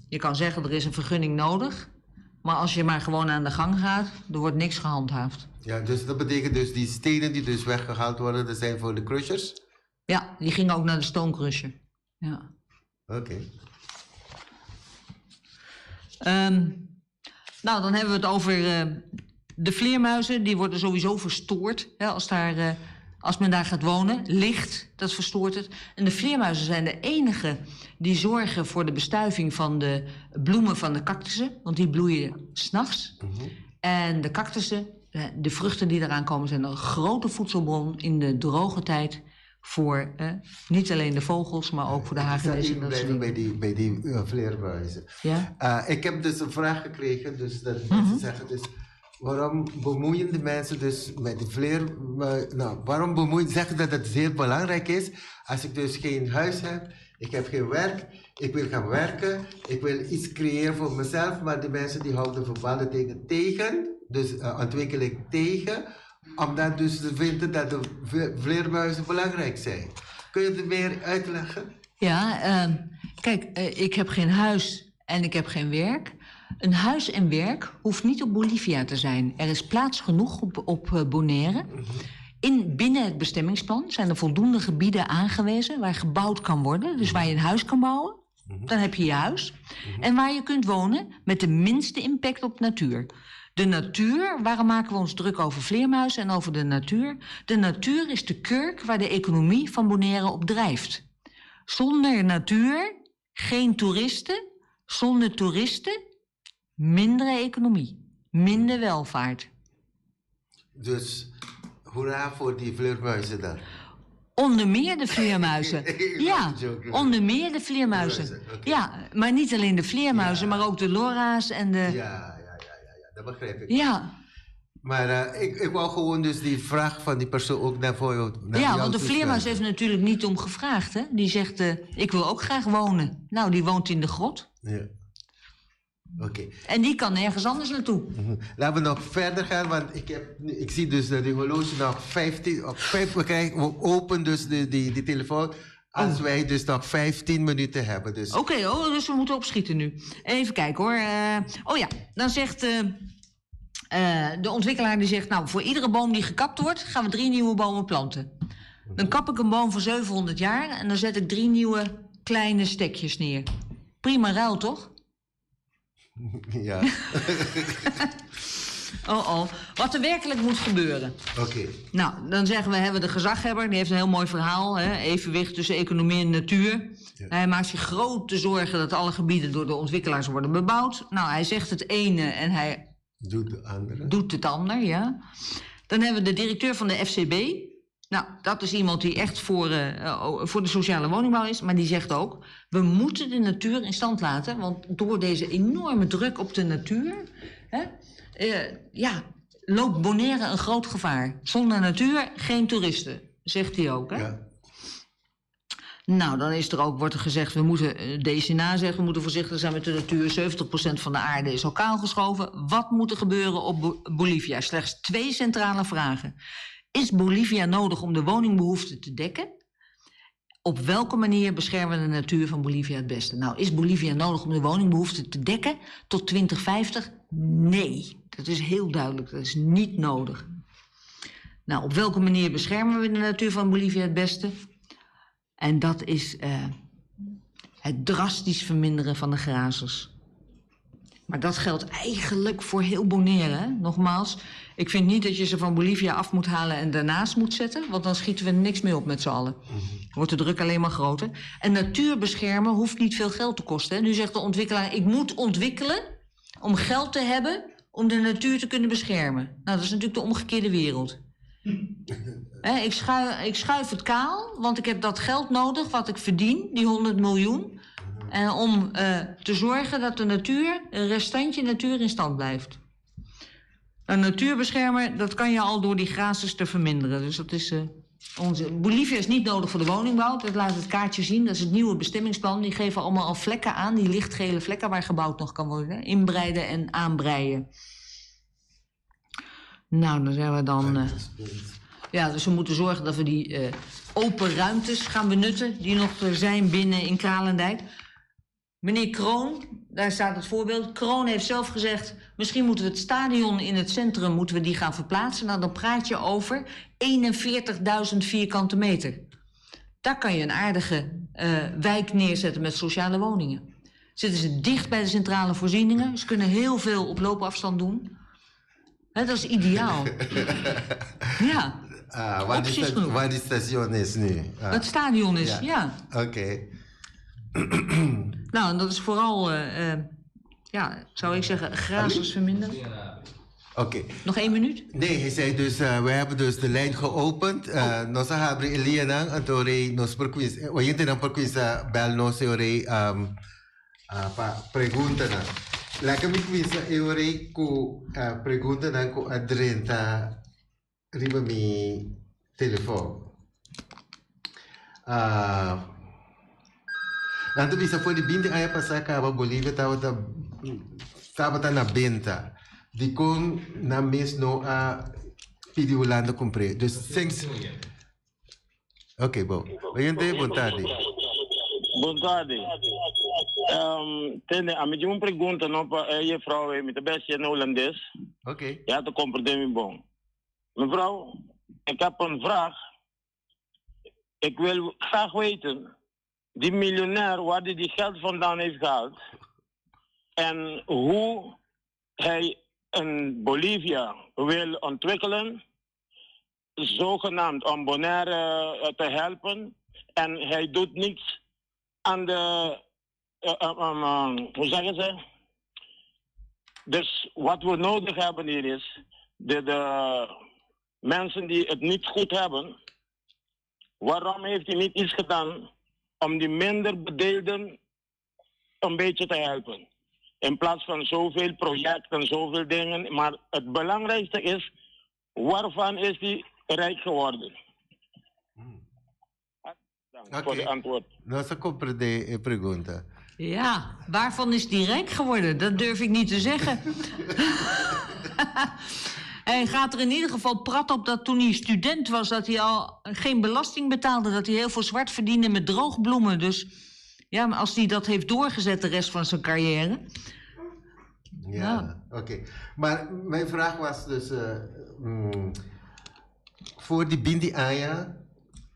Je kan zeggen, er is een vergunning nodig. Maar als je maar gewoon aan de gang gaat, er wordt niks gehandhaafd. Ja, dus dat betekent dus die stenen die dus weggehaald worden, dat zijn voor de crushers? Ja, die gingen ook naar de stooncrusher. Ja. Oké. Nou, dan hebben we het over de vleermuizen. Die worden sowieso verstoord hè, als men daar gaat wonen. Licht, dat verstoort het. En de vleermuizen zijn de enige die zorgen voor de bestuiving van de bloemen van de cactussen. Want die bloeien 's nachts. En de cactussen, de vruchten die eraan komen, zijn een grote voedselbron in de droge tijd. Voor niet alleen de vogels, maar ook voor de hagedissen. Ik zal even blijven bij die vleermuizen. Ja? Ik heb dus een vraag gekregen, dus dat mensen zeggen dus, waarom bemoeien de mensen dus met de vleermuizen? Nou, waarom zeggen dat het zeer belangrijk is als ik dus geen huis heb, ik heb geen werk, ik wil gaan werken, ik wil iets creëren voor mezelf, maar de mensen die houden verbanden tegen, dus ontwikkeling tegen, omdat dus ze vinden dat de vleermuizen belangrijk zijn. Kun je het meer uitleggen? Ja, kijk, ik heb geen huis en ik heb geen werk. Een huis en werk hoeft niet op Bolivia te zijn. Er is plaats genoeg op Bonaire. Binnen het bestemmingsplan zijn er voldoende gebieden aangewezen waar gebouwd kan worden. Dus waar je een huis kan bouwen, dan heb je je huis. En waar je kunt wonen met de minste impact op natuur. De natuur, waarom maken we ons druk over vleermuizen en over de natuur? De natuur is de kurk waar de economie van Bonaire op drijft. Zonder natuur, geen toeristen. Zonder toeristen, mindere economie. Minder welvaart. Dus, hoera voor die vleermuizen dan? Onder meer de vleermuizen. Ja, onder meer de vleermuizen. Ja, maar niet alleen de vleermuizen, maar ook de lora's en de... Ja, dat begrijp ik. Ja. Maar ik wou gewoon dus die vraag van die persoon ook naar jou. Ja, want de vleermuis heeft natuurlijk niet om gevraagd. Hè? Die zegt, ik wil ook graag wonen. Nou, die woont in de grot. Ja. Oké. En die kan nergens anders naartoe. Laten we nog verder gaan, want ik zie dus dat de horloge nog 15... We openen dus die telefoon als wij dus nog 15 minuten hebben. Dus. Oké, dus we moeten opschieten nu. Even kijken hoor. Dan zegt de ontwikkelaar die zegt... Nou, voor iedere boom die gekapt wordt, gaan we 3 nieuwe bomen planten. Dan kap ik een boom van 700 jaar en dan zet ik 3 nieuwe kleine stekjes neer. Prima ruil, toch? Ja. Wat er werkelijk moet gebeuren. Oké. Nou, dan zeggen we, hebben we de gezaghebber. Die heeft een heel mooi verhaal. Hè? Evenwicht tussen economie en natuur. Ja. Hij maakt zich grote zorgen dat alle gebieden door de ontwikkelaars worden bebouwd. Nou, hij zegt het ene en hij doet het ander, ja. Dan hebben we de directeur van de FCB. Nou, dat is iemand die echt voor de sociale woningbouw is. Maar die zegt ook, we moeten de natuur in stand laten. Want door deze enorme druk op de natuur... loopt Bonaire een groot gevaar. Zonder natuur geen toeristen, zegt hij ook. Hè? Ja. Nou, dan wordt er gezegd, we moeten DCNA zeggen... we moeten voorzichtig zijn met de natuur. 70% van de aarde is al kaal geschoven. Wat moet er gebeuren op Bolivia? Slechts 2 centrale vragen. Is Bolivia nodig om de woningbehoeften te dekken? Op welke manier beschermen we de natuur van Bolivia het beste? Nou, is Bolivia nodig om de woningbehoeften te dekken tot 2050? Nee, dat is heel duidelijk. Dat is niet nodig. Nou, op welke manier beschermen we de natuur van Bolivia het beste? En dat is het drastisch verminderen van de grazers. Maar dat geldt eigenlijk voor heel Bonaire. Hè? Nogmaals, ik vind niet dat je ze van Bolivia af moet halen en daarnaast moet zetten. Want dan schieten we er niks meer op met z'n allen. Wordt de druk alleen maar groter. En natuur beschermen hoeft niet veel geld te kosten. Hè? Nu zegt de ontwikkelaar, ik moet ontwikkelen om geld te hebben om de natuur te kunnen beschermen. Nou, dat is natuurlijk de omgekeerde wereld. Ik schuif het kaal, want ik heb dat geld nodig wat ik verdien, die 100 miljoen... om te zorgen dat de natuur, een restantje natuur in stand blijft. Een natuur beschermen, dat kan je al door die grazers te verminderen. Dus dat is Bolivia is niet nodig voor de woningbouw. Dat laat het kaartje zien. Dat is het nieuwe bestemmingsplan. Die geven allemaal al vlekken aan, die lichtgele vlekken waar gebouwd nog kan worden. Inbreiden en aanbreien. Nou, dan zijn we dan... dus we moeten zorgen dat we die open ruimtes gaan benutten die nog er zijn binnen in Kralendijk. Meneer Kroon, daar staat het voorbeeld. Kroon heeft zelf gezegd, misschien moeten we het stadion in het centrum gaan verplaatsen. Nou, dan praat je over 41.000 vierkante meter. Daar kan je een aardige wijk neerzetten met sociale woningen. Zitten ze dicht bij de centrale voorzieningen. Ze kunnen heel veel op loopafstand doen. Dat is ideaal. Ja. Waar die station is nu? Het stadion is, ja. Oké. Nou, en dat is vooral, zou ik zeggen, grazers verminderen. Oké. Nog 1 minuut? Nee, hij zei dus, we hebben dus de lijn geopend. Nos habri Eliana, antore nos perquins, oyente dan perquins bel nos eore pregunta na. Laka mi quisa eore ko pregunta na ko adrenta riba mi telefoon. Nanto bisa foi de binte aya pasaka Bolívia tava na benta. Die kon na mes no a pedi Holanda compre. Dus thanks. Ok, bom. Oyente, boa tarde. Boa tarde. A mim uma pergunta não para a vrouw met de beste in Holandees. Oké. Ja, te comprendem bom. Mevrouw, ik heb een vraag. Ik wil graag weten, die miljonair waar die geld vandaan heeft gehaald en hoe hij in Bolivia wil ontwikkelen, zogenaamd om Bonaire te helpen, en hij doet niets aan de, hoe zeggen ze? Dus wat we nodig hebben hier is, de mensen die het niet goed hebben, waarom heeft hij niet iets gedaan om die minder bedeelden een beetje te helpen? In plaats van zoveel projecten, zoveel dingen. Maar het belangrijkste is, waarvan is hij rijk geworden? Dank voor de antwoord. Nossa compreende a pergunta. Ja, waarvan is die rijk geworden? Dat durf ik niet te zeggen. Hij gaat er in ieder geval prat op dat toen hij student was, dat hij al geen belasting betaalde, dat hij heel veel zwart verdiende met droogbloemen. Dus ja, maar als hij dat heeft doorgezet de rest van zijn carrière. Ja, oké. Maar mijn vraag was dus, voor die Bindi Aya,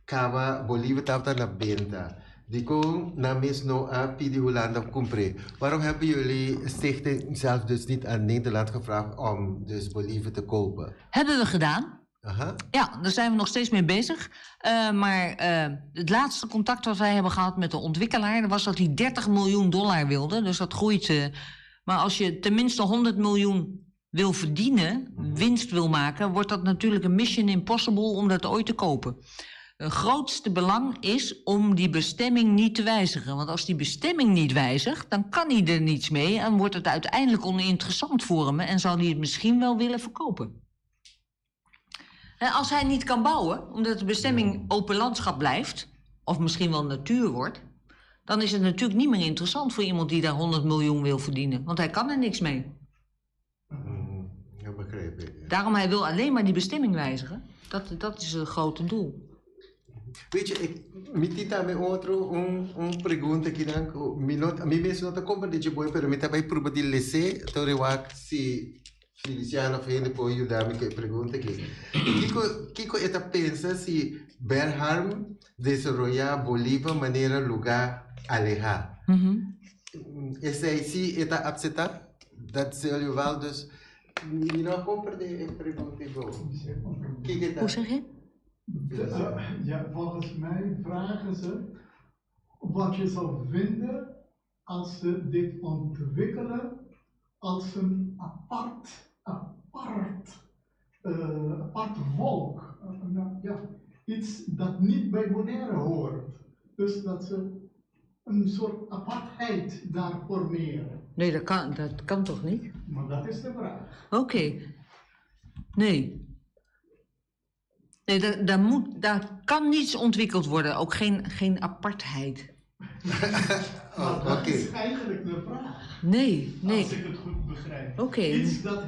Kawa, Bolivia, Tafta na Benta. Die kon na misno a Pidi Hollanda compre. Waarom hebben jullie stichting zelf dus niet aan Nederland gevraagd om dus Bolivia te kopen? Hebben we gedaan. Aha. Ja, daar zijn we nog steeds mee bezig. Maar het laatste contact wat wij hebben gehad met de ontwikkelaar was dat hij $30 miljoen wilde. Dus dat groeit. Maar als je tenminste 100 miljoen wil verdienen, winst wil maken, wordt dat natuurlijk een mission impossible om dat ooit te kopen. Het grootste belang is om die bestemming niet te wijzigen. Want als die bestemming niet wijzigt, dan kan hij er niets mee en wordt het uiteindelijk oninteressant voor hem en zal hij het misschien wel willen verkopen. Als hij niet kan bouwen, omdat de bestemming open landschap blijft, of misschien wel natuur wordt, dan is het natuurlijk niet meer interessant voor iemand die daar 100 miljoen wil verdienen. Want hij kan er niks mee. Ja, begreep ik. Daarom hij wil alleen maar die bestemming wijzigen. Dat is het grote doel. Weet je, mi tita me outro pergunta que mi mesmo não compra de boa, pero me também proba de lese, torewak si Feliciano vem por ajudar-me que pergunta que Kiko eta pensa si Bernharm desarrollar Bolívia maneira lugar alejar. Esse aí si eta aceitar dat se levar dus mi não compra de pergunta igual. Hoe zeg je? Ja, volgens mij vragen ze wat je zou vinden als ze dit ontwikkelen als een apart volk. Ja, iets dat niet bij Bonaire hoort. Dus dat ze een soort apartheid daar formeren. Nee, dat kan toch niet? Maar dat is de vraag. Oké. Nee. Nee, daar kan niets ontwikkeld worden, ook geen apartheid. Maar dat is eigenlijk de vraag. Nee. Als ik het goed begrijp. Iets dat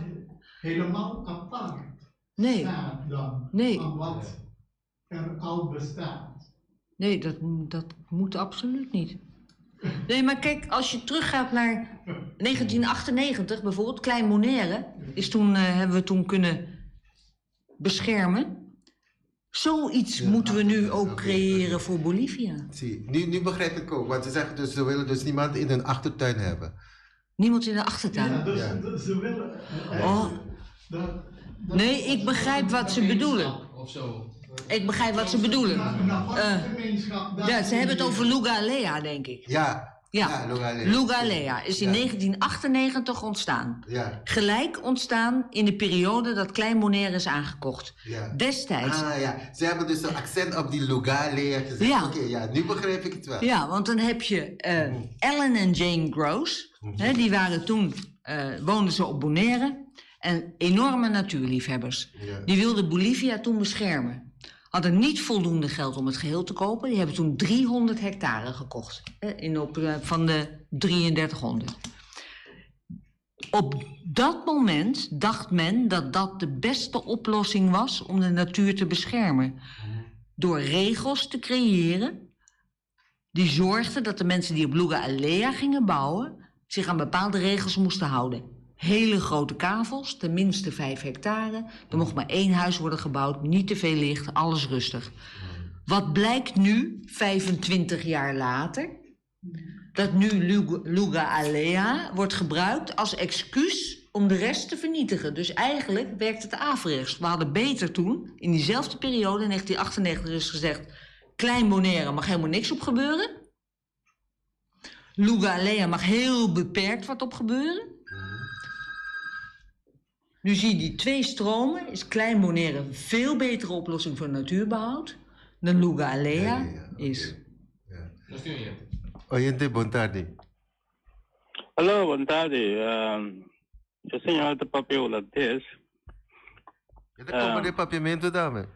helemaal apart staat dan van wat er al bestaat. Nee, dat moet absoluut niet. Nee, maar kijk, als je teruggaat naar 1998 bijvoorbeeld, Klein Bonaire hebben we toen kunnen beschermen. Zoiets moeten we nu ook creëren voor Bolivia. Nu begrijp ik ook, want ze zeggen dus, ze willen dus niemand in hun achtertuin hebben. Niemand in de achtertuin? Ja, dus ze willen... Nee, ik begrijp wat ze bedoelen. Ik begrijp wat ze bedoelen. Ja, ze hebben het over Luga Alea, denk ik. Ja, Luga Alea is in 1998 ontstaan. Ja. Gelijk ontstaan in de periode dat Klein Bonaire is aangekocht. Ja. Destijds. Ze hebben dus een accent op die Luga Alea gezet. Ja. Oké, nu begrijp ik het wel. Ja, want dan heb je Ellen en Jane Gross. Die waren toen, woonden ze op Bonaire. En enorme natuurliefhebbers. Ja. Die wilden Bolivia toen beschermen. Hadden niet voldoende geld om het geheel te kopen. Die hebben toen 300 hectare gekocht. Van de 3300. Op dat moment dacht men dat dat de beste oplossing was om de natuur te beschermen. Door regels te creëren die zorgden dat de mensen die op Luga Alea gingen bouwen zich aan bepaalde regels moesten houden. Hele grote kavels, tenminste 5 hectare. Er mocht maar 1 huis worden gebouwd, niet te veel licht, alles rustig. Wat blijkt nu, 25 jaar later? Dat nu Luga Alea wordt gebruikt als excuus om de rest te vernietigen. Dus eigenlijk werkt het averechts. We hadden beter toen, in diezelfde periode, in 1998 is gezegd... Klein Bonaire mag helemaal niks op gebeuren. Luga Alea mag heel beperkt wat op gebeuren. Nu zie je die 2 stromen, is Klein Bonaire een veel betere oplossing voor natuurbehoud dan Luga Alea is. Oyente, buon tardi. Hello, buon tardi. Yo señor de Papio Holandés. ¿Cómo de papiamento, dame?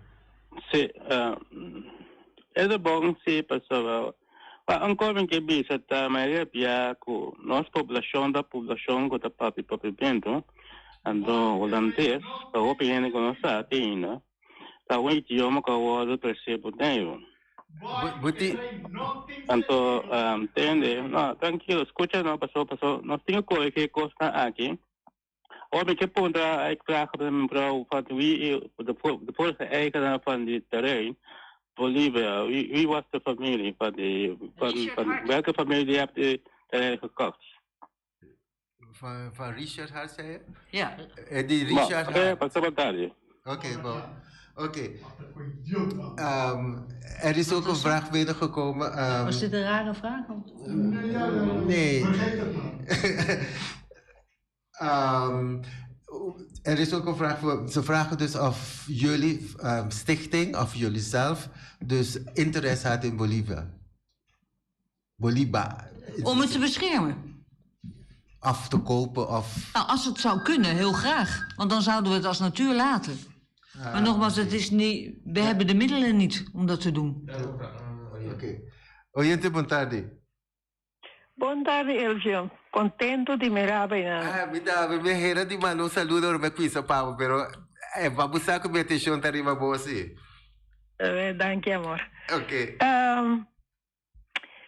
Sí, es bom, sí, pessoal. Ancora che bisa ta Maria Pia ku nos população ku ta papi bento ando holandês ta opinione con nossa tina ta o idioma ka o percebo daio tanto tende no tranquilo escucha no pasó nós tenho coisa que costa aqui Open que ponta ik vraag op de mevrouw van wie de vorige eigenaar van dit terrein Bolivia, wie was de familie van welke familie hebt u terrein gekocht? Van Richard Hart, zei je? Ja. Die Richard Hart. Oké. Er is ook een vraag binnengekomen. Was dit een rare vraag? Nee. Er is ook een vraag, ze vragen dus of jullie stichting of jullie zelf dus interesse had in Bolivia. Om het te beschermen? Af te kopen of... Nou, als het zou kunnen, heel graag. Want dan zouden we het als natuur laten. Maar nogmaals, het is niet, we hebben de middelen niet om dat te doen. Oké. Oyente Bontardi. Bontardi, Elvio. Contento di mirare. Mi era di mano un saludo per qui sapavo, però vamos a con mi attenzione arriva bossi. Danke, amor. Ok.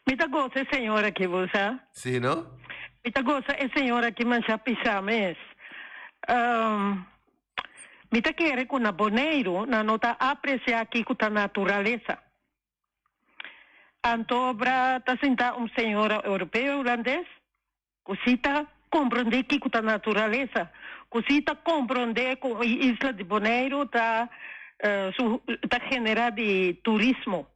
Mi ta cosa è signora che vuoi sa? Sì, no? Mi ta cosa è signora che mangia pisames. Mi ta chiede con una boneiro na nota apprecia qui con la naturaleza. Antobra ta senta un signora europeo holandês. Cosita compreende que com a natureza, cosita compreende com a isla de Bonaire tá generando de turismo.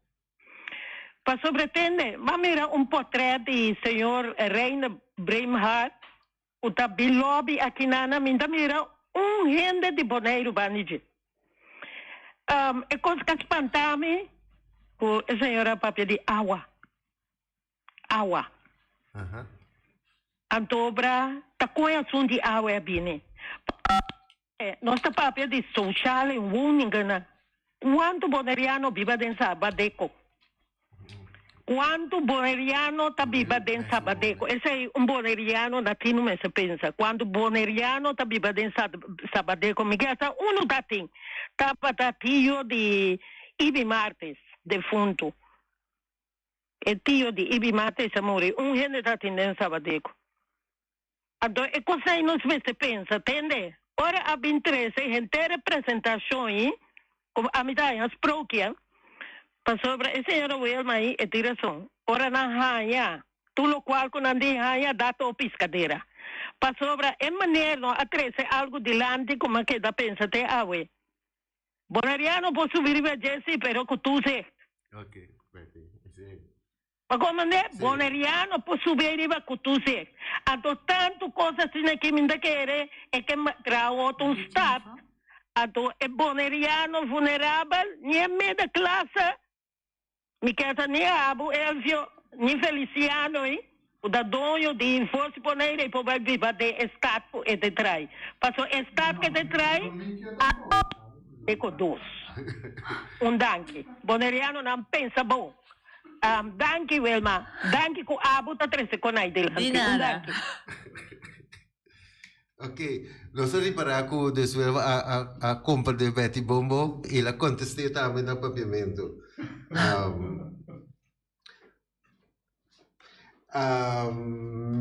Para sobretender, vamos ver portrait de senhor Reina Breimhard, o tá bilobi aqui na minha mira gente de Bonaire banije. E coisa que espantame, com a senhora papel de água. Antobra, ta conhece de água bine. Nossa papel de social em Wuningana. Quanto boneriano vive dentro Sabadeco? Quanto boneriano ta vive dentro Sabadeco? Esse é boneriano latino, mas se pensa. Quanto boneriano ta vive dentro Sabadeco? Miguel, uno da tem. Tapa da tio de Ibi Martes, defunto. E tio de Ibi Martes morre. Gente da tem dentro Sabadeco. Então, é coisa que nós se pensa, entende? Ora, há interesse em ter representações, como a mitad as próprias, para sobre a senhora Wilma aí, é direção. Ora, na raia, tudo qual com a raia, data ou piscadeira. Para sobre a maneira, a trece algo de lante, como que da pensa, te awe. Bonariano, posso subir a Jesse, pero que tu sei. Ok, sim. Ma come boneriano può subire va cutuse. Ado tanto cosa sine che mi indicare e che trao un stat. Ado e boneriano vulnerabile, nie media classe. Mi chiama ne abu Elvio, ni Feliciano o da dono di forse ponere po viva de stat e de trai. Passo stat che de trai ecco dos. Un danke. Boneriano non pensa bon. Danke Wilma, danke ku abu ta 3 seconds del danke. Ok, nós riparar que deswel a compra de Betty Bombo e la contestei também no papiamento.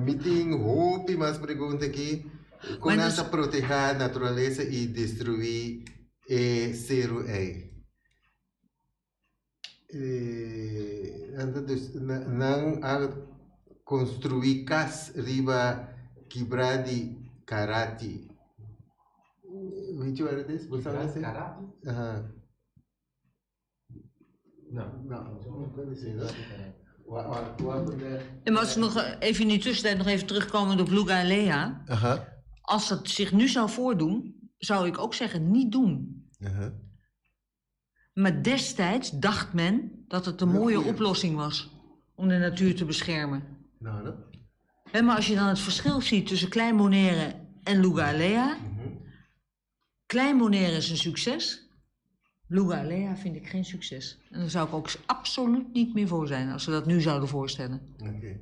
Meeting hope mais pergunta aqui, como essa proteger a natureza e destruir zero não construir casa riba quebradi karate. Weet je waar het is? Karate? En als we nog even in die tussentijd nog even terugkomen op Luga en Lea. Als dat zich nu zou voordoen, zou ik ook zeggen, niet doen. Maar destijds dacht men dat het een mooie oplossing was om de natuur te beschermen. Maar als je dan het verschil ziet tussen Klein Bonaire en Luga en Lea. Klein Bonaire is een succes. Luga Alea vind ik geen succes. En daar zou ik ook absoluut niet meer voor zijn als we dat nu zouden voorstellen. Okay.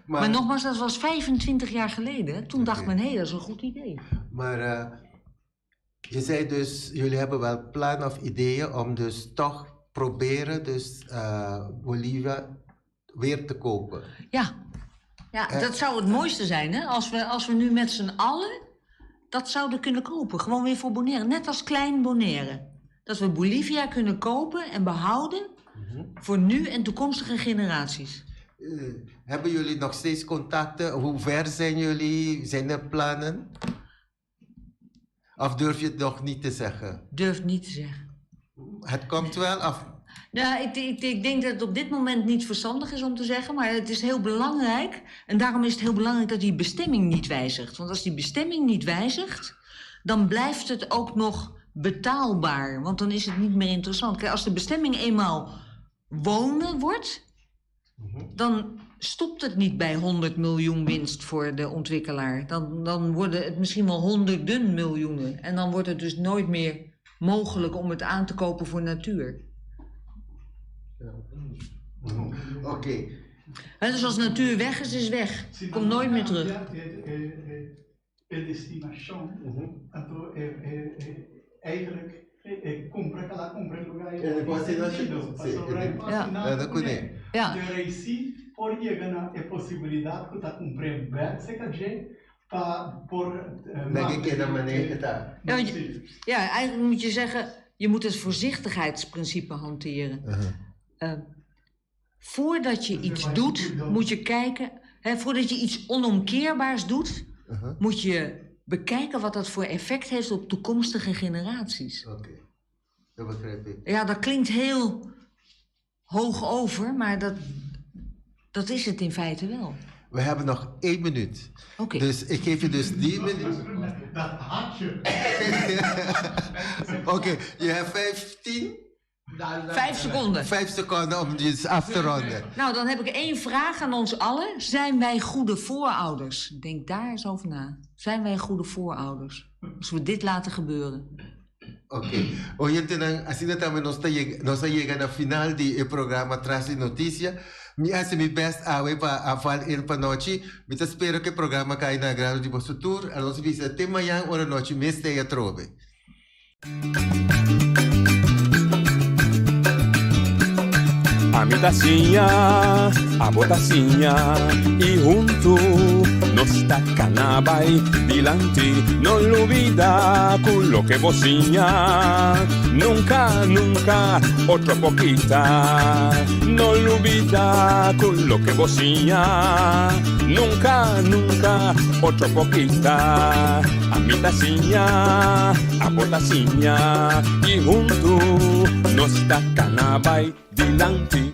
Maar nogmaals, dat was 25 jaar geleden. Toen dacht men, hé, dat is een goed idee. Maar je zei dus, jullie hebben wel plannen of ideeën om dus toch proberen dus Bolivia weer te kopen. Ja, dat zou het mooiste zijn, hè? Als we nu met z'n allen dat zouden kunnen kopen. Gewoon weer voor Bonaire. Net als klein Bonaire. Dat we Bolivia kunnen kopen en behouden voor nu en toekomstige generaties. Hebben jullie nog steeds contacten? Hoe ver zijn jullie? Zijn er plannen? Of durf je het nog niet te zeggen? Durf niet te zeggen. Het komt wel af. Ja, ik denk dat het op dit moment niet verstandig is om te zeggen, maar het is heel belangrijk. En daarom is het heel belangrijk dat die bestemming niet wijzigt. Want als die bestemming niet wijzigt, dan blijft het ook nog betaalbaar. Want dan is het niet meer interessant. Kijk, als de bestemming eenmaal wonen wordt, dan stopt het niet bij 100 miljoen winst voor de ontwikkelaar. Dan worden het misschien wel honderden miljoenen. En dan wordt het dus nooit meer mogelijk om het aan te kopen voor natuur. Oké. Dus als natuur weg is weg. Komt nooit meer terug. Destination. Eigenlijk, compra lugar. De reisi por llegar na possibilidade que tá comprando bem, se quer ja, eigenlijk moet je zeggen, je moet het voorzichtigheidsprincipe hanteren. Voordat je iets doet, moet je kijken, voordat je iets onomkeerbaars doet, moet je bekijken wat dat voor effect heeft op toekomstige generaties. Oké, dat begrijp ik. Ja, dat klinkt heel hoog over, maar dat is het in feite wel. We hebben nog 1 minuut. Oké. Dus ik geef je dus 10 minuten. Dat hartje. Oké, je hebt 15? 5 seconden. 5 seconden om dus af te ronden. Nou, dan heb ik 1 vraag aan ons allen. Zijn wij goede voorouders? Denk daar eens over na. Zijn wij goede voorouders? Als we dit laten gebeuren. Oké. Hoy así también nos llega al final del programa Tras la Noticia. Mi hace mi best para falar el panoche. Me espero que el programa caiga na grado de vosso tour. A nos visa até manhã, hora noite, mês de trove. A mi tacinha, a botacinha y junto nos tacanabay dilante, no lo olvida con lo que bocina, nunca, nunca, otra poquita, no lo olvida con lo que bocina, nunca, nunca, otra poquita, a mi tacinha, a botacinha y junto nos tacanabay dilante.